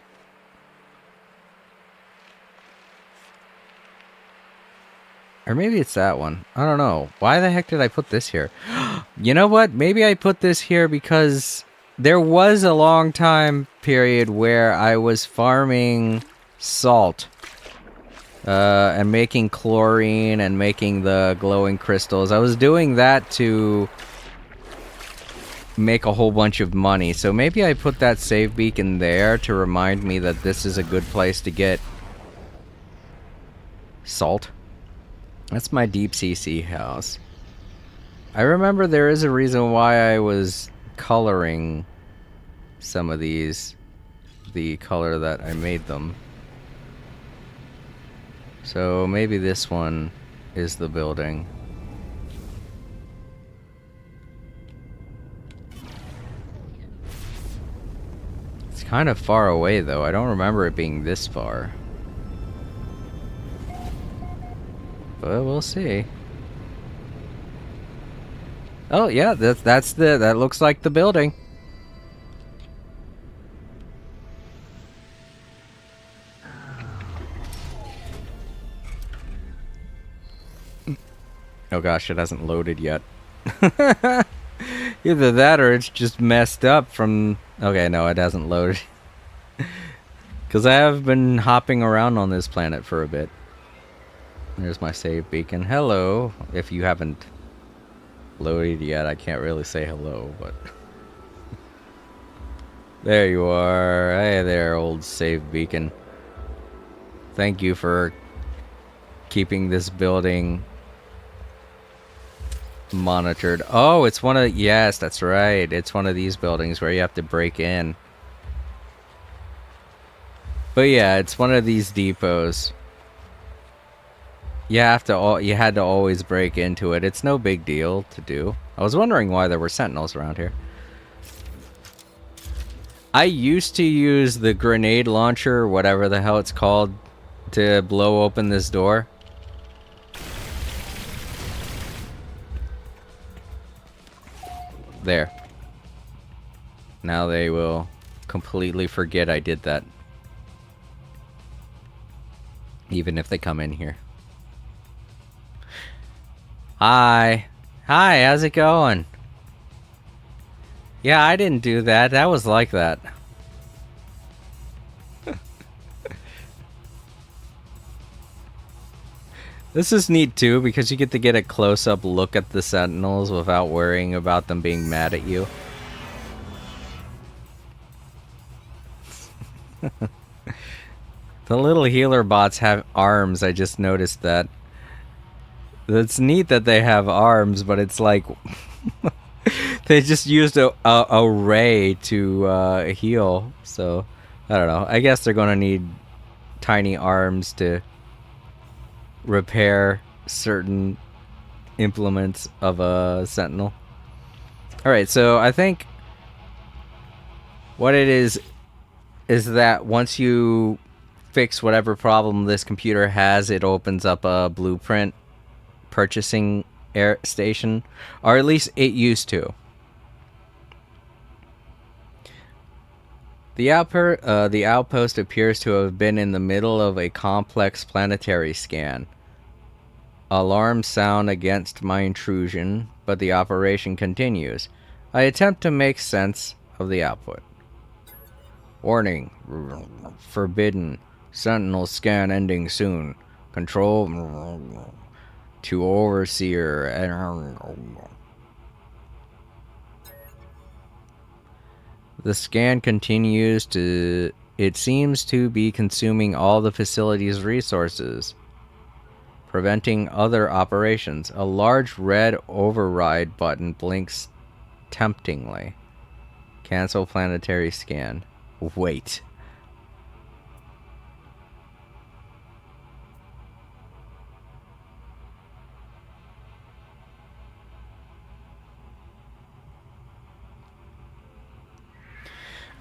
Or maybe it's that one. I don't know. Why the heck did I put this here? You know what? Maybe I put this here because there was a long time period where I was farming salt. And making chlorine and making the glowing crystals. I was doing that to make a whole bunch of money. So maybe I put that save beacon there to remind me that this is a good place to get salt. That's my deep CC house. I remember there is a reason why I was coloring some of these the color that I made them. So maybe this one is the building. It's kind of far away though. I don't remember it being this far. But we'll see. Oh yeah, that looks like the building. Oh gosh, it hasn't loaded yet. Either that or it's just messed up from... Okay, no, it hasn't loaded. Because I have been hopping around on this planet for a bit. There's my save beacon. Hello. If you haven't loaded yet, I can't really say hello, but... There you are. Hey there, old save beacon. Thank you for keeping this building monitored. Oh, it's one of... Yes, that's right. It's one of these buildings where you have to break in. But yeah, it's one of these depots. You had to always break into it. It's no big deal to do. I was wondering why there were sentinels around here. I used to use the grenade launcher, whatever the hell it's called, to blow open this door. There. Now they will completely forget I did that. Even if they come in here. Hi. Hi, how's it going? Yeah, I didn't do that. That was like that. This is neat too, because you get to get a close-up look at the sentinels without worrying about them being mad at you. The little healer bots have arms, I just noticed that. It's neat that they have arms, but it's like... they just used a ray to heal, so... I don't know. I guess they're gonna need tiny arms to repair certain implements of a sentinel. Alright, so I think... what it is that once you fix whatever problem this computer has, it opens up a blueprint purchasing station, or at least it used to. The outpost appears to have been in the middle of a complex planetary scan. Alarms sound against my intrusion, but the operation continues. I attempt to make sense of the output. Warning. Forbidden. Sentinel scan ending soon. Control to overseer. The scan continues to... it seems to be consuming all the facility's resources, preventing other operations. A large red override button blinks temptingly. Cancel planetary scan. Wait.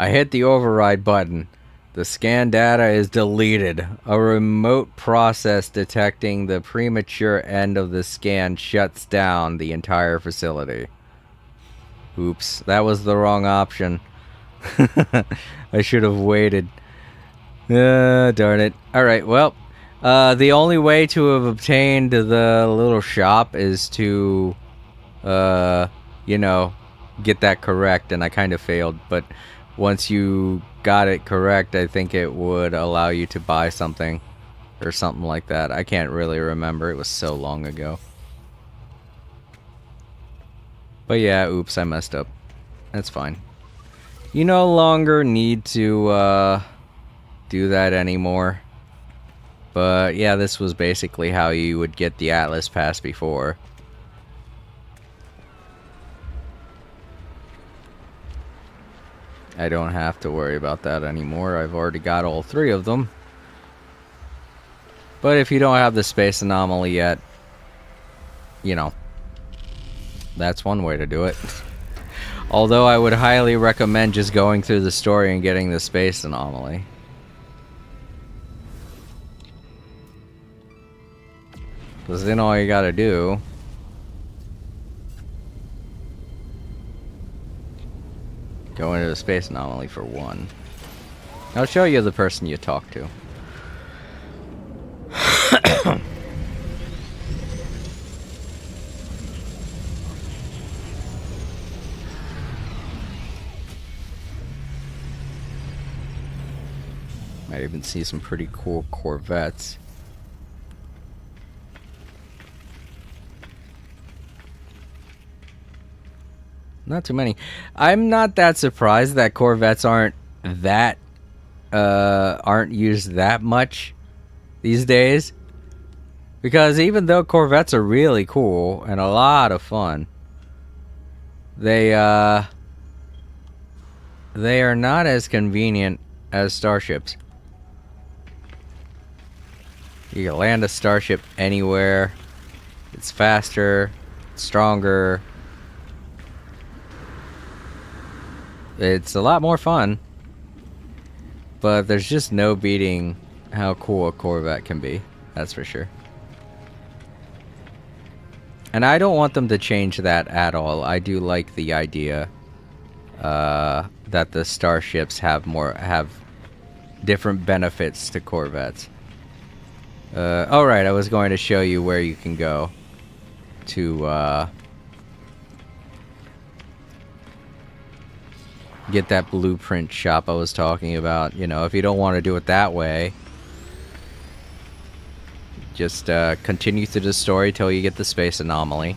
I hit the override button. The scan data is deleted. A remote process detecting the premature end of the scan shuts down the entire facility. Oops, that was the wrong option. I should have waited. Darn it. Alright, well, the only way to have obtained the little shop is to, you know, get that correct, and I kind of failed, but once you got it correct, I think it would allow you to buy something or something like that. I can't really remember. It was so long ago. But yeah, oops, I messed up. That's fine. You no longer need to do that anymore. But yeah, this was basically how you would get the Atlas Pass before. I don't have to worry about that anymore. I've already got all 3 of them. But if you don't have the space anomaly yet, you know, that's one way to do it. Although I would highly recommend just going through the story and getting the space anomaly. Because then all you gotta do... go into the space anomaly for 1. I'll show you the person you talk to. Might even see some pretty cool Corvettes. Not too many. I'm not that surprised that Corvettes aren't used that much these days. Because even though Corvettes are really cool and a lot of fun, they are not as convenient as starships. You can land a starship anywhere. It's faster, stronger. It's a lot more fun. But there's just no beating how cool a Corvette can be. That's for sure. And I don't want them to change that at all. I do like the idea that the starships have different benefits to Corvettes. Alright, I was going to show you where you can go to get that blueprint shop I was talking about. You know, if you don't want to do it that way, just continue through the story till you get the space anomaly.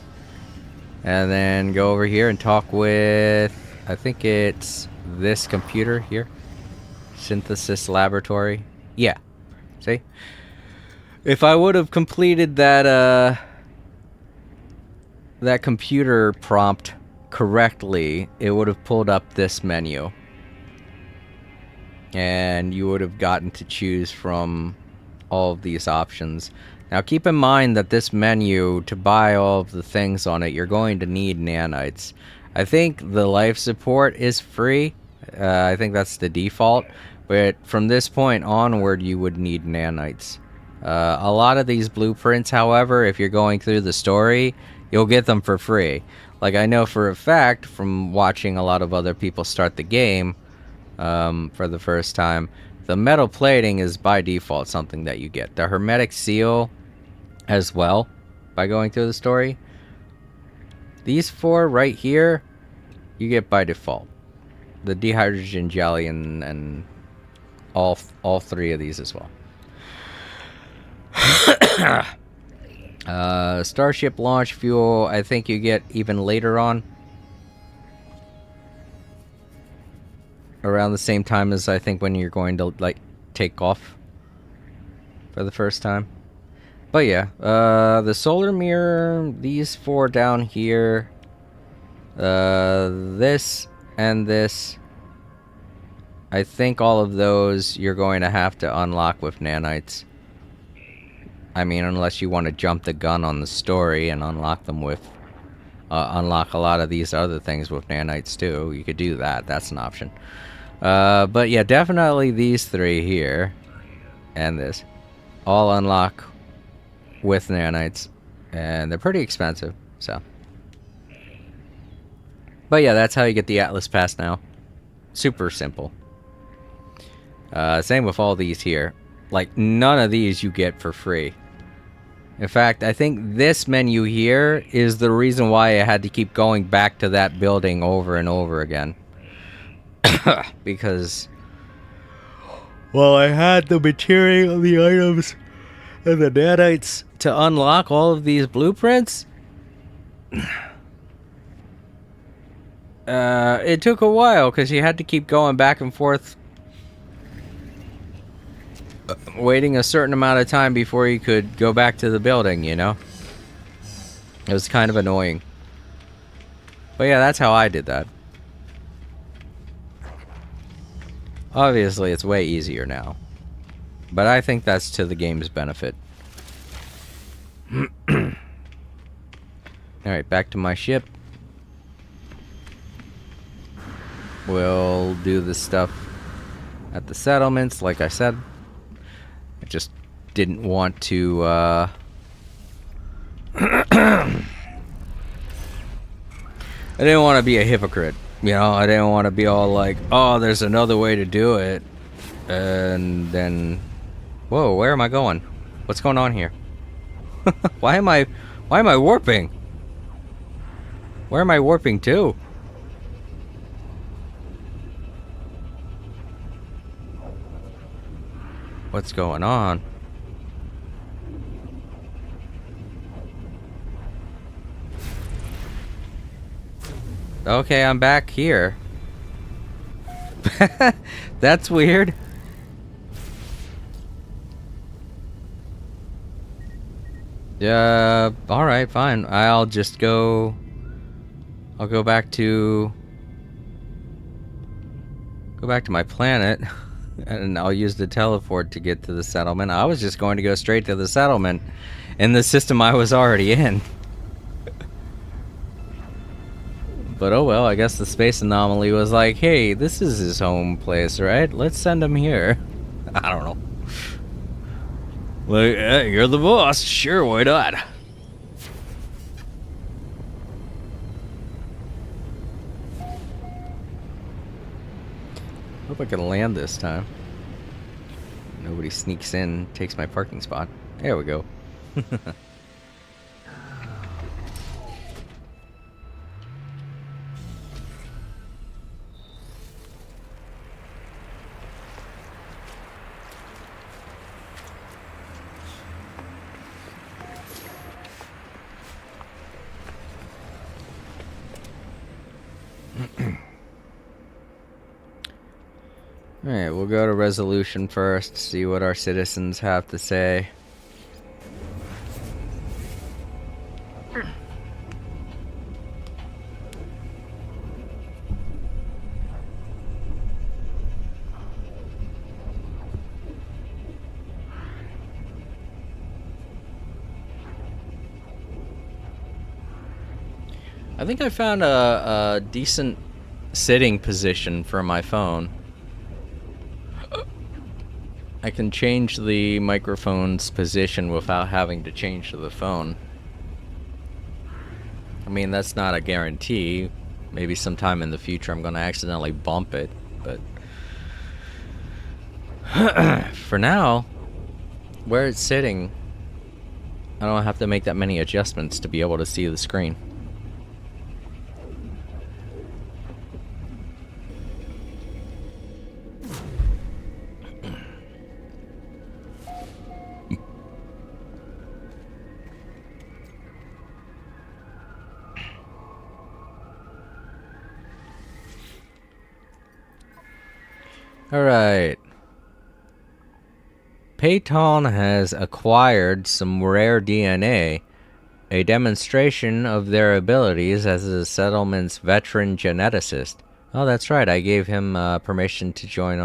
And then go over here and talk with, I think it's this computer here. Synthesis Laboratory. Yeah. See? If I would have completed that that computer prompt correctly, it would have pulled up this menu. And you would have gotten to choose from all of these options. Now keep in mind that this menu, to buy all of the things on it, you're going to need nanites. I think the life support is free. I think that's the default. But from this point onward, you would need nanites. A lot of these blueprints, however, if you're going through the story, you'll get them for free. Like, I know for a fact from watching a lot of other people start the game for the first time, the metal plating is by default something that you get. The hermetic seal as well, by going through the story. These four right here, you get by default. The dehydrogen jelly and all three of these as well. Starship launch fuel, I think you get even later on. Around the same time as I think when you're going to, like, take off for the first time. But yeah, the solar mirror, these four down here, this and this, I think all of those you're going to have to unlock with nanites. I mean, unless you want to jump the gun on the story and unlock them with, unlock a lot of these other things with nanites too. You could do that. That's an option. But yeah, definitely these three here and this all unlock with nanites, and they're pretty expensive, so. But yeah, that's how you get the Atlas Pass now. Super simple. Same with all these here. Like, none of these you get for free. In fact, I think this menu here is the reason why I had to keep going back to that building over and over again. Because, well, I had the material, the items, and the nanites to unlock all of these blueprints. It took a while because you had to keep going back and forth, waiting a certain amount of time before you could go back to the building, you know? It was kind of annoying. But yeah, that's how I did that. Obviously, it's way easier now. But I think that's to the game's benefit. Alright, back to my ship. We'll do the stuff at the settlements, like I said. I just didn't want to, I didn't want to be a hypocrite. You know, I didn't want to be all like, oh, there's another way to do it. And then, whoa, where am I going? What's going on here? Why am I warping? Where am I warping to? What's going on? Okay, I'm back here. That's weird. Alright, fine. I'll just go... I'll go back to... Go back to my planet. And I'll use the teleport to get to the settlement. I was just going to go straight to the settlement in the system I was already in. But oh well, I guess the space anomaly was like, hey, this is his home place, right? Let's send him here. I don't know. Like, hey, you're the boss. Sure, why not? Hope I can land this time. Nobody sneaks in, takes my parking spot. There we go. Alright, we'll go to resolution first, see what our citizens have to say. I think I found a decent sitting position for my phone. I can change the microphone's position without having to change the phone. I mean, that's not a guarantee. Maybe sometime in the future I'm gonna accidentally bump it, but for now, where it's sitting, I don't have to make that many adjustments to be able to see the screen. Alright. Payton has acquired some rare DNA, a demonstration of their abilities as the settlement's veteran geneticist. Oh, that's right, I gave him permission to join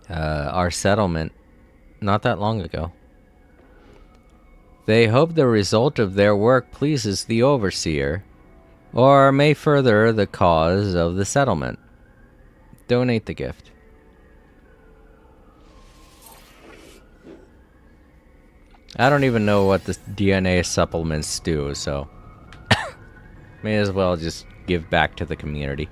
our settlement not that long ago. They hope the result of their work pleases the overseer, or may further the cause of the settlement. Donate the gift. I don't even know what the DNA supplements do, so may as well just give back to the community.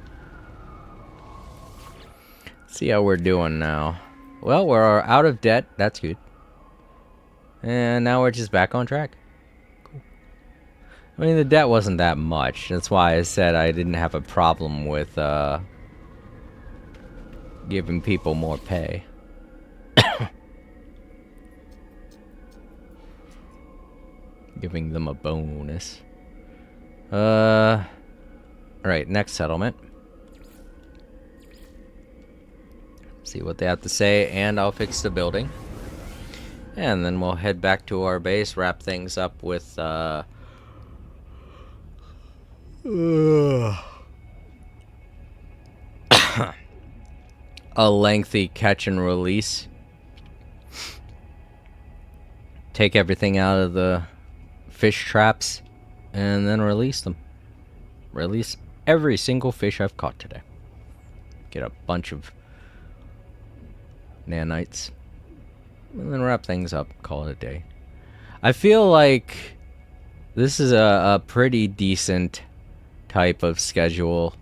See how we're doing now. Well, we're out of debt. That's good. And now we're just back on track. Cool. I mean, the debt wasn't that much. That's why I said I didn't have a problem with giving people more pay. Giving them a bonus. Alright, next settlement. See what they have to say, and I'll fix the building. And then we'll head back to our base, wrap things up with a lengthy catch and release. Take everything out of the fish traps and then release them. Release every single fish I've caught today. Get a bunch of nanites. And then wrap things up, call it a day. I feel like this is a pretty decent type of schedule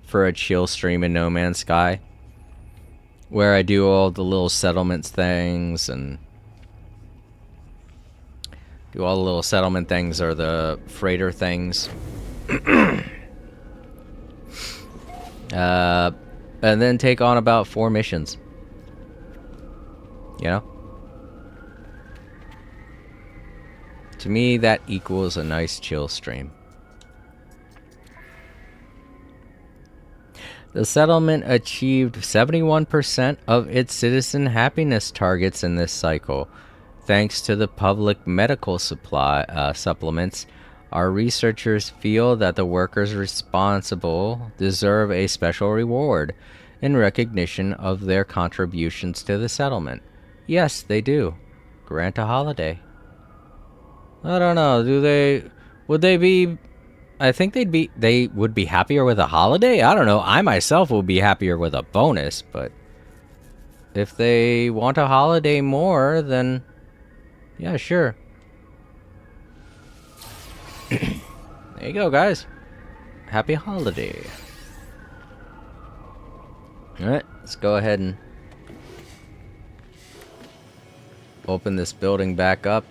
for a chill stream in No Man's Sky, where I do all the little settlements things and do all the little settlement things or the freighter things. And then take on about 4 missions. You know? To me, that equals a nice chill stream. The settlement achieved 71% of its citizen happiness targets in this cycle, thanks to the public medical supply supplements Our researchers feel that the workers responsible deserve a special reward in recognition of their contributions to the settlement. Yes, they do. Grant a holiday. I don't know. Would they be? I think they would be happier with a holiday. I don't know. I myself would be happier with a bonus, but if they want a holiday more, then yeah, sure. There you go, guys. Happy holiday. Alright, let's go ahead and open this building back up.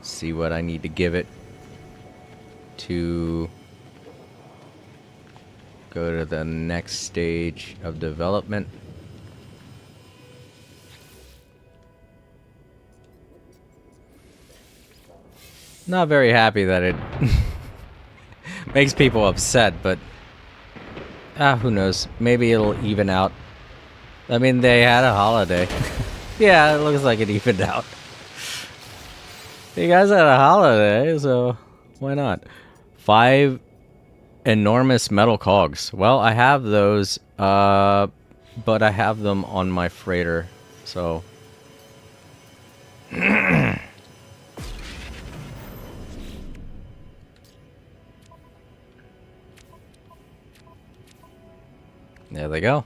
See what I need to give it to go to the next stage of development. Not very happy that it makes people upset, but who knows? Maybe it'll even out. I mean, they had a holiday. Yeah, it looks like it evened out. You guys had a holiday, so why not? 5 enormous metal cogs. Well, I have those, but I have them on my freighter, so... There they go.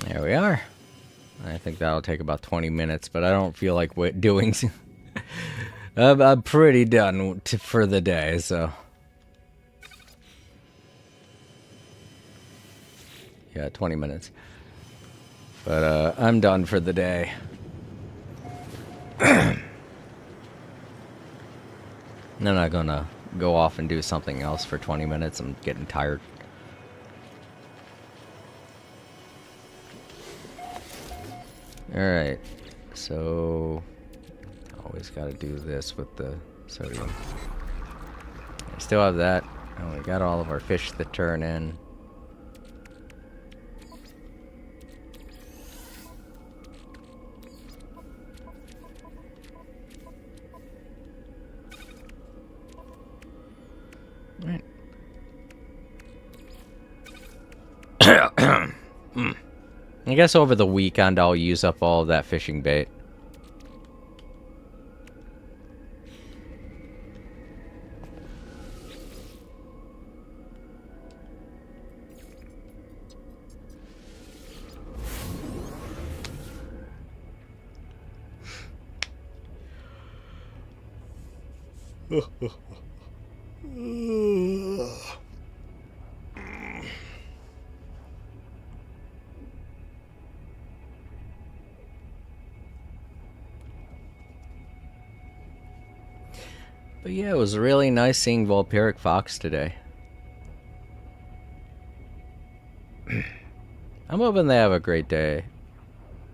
There we are. I think that'll take about 20 minutes, but I don't feel like doing... I'm pretty done for the day, so... Yeah, 20 minutes. But I'm done for the day. I'm not gonna go off and do something else for 20 minutes. I'm getting tired. Alright, so always gotta do this with the sodium. I still have that. And we got all of our fish that turn in. Right. I guess over the weekend I'll use up all of that fishing bait. But yeah, it was really nice seeing Vulperic Fox today. I'm hoping they have a great day.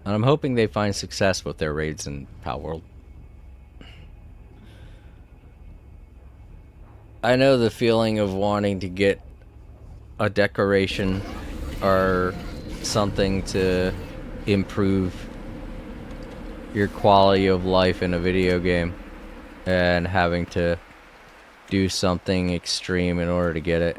And I'm hoping they find success with their raids in Palworld. I know the feeling of wanting to get a decoration or something to improve your quality of life in a video game. And having to do something extreme in order to get it.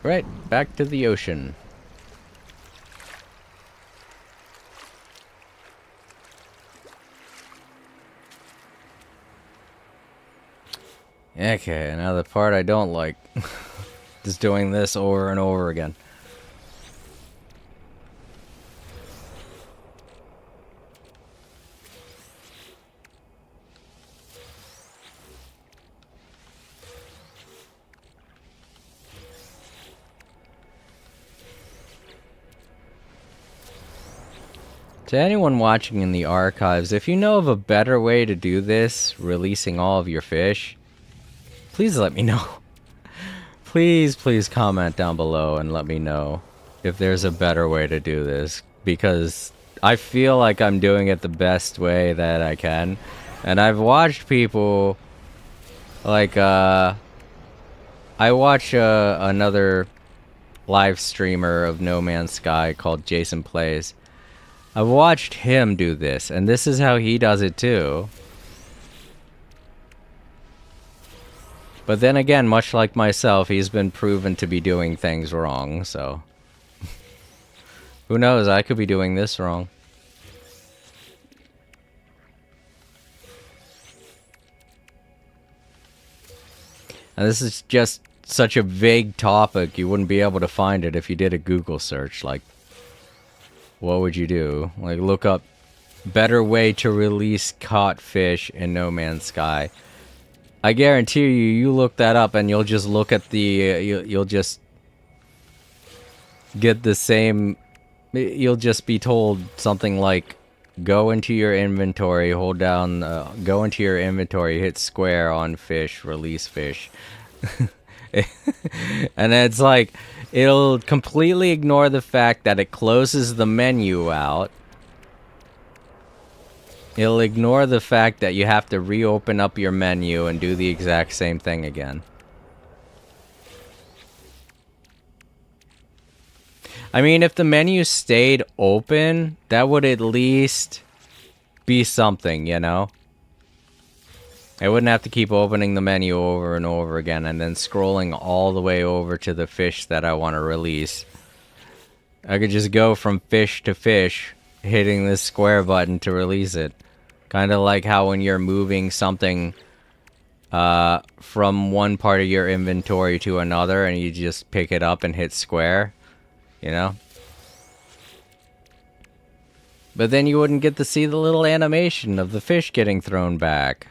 Right, back to the ocean. Okay, now the part I don't like. Just doing this over and over again. To anyone watching in the archives, if you know of a better way to do this, releasing all of your fish, please let me know. Please comment down below and let me know if there's a better way to do this, because I feel like I'm doing it the best way that I can. And I've watched people like I watch another live streamer of No Man's Sky called Jason Plays. I've watched him do this, and this is how he does it too. But then again, much like myself, he's been proven to be doing things wrong, so... Who knows, I could be doing this wrong. And this is just such a vague topic, you wouldn't be able to find it if you did a Google search. Like, what would you do? Like, look up better way to release caught fish in No Man's Sky. I guarantee you, you look that up and you'll just look at the, you'll just get the same, you'll just be told something like, go into your inventory, hold down, go into your inventory, hit square on fish, release fish. And it's like, it'll completely ignore the fact that it closes the menu out. It'll ignore the fact that you have to reopen up your menu and do the exact same thing again. I mean, if the menu stayed open, that would at least be something, you know? I wouldn't have to keep opening the menu over and over again and then scrolling all the way over to the fish that I want to release. I could just go from fish to fish, hitting this square button to release it. Kind of like how when you're moving something from one part of your inventory to another and you just pick it up and hit square, you know? But then you wouldn't get to see the little animation of the fish getting thrown back.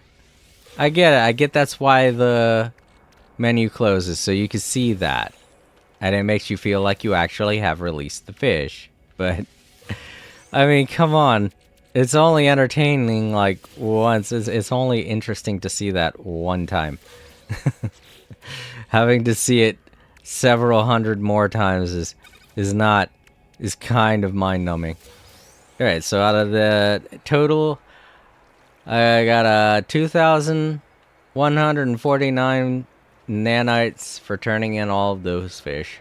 I get it. I get that's why the menu closes, so you can see that. And it makes you feel like you actually have released the fish. But, I mean, come on. It's only entertaining, like, once. It's only interesting to see that one time. Having to see it several hundred more times is kind of mind-numbing. Alright, so out of the total, I got 2,149 nanites for turning in all of those fish.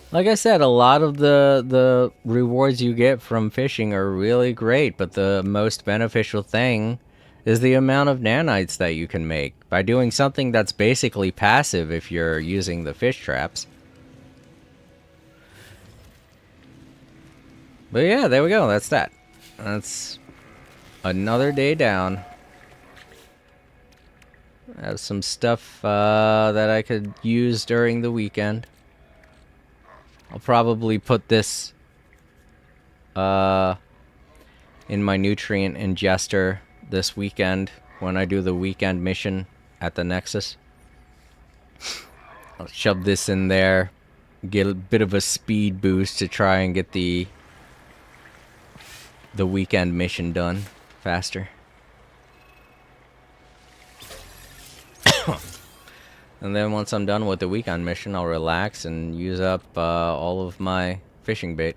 Like I said, a lot of the rewards you get from fishing are really great, but the most beneficial thing is the amount of nanites that you can make by doing something that's basically passive if you're using the fish traps. But yeah, there we go, that's that. That's another day down. I have some stuff that I could use during the weekend. I'll probably put this in my nutrient ingester this weekend when I do the weekend mission at the Nexus. I'll shove this in there, get a bit of a speed boost to try and get the weekend mission done faster. And then once I'm done with the weekend mission, I'll relax and use up all of my fishing bait.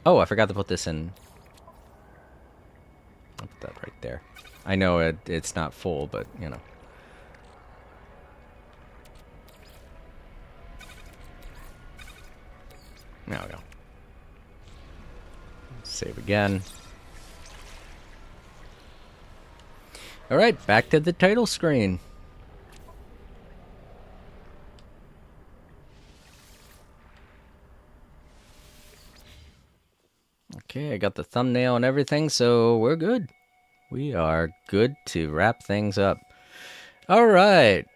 Oh, I forgot to put this in. I'll put that right there. I know it's not full, but you know. There we go. Save again. Alright, back to the title screen. Okay, I got the thumbnail and everything, so we're good. We are good to wrap things up. Alright.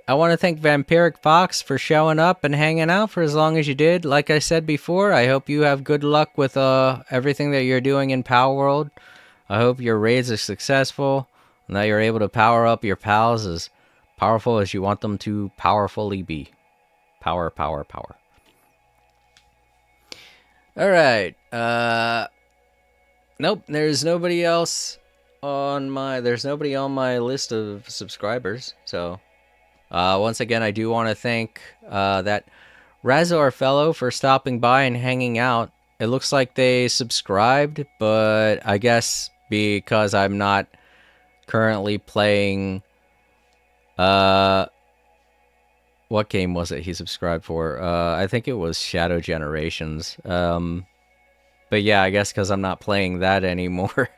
I want to thank Vampiric Fox for showing up and hanging out for as long as you did. Like I said before, I hope you have good luck with everything that you're doing in Palworld. I hope your raids are successful and that you're able to power up your pals as powerful as you want them to powerfully be. Power, power, power. All right. Nope. There's nobody else on my. There's nobody on my list of subscribers. So, once again, I do want to thank that Razor fellow for stopping by and hanging out. It looks like they subscribed, but I guess because I'm not currently playing. What game was it he subscribed for? I think it was Shadow Generations. But yeah, I guess because I'm not playing that anymore,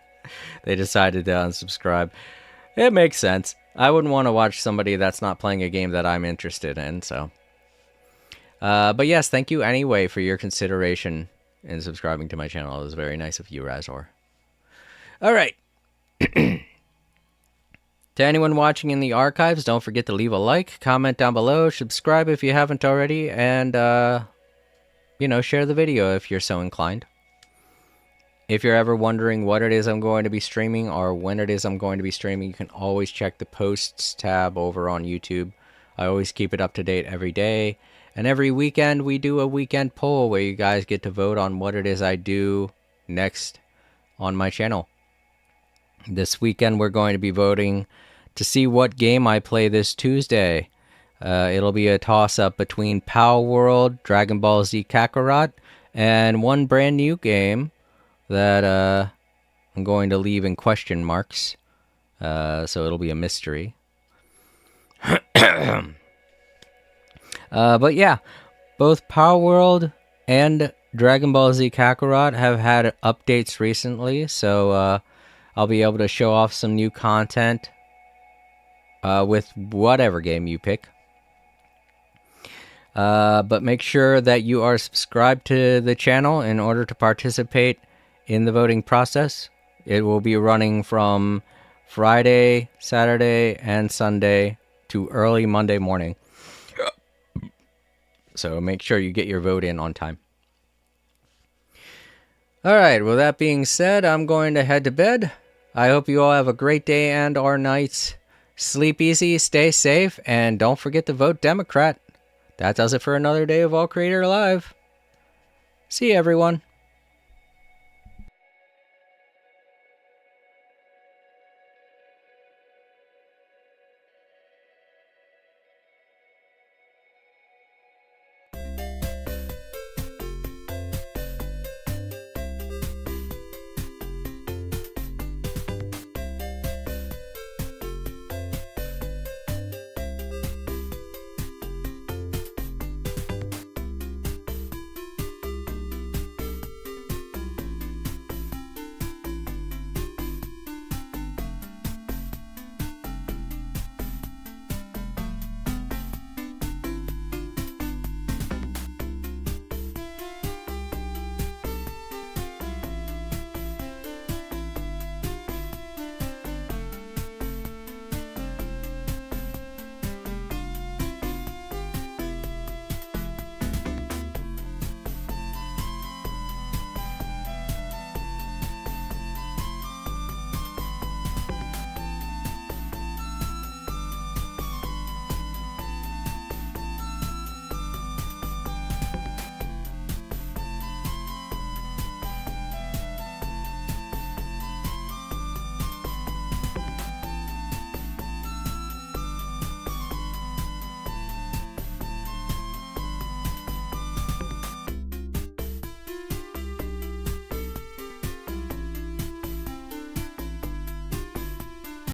they decided to unsubscribe. It makes sense. I wouldn't want to watch somebody that's not playing a game that I'm interested in, so. But yes, thank you anyway for your consideration in subscribing to my channel. It was very nice of you, Razor. All right. To anyone watching in the archives, don't forget to leave a like, comment down below, subscribe if you haven't already, and, share the video if you're so inclined. If you're ever wondering what it is I'm going to be streaming or when it is I'm going to be streaming, you can always check the posts tab over on YouTube. I always keep it up to date every day. And every weekend we do a weekend poll where you guys get to vote on what it is I do next on my channel. This weekend we're going to be voting to see what game I play this Tuesday. It'll be a toss-up between Palworld, Dragon Ball Z Kakarot, and one brand new game that I'm going to leave in question marks. So it'll be a mystery. But yeah, both Palworld and Dragon Ball Z Kakarot have had updates recently, so I'll be able to show off some new content with whatever game you pick. But make sure that you are subscribed to the channel in order to participate in the voting process. It will be running from Friday, Saturday, and Sunday to early Monday morning. So make sure you get your vote in on time. Alright, with that being said, I'm going to head to bed. I hope you all have a great day and or night. Sleep easy, stay safe, and don't forget to vote Democrat. That does it for another day of All Creator Live. See you, everyone.